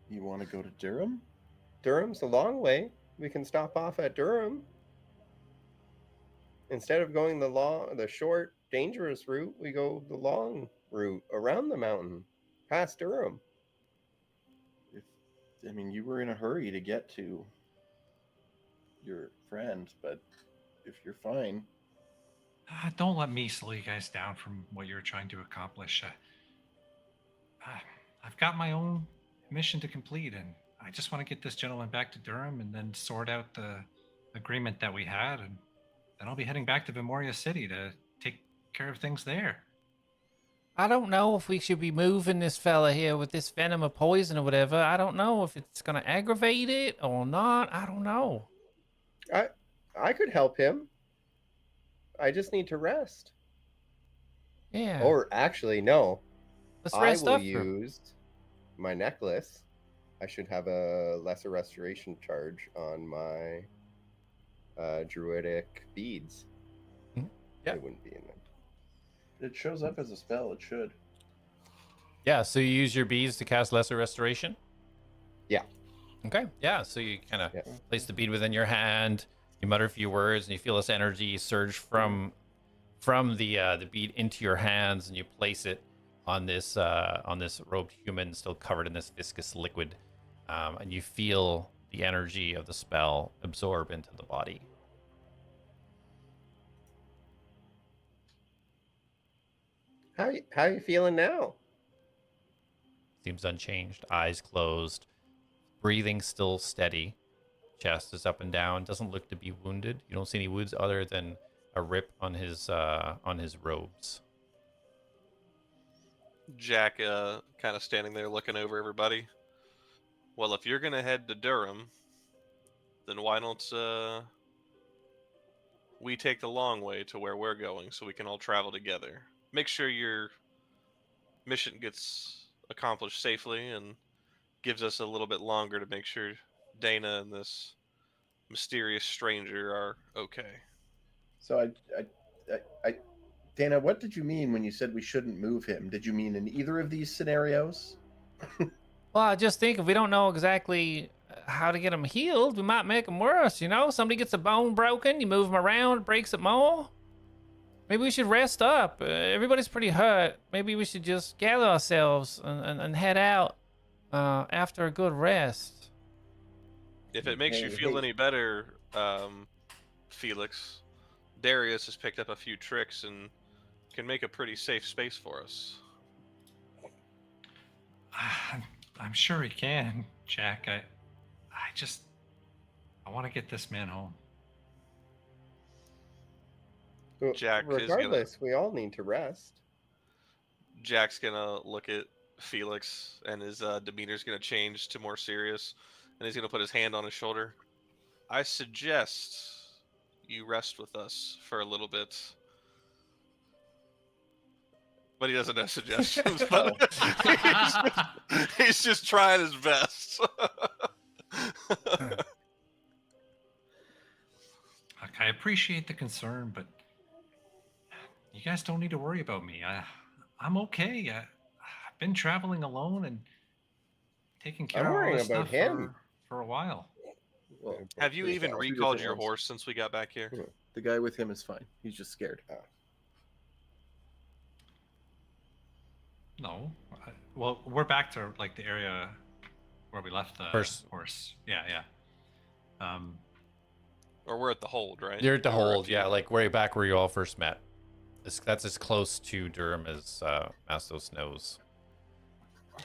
You want to go to Durham? Durham's a long way. We can stop off at Durham. Instead of going the short, dangerous route, we go the long route around the mountain, past Durham. You were in a hurry to get to your friend, but if you're fine. Don't let me slow you guys down from what you're trying to accomplish. I've got my own mission to complete, and I just want to get this gentleman back to Durham and then sort out the agreement that we had, and then I'll be heading back to Memoria City to take care of things there. I don't know if we should be moving this fella here with this venom or poison or whatever. I don't know if it's going to aggravate it or not. I don't know. I could help him. I just need to rest. Yeah. Or actually, no. Let's rest I will up use my necklace. I should have a lesser restoration charge on my druidic beads. Yeah. They wouldn't be in there. It shows up as a spell. It should. Yeah, so you use your beads to cast Lesser Restoration? Yeah. Okay, yeah, so you kind of place the bead within your hand, you mutter a few words, and you feel this energy surge from the bead into your hands, and you place it on this robed human still covered in this viscous liquid, and you feel the energy of the spell absorb into the body. How are you feeling now? Seems unchanged. Eyes closed. Breathing still steady. Chest is up and down. Doesn't look to be wounded. You don't see any wounds other than a rip on his robes. Jak kind of standing there looking over everybody. Well, if you're going to head to Durham, then why don't we take the long way to where we're going so we can all travel together. Make sure your mission gets accomplished safely and gives us a little bit longer to make sure Dana and this mysterious stranger are okay. So Dana, what did you mean when you said we shouldn't move him? Did you mean in either of these scenarios? Well, I just think if we don't know exactly how to get him healed, we might make him worse. You know, somebody gets a bone broken, you move him around, it breaks it more. Maybe we should rest up. Everybody's pretty hurt. Maybe we should just gather ourselves and head out after a good rest. If it makes you feel any better, Felix, Darius has picked up a few tricks and can make a pretty safe space for us. I'm sure he can, Jak. I want to get this man home. Well, Jak is regardless, we all need to rest. Jack's gonna look at Felix, and his demeanor's gonna change to more serious, and he's gonna put his hand on his shoulder. I suggest you rest with us for a little bit. But he doesn't have suggestions. But he's just trying his best. Look, I appreciate the concern, but you guys don't need to worry about me. I'm okay. I've been traveling alone and taking care of all this about stuff him. for a while. Well, Have you even Two recalled different your ones. horse since we got back here? The guy with him is fine. He's just scared. No. Well, we're back to like the area where we left the Horse. horse. Yeah. Or we're at the hold, right? You're at the Or we're hold, the- yeah, like way back where you all first met. That's as close to Durham as Mastos knows.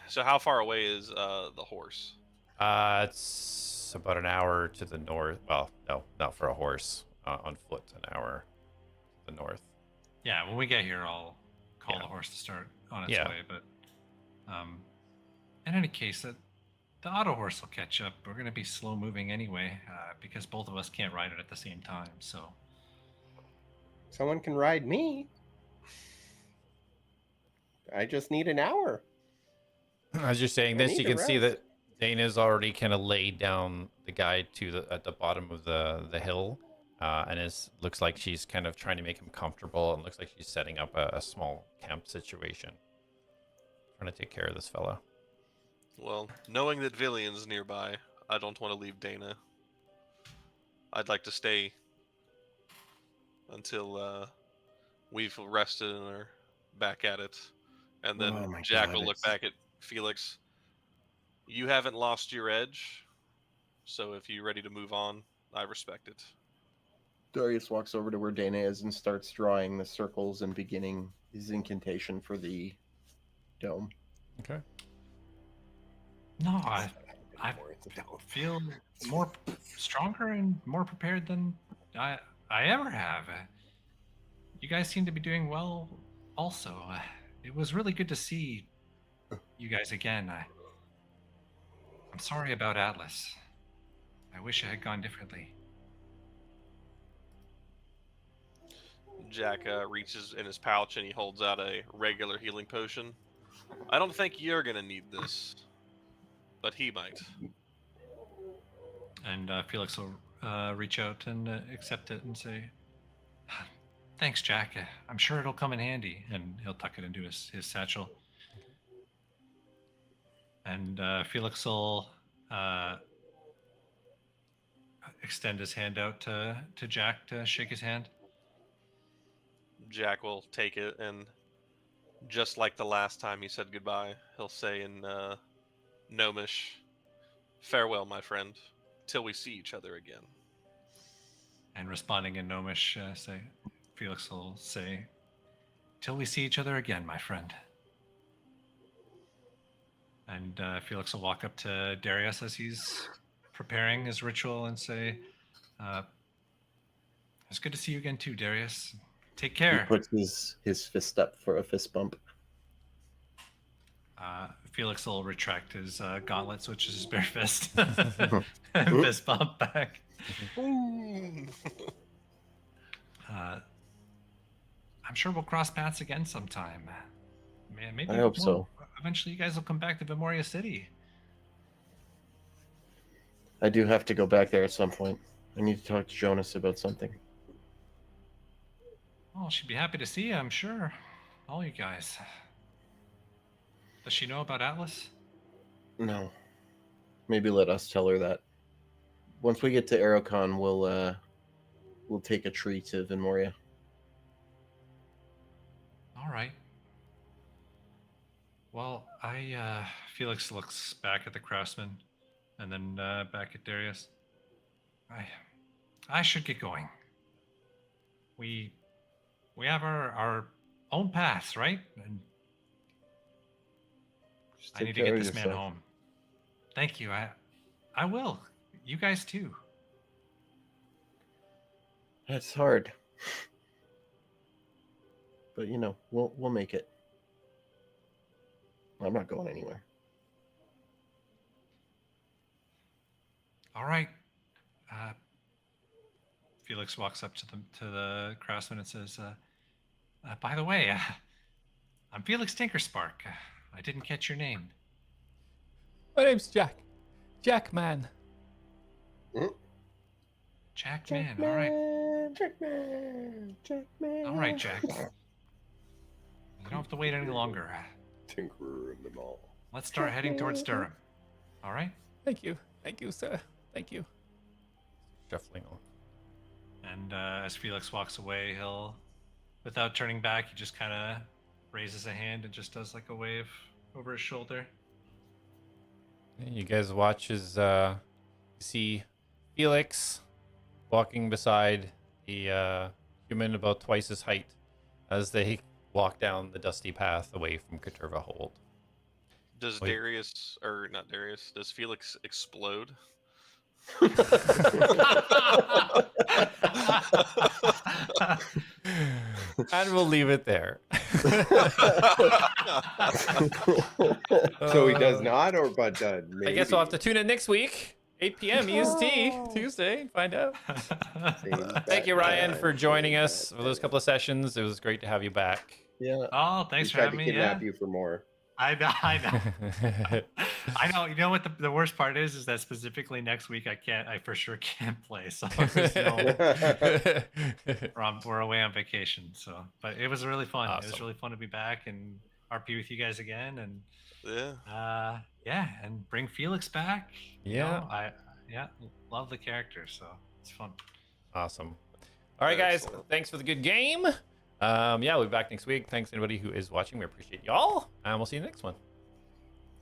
So how far away is the horse? It's about an hour to the north. Well, no, not for a horse. On foot, an hour to the north. Yeah. When we get here, I'll call Yeah. the horse to start on its Yeah. way. But in any case, the auto horse will catch up. We're going to be slow moving anyway because both of us can't ride it at the same time. So Someone can ride me. I just need an hour. As you're saying I this, need you to can see rest. that Dana's already kind of laid down the guide at the bottom of the hill, and looks like she's kind of trying to make him comfortable, and looks like she's setting up a small camp situation, trying to take care of this fella. Well, knowing that Villian's nearby, I don't want to leave Dana. I'd like to stay until we've rested and are back at it. And then Oh my Jak God, will look it's- back at Felix. You haven't lost your edge, so if you're ready to move on, I respect it. Darius walks over to where Dana is and starts drawing the circles and beginning his incantation for the dome. Okay. no, I feel more stronger and more prepared than I ever have. You guys seem to be doing well also. It was really good to see you guys again. I'm sorry about Atlas. I wish it had gone differently. Jak reaches in his pouch and he holds out a regular healing potion. I don't think you're gonna need this, but he might. And Felix will reach out and accept it and say, "Thanks, Jak. I'm sure it'll come in handy." And he'll tuck it into his satchel. And Felix will extend his hand out to Jak to shake his hand. Jak will take it, and just like the last time he said goodbye, he'll say in Gnomish, "Farewell, my friend, till we see each other again." And responding in Gnomish, Felix will say, "Till we see each other again, my friend." And Felix will walk up to Darius as he's preparing his ritual and say, "It's good to see you again too, Darius. Take He care." puts his fist up for a fist bump. Felix will retract his gauntlets, which is his bare fist. Fist bump back. sure we'll cross paths again sometime. Man, maybe I hope so. Eventually, you guys will come back to Memoria City. I do have to go back there at some point. I need to talk to Jonas about something. Oh, she'd be happy to see you, I'm sure. All you guys. Does she know about Atlas? No. Maybe let us tell her that. Once we get to Aerocon, we'll take a tree to Vinmoria. All right. Well, Felix looks back at the craftsman and then back at Darius. I should get going. We have our own paths, right? And I need to get this man home. Thank you. I will. You guys too. That's hard. But we'll make it. I'm not going anywhere. All right. Felix walks up to the craftsman and says, by the way, I'm Felix Tinkerspark. I didn't catch your name. My name's Jak. Jak Man. Jak Man. All right. All right, Jak. You don't have to wait any longer. Tinkerer in the mall. Let's start heading towards Durham. All right? Thank you. Thank you, sir. Thank you. Shuffling on. And as Felix walks away, he'll, without turning back, he just kind of raises a hand and just does like a wave over his shoulder. You guys watch as you see Felix walking beside the human about twice his height as they walk down the dusty path away from Katerva Hold. Does Darius, or not Darius, does Felix explode? And we'll leave it there. So he does not, but maybe. I guess we'll have to tune in next week, 8 p.m. EST, Tuesday, and find out. Thank you, Ryan, for joining us for those couple of sessions. It was great to have you back. Yeah. Oh, thanks for having me. Kidnap you for more. I know. I know. You know what the worst part is that specifically next week I for sure can't play. So we're away on vacation. So, but it was really fun. Awesome. It was really fun to be back and RP with you guys again. And Yeah. and bring Felix back. Yeah. Love the character. So it's fun. Awesome. All right, guys. Excellent. Thanks for the good game. We'll be back next week. Thanks anybody who is watching. We appreciate y'all. And we'll see you next one.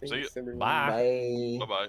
Thanks, everyone. Bye. Bye-bye.